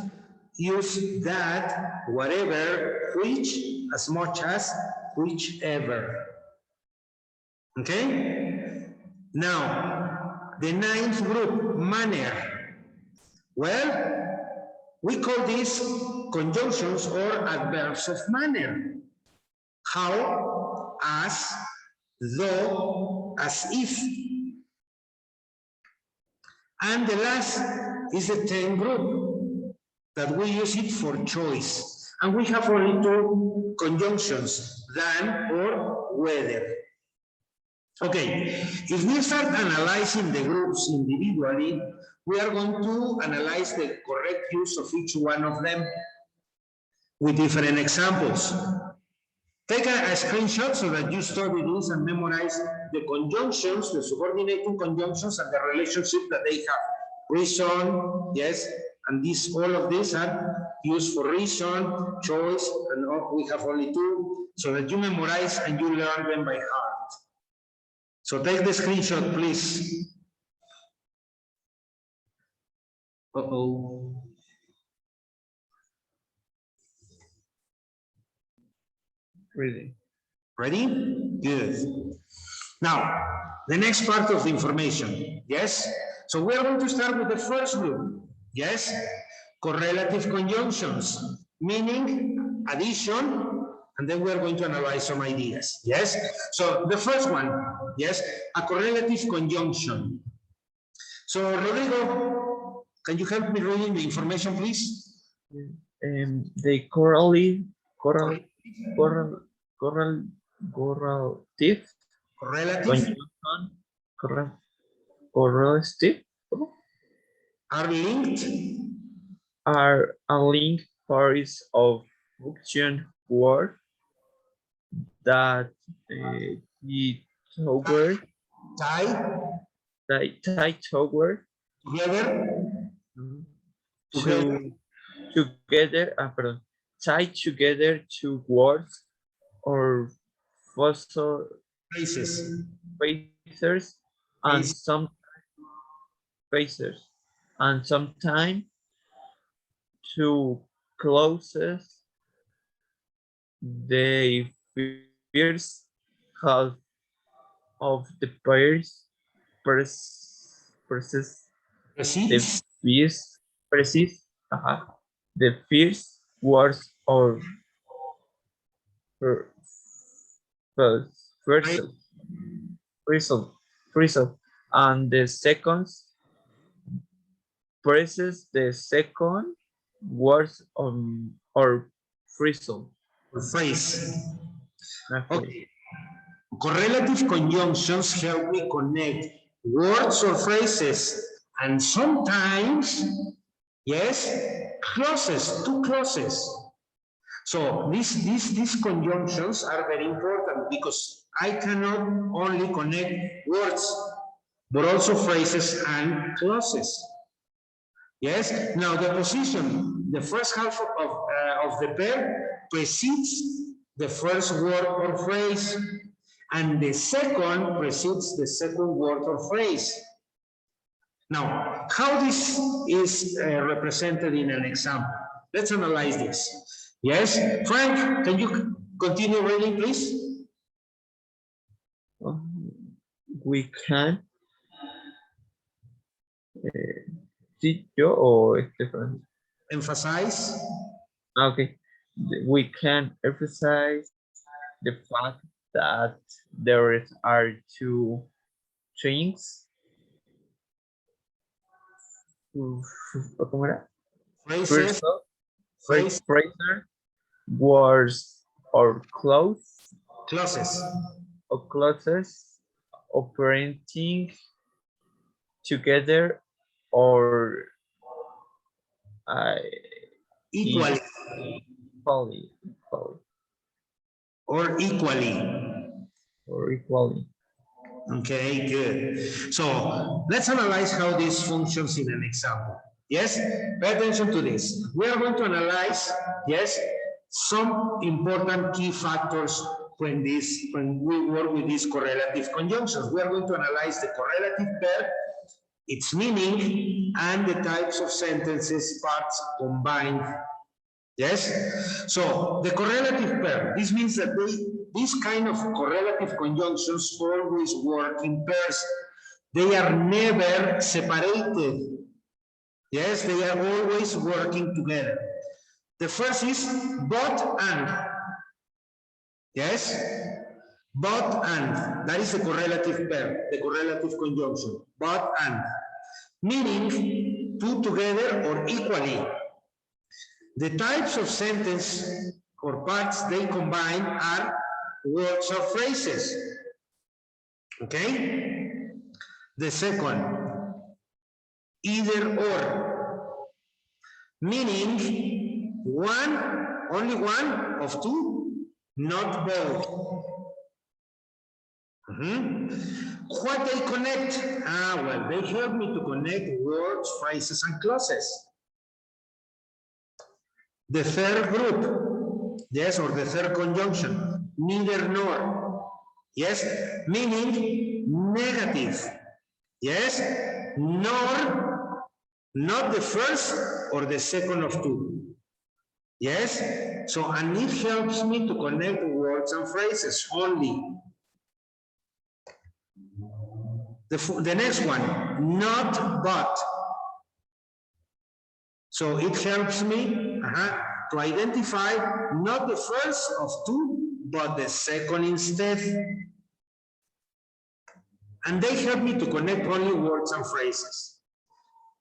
use that, whatever, which, as much as, whichever. Okay? Now, the ninth group, manner. Well, we call these conjunctions or adverbs of manner. How, as, though, as if. And the last is the 10th group that we use it for choice. And we have only two conjunctions, than or whether. Okay, if we start analyzing the groups individually, we are going to analyze the correct use of each one of them with different examples. Take a screenshot so that you study this and memorize the conjunctions, the subordinating conjunctions, and the relationship that they have. Reason, yes, and this, all of these are used for reason, choice, and we have only two, so that you memorize and you learn them by heart. So take the screenshot, please. Uh-oh. Ready. Ready? Good. Now, the next part of the information, yes? So we are going to start with the first group, yes? Correlative conjunctions, meaning addition, and then we are going to analyze some ideas, yes? So the first one, yes, a correlative conjunction. So Rodrigo, can you help me reading the information, please? The correlative Correlative conjunction, correlative are linked are unlinked parts of function word that the together tie together tie together two words or foster phrases. phasers and some phasers and sometimes two clauses the first half of the pairs precedes the first words or first and the second presses the second words or phrase. Okay. Correlative conjunctions help me connect words or phrases and sometimes, yes, clauses, two clauses. So these conjunctions are very important because I cannot only connect words, but also phrases and clauses. Yes, now the position, the first half of the pair precedes the first word or phrase, and the second precedes the second word or phrase. Now, how this is represented in an example? Let's analyze this. Yes, Frank, can you continue reading, please? We can yo o Estefan? Emphasize. Okay, we can emphasize the fact that there are two things. ¿Cómo era? Phrases. Phraser, words or clauses. Clauses. of clauses operating together or Equally equally or equally. or equally. Okay, good. So let's analyze how this functions in an example. Yes, pay attention to this. We are going to analyze, yes, some important key factors when we work with these correlative conjunctions. We are going to analyze the correlative verb, its meaning, and the types of sentences parts combined. Yes? So the correlative pair, this means that these kind of correlative conjunctions always work in pairs. They are never separated. Yes, they are always working together. The first is but and. Yes? But and. That is the correlative pair, the correlative conjunction. But and. Meaning two together or equally. The types of sentence or parts they combine are words or phrases. Okay? The second, either or, meaning only one of two, not both. What they connect? Well, they help me to connect words, phrases, and clauses. The third group, yes, or the third conjunction, neither nor, yes, meaning negative, yes, nor, not the first or the second of two, yes, so, and it helps me to connect words and phrases only. The next one, not but. So it helps me to identify not the first of two, but the second instead. And they help me to connect only words and phrases.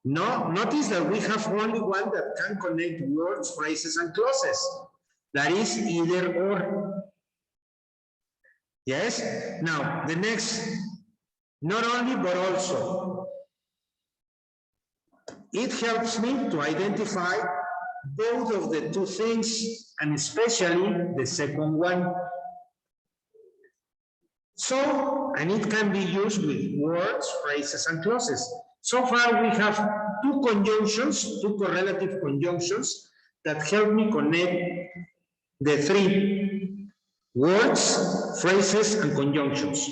Notice that we have only one that can connect words, phrases, and clauses. That is either or. Yes? Now, the next, not only, but also. It helps me to identify both of the two things, and especially the second one. So, and it can be used with words, phrases, and clauses. So far, we have two conjunctions, two correlative conjunctions that help me connect the three words, phrases, and conjunctions.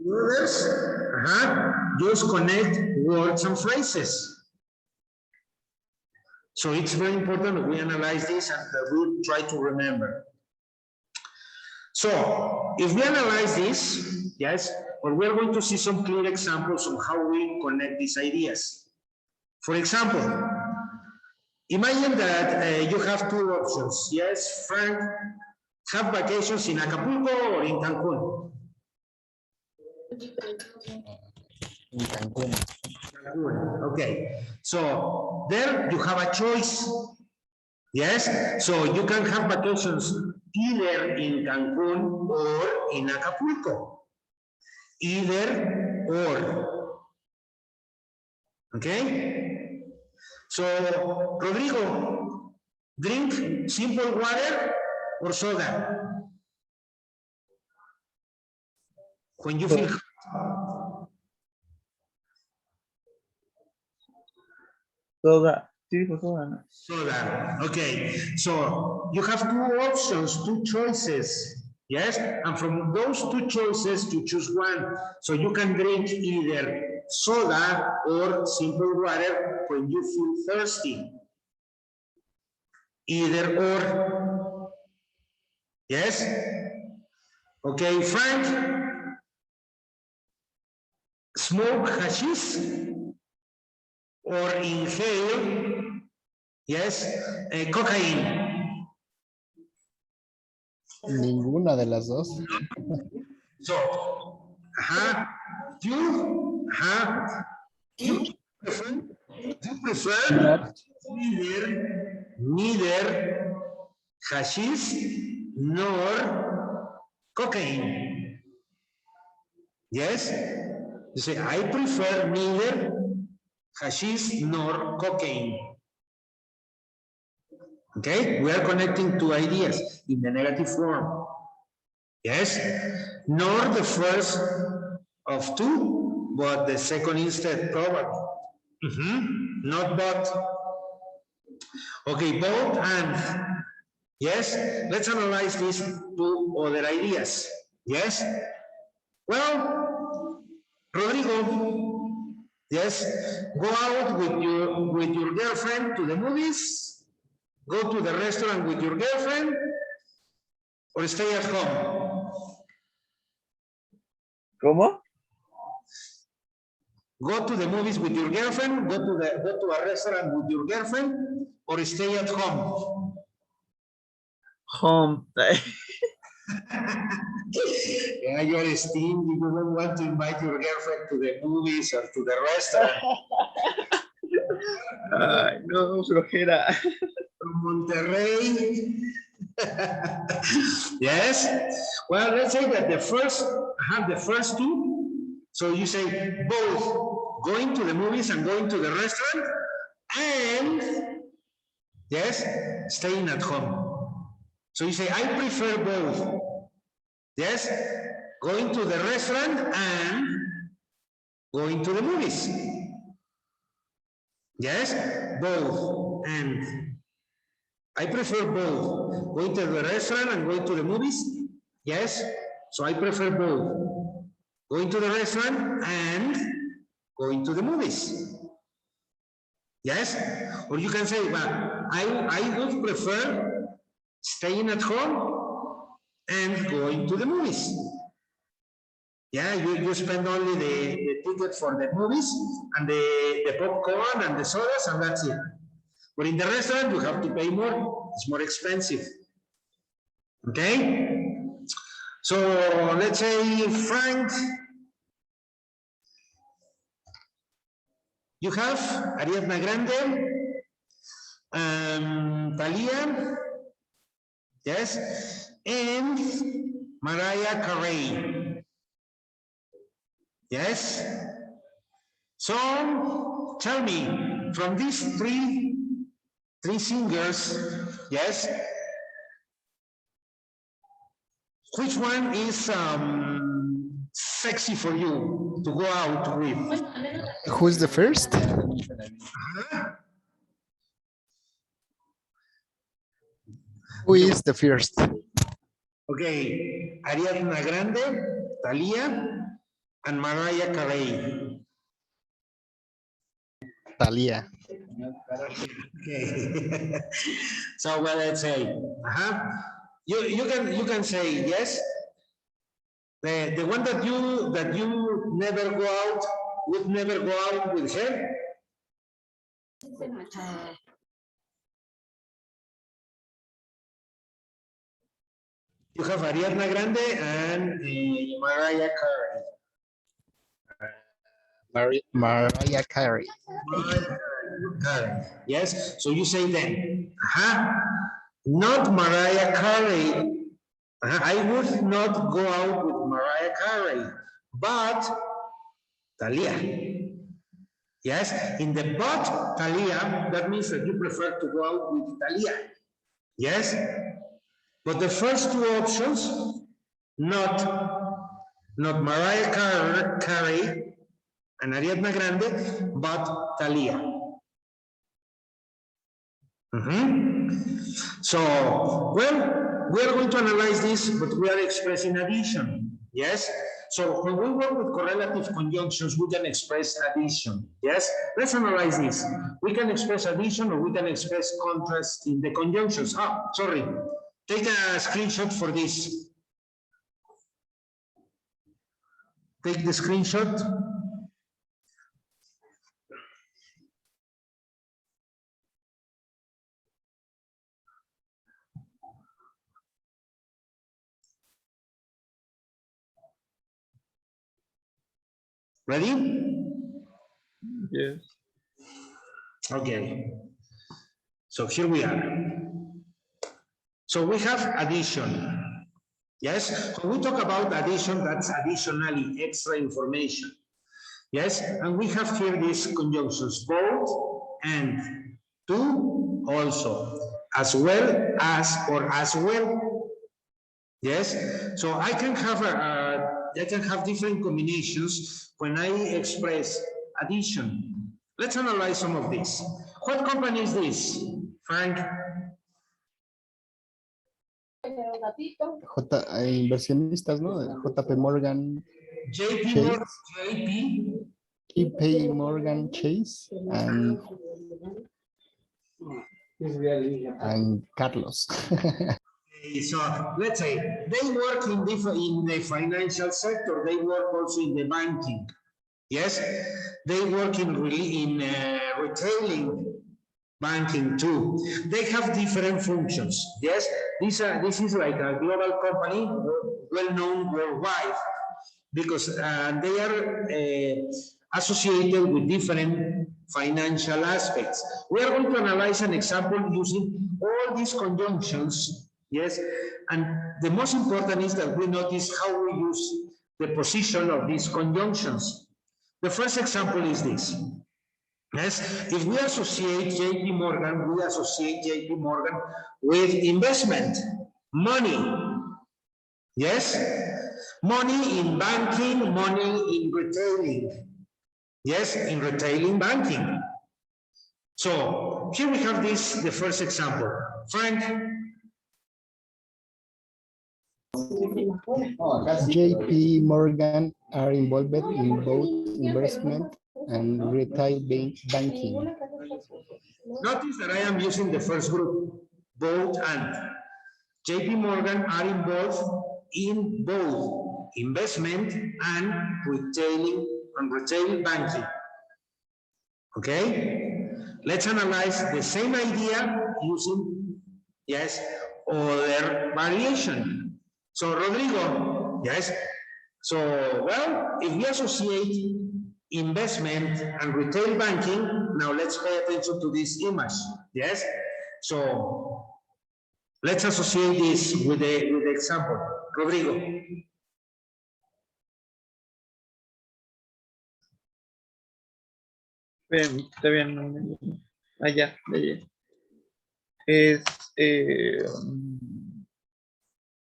Others, just connect words and phrases. So it's very important that we analyze this and that we try to remember. So if we analyze this, yes, well, we're going to see some clear examples of how we connect these ideas. For example, imagine that you have two options. Yes, Frank, have vacations in Acapulco or in Cancun? In Cancun. Okay, so there you have a choice. Yes, so you can have vacations either in Cancun or in Acapulco. Either or. Okay? So, Rodrigo, drink simple water or soda? When you feel Soda. soda. Okay, so you have two options, two choices. Yes, and from those two choices, you choose one. So you can drink either soda or simple water when you feel thirsty. Either or. Yes? Okay, Frank, smoke hashish or inhale, yes, cocaine. Ninguna de las dos. So, you prefer neither hashish nor cocaine. Yes? You say, I prefer neither hashish nor cocaine. Okay? We are connecting two ideas in the negative form. Yes? Nor the first of two, but the second instead, probably. Not but. Okay, both and. Yes? Let's analyze these two other ideas. Yes? Well, Rodrigo, yes, go out with your girlfriend to the movies, go to the restaurant with your girlfriend, or stay at home. ¿Cómo? Go to the movies with your girlfriend, go to a restaurant with your girlfriend, or stay at home. Home. Yeah, you're stingy. You don't want to invite your girlfriend to the movies or to the restaurant. Ay, no, flojera. From Monterrey. Yes. Well, let's say that the first two. So you say both going to the movies and going to the restaurant, and yes, staying at home. So you say, I prefer both. Yes, going to the restaurant and going to the movies. Yes, both and. I prefer both. Going to the restaurant and going to the movies. Yes, so I prefer both. Going to the restaurant and going to the movies. Yes, or you can say, well, I would prefer staying at home and going to the movies. Yeah, you spend only the ticket for the movies and the popcorn and the sodas, and that's it. But in the restaurant, you have to pay more. It's more expensive. Okay? So let's say, Frank, you have Ariadna Grande, Thalia, yes, and Mariah Carey. Yes? So tell me, from these three singers, yes, which one is sexy for you to go out with? Who's the first? Who is the first? Okay, Ariadna Grande, Thalia, and Mariah Carey. Thalia. Okay. So well, let's say, you can say yes. The one that you never go out, would never go out with her. You have Ariadna Grande and Mariah Carey. Mariah Carey. Yes, so you say then, not Mariah Carey. I would not go out with Mariah Carey, but Thalia. Yes, in the but Thalia, that means that you prefer to go out with Thalia. Yes, but the first two options, not Mariah Carey and Ariadna Grande, but Thalia. So, well, we are going to analyze this, but we are expressing addition. Yes? So when we work with correlative conjunctions, we can express addition. Yes? Let's analyze this. We can express addition or we can express contrast in the conjunctions. Oh, sorry. Take a screenshot for this. Take the screenshot. Ready? Yes. Okay. So here we are. So we have addition. Yes, when we talk about addition, that's additionally extra information. Yes, and we have here these conjunctions, both and, to, also, as well as, or as well. Yes, so I can have different combinations when I express addition. Let's analyze some of these. What company is this, Frank? Inversionistas, ¿no? JP Morgan, JP Chase. Morgan, JP. JP Morgan Chase and Carlos. So let's say they work in the financial sector. They work also in the banking. Yes, they work in retailing banking too. They have different functions. Yes, this is like a global company, well known worldwide, because they are associated with different financial aspects. We are going to analyze an example using all these conjunctions. Yes, and the most important is that we notice how we use the position of these conjunctions. The first example is this. Yes, if we associate JP Morgan, we associate JP Morgan with investment, money. Yes, money in banking, money in retailing. Yes, in retailing banking. So here we have the first example. Frank. JP Morgan are involved in both investment and retail banking. Notice that I am using the first group, both and. JP Morgan are involved in both investment and retail banking. Okay? Let's analyze the same idea using, yes, other variation. So Rodrigo, yes. So, well, if we associate investment and retail banking, now let's pay attention to this image, yes? So, let's associate this with the example. Rodrigo. Está bien. Allá, es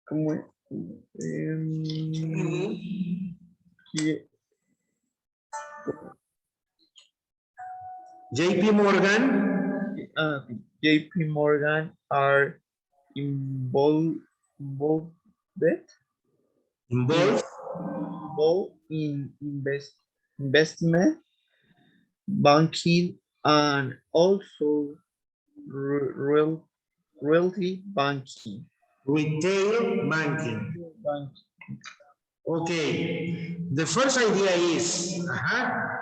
¿cómo es? JP Morgan. JP Morgan are involved in investment banking and also realty banking. Retail banking. Okay, the first idea is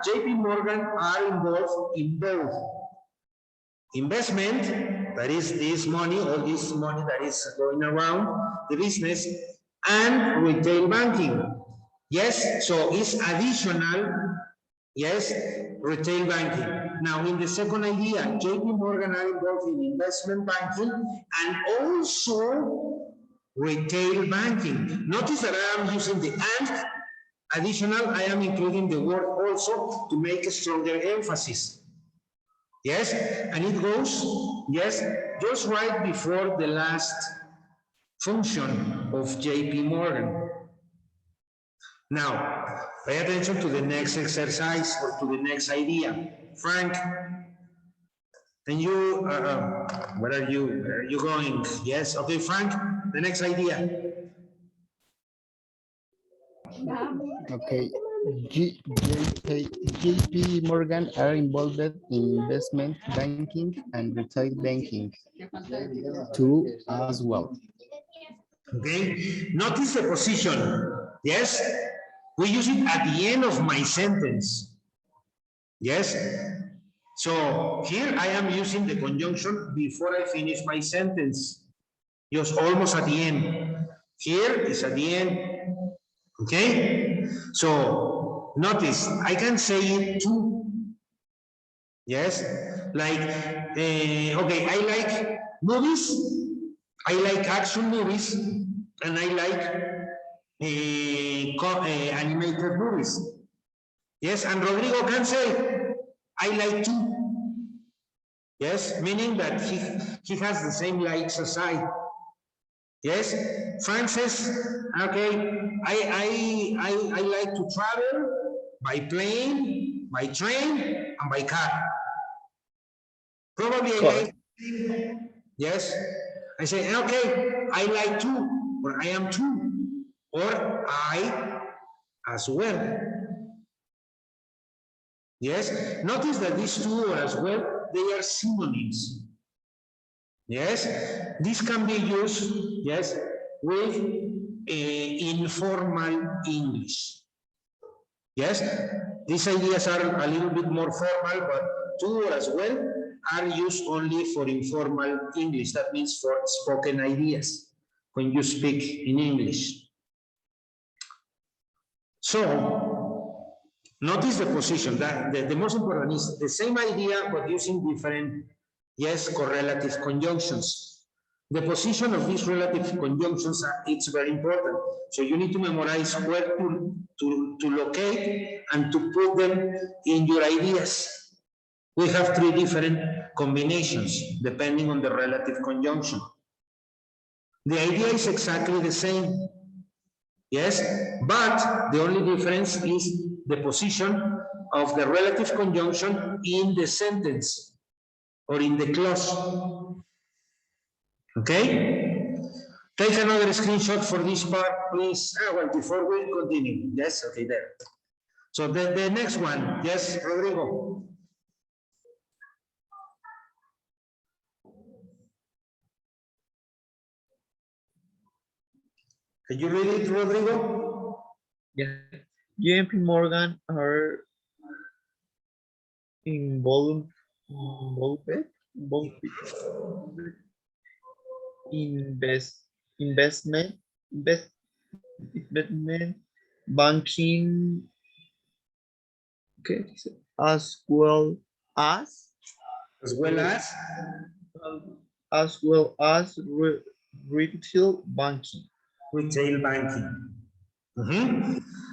JP Morgan are involved in both investment, that is this money, all this money that is going around the business, and retail banking. Yes, so it's additional, yes, retail banking. Now, in the second idea, JP Morgan are involved in investment banking and also retail banking. Notice that I am using the and additional, I am including the word also to make a stronger emphasis. Yes, and it goes, yes, just right before the last function of JP Morgan. Now, pay attention to the next exercise or to the next idea. Frank, and you, where are you going? Yes, okay, Frank, the next idea. Okay, JP Morgan are involved in investment banking and retail banking too as well. Okay, notice the position. Yes, we use it at the end of my sentence. Yes, so here I am using the conjunction before I finish my sentence. Just almost at the end. Here is at the end. Okay, so notice I can say it too. Yes, like, okay, I like movies. I like action movies. and I like animated movies. Yes, and Rodrigo can say, I like too. Yes, meaning that he has the same likes as I. Yes, Francis, okay, I like to travel by plane, by train, and by car. Probably I Correct. like, yes, I say, okay, I like to, or I am too, or I as well. Yes, notice that these two or as well, they are synonyms. Yes, this can be used, yes, with informal English. Yes, these ideas are a little bit more formal, but two as well are used only for informal English. That means for spoken ideas when you speak in English. So, notice the position. That the most important is the same idea, but using different, yes, correlative conjunctions. The position of these relative conjunctions, it's very important. So you need to memorize where to locate and to put them in your ideas. We have three different combinations depending on the relative conjunction. The idea is exactly the same. Yes, but the only difference is the position of the relative conjunction in the sentence or in the clause. Okay? Take another screenshot for this part, please. Well, before we continue. Yes, okay, there. So the next one, yes, Rodrigo. Can you read it, Rodrigo? Yeah. JP Morgan are involved investment banking, okay, as well as As well as retail banking. retail banking.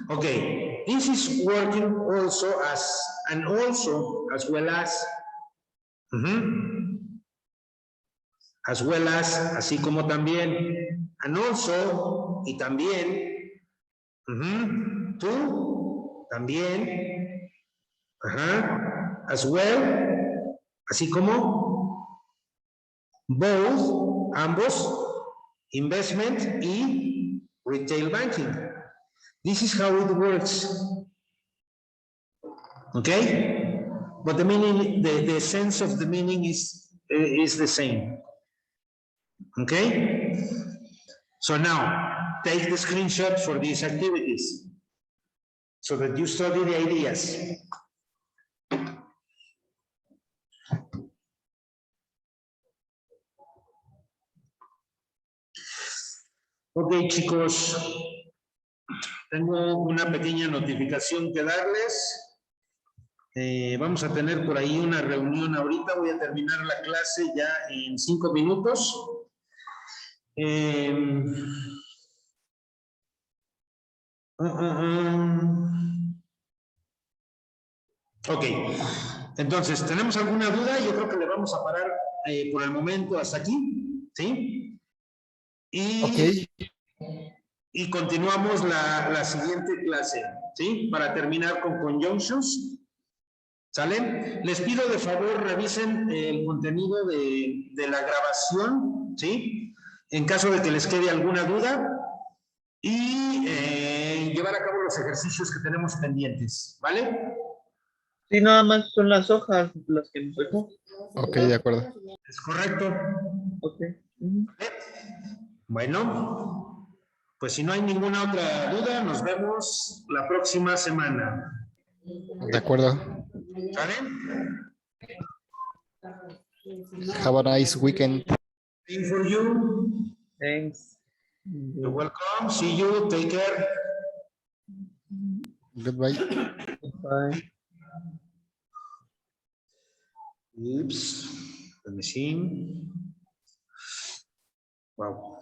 Okay, this is working also as well as, as well as, así como también, and also, y también, tú, también, as well, así como, both, ambos, investment y retail banking. This is how it works. Okay? But the meaning, the sense of the meaning is the same. Okay? So now, take the screenshot for these activities so that you study the ideas. Ok, chicos, tengo una pequeña notificación que darles. Vamos a tener por ahí una reunión ahorita. Voy a terminar la clase ya en 5 minutos. Ok, entonces, ¿tenemos alguna duda? Yo creo que le vamos a parar por el momento hasta aquí, ¿sí? Y continuamos la siguiente clase, ¿sí? Para terminar con conjunctions, ¿sale? Les pido de favor revisen el contenido de la grabación, ¿sí? En caso de que les quede alguna duda y llevar a cabo los ejercicios que tenemos pendientes, ¿vale? Sí, nada más son las hojas las que nos dejó. Ok, de acuerdo. Es correcto. Ok. Bueno, pues si no hay ninguna otra duda, nos vemos la próxima semana. De acuerdo. ¿Sale? Have a nice weekend. Same for you. Thanks. You're welcome. See you. Take care. Goodbye. Bye. Oops. The machine. Wow.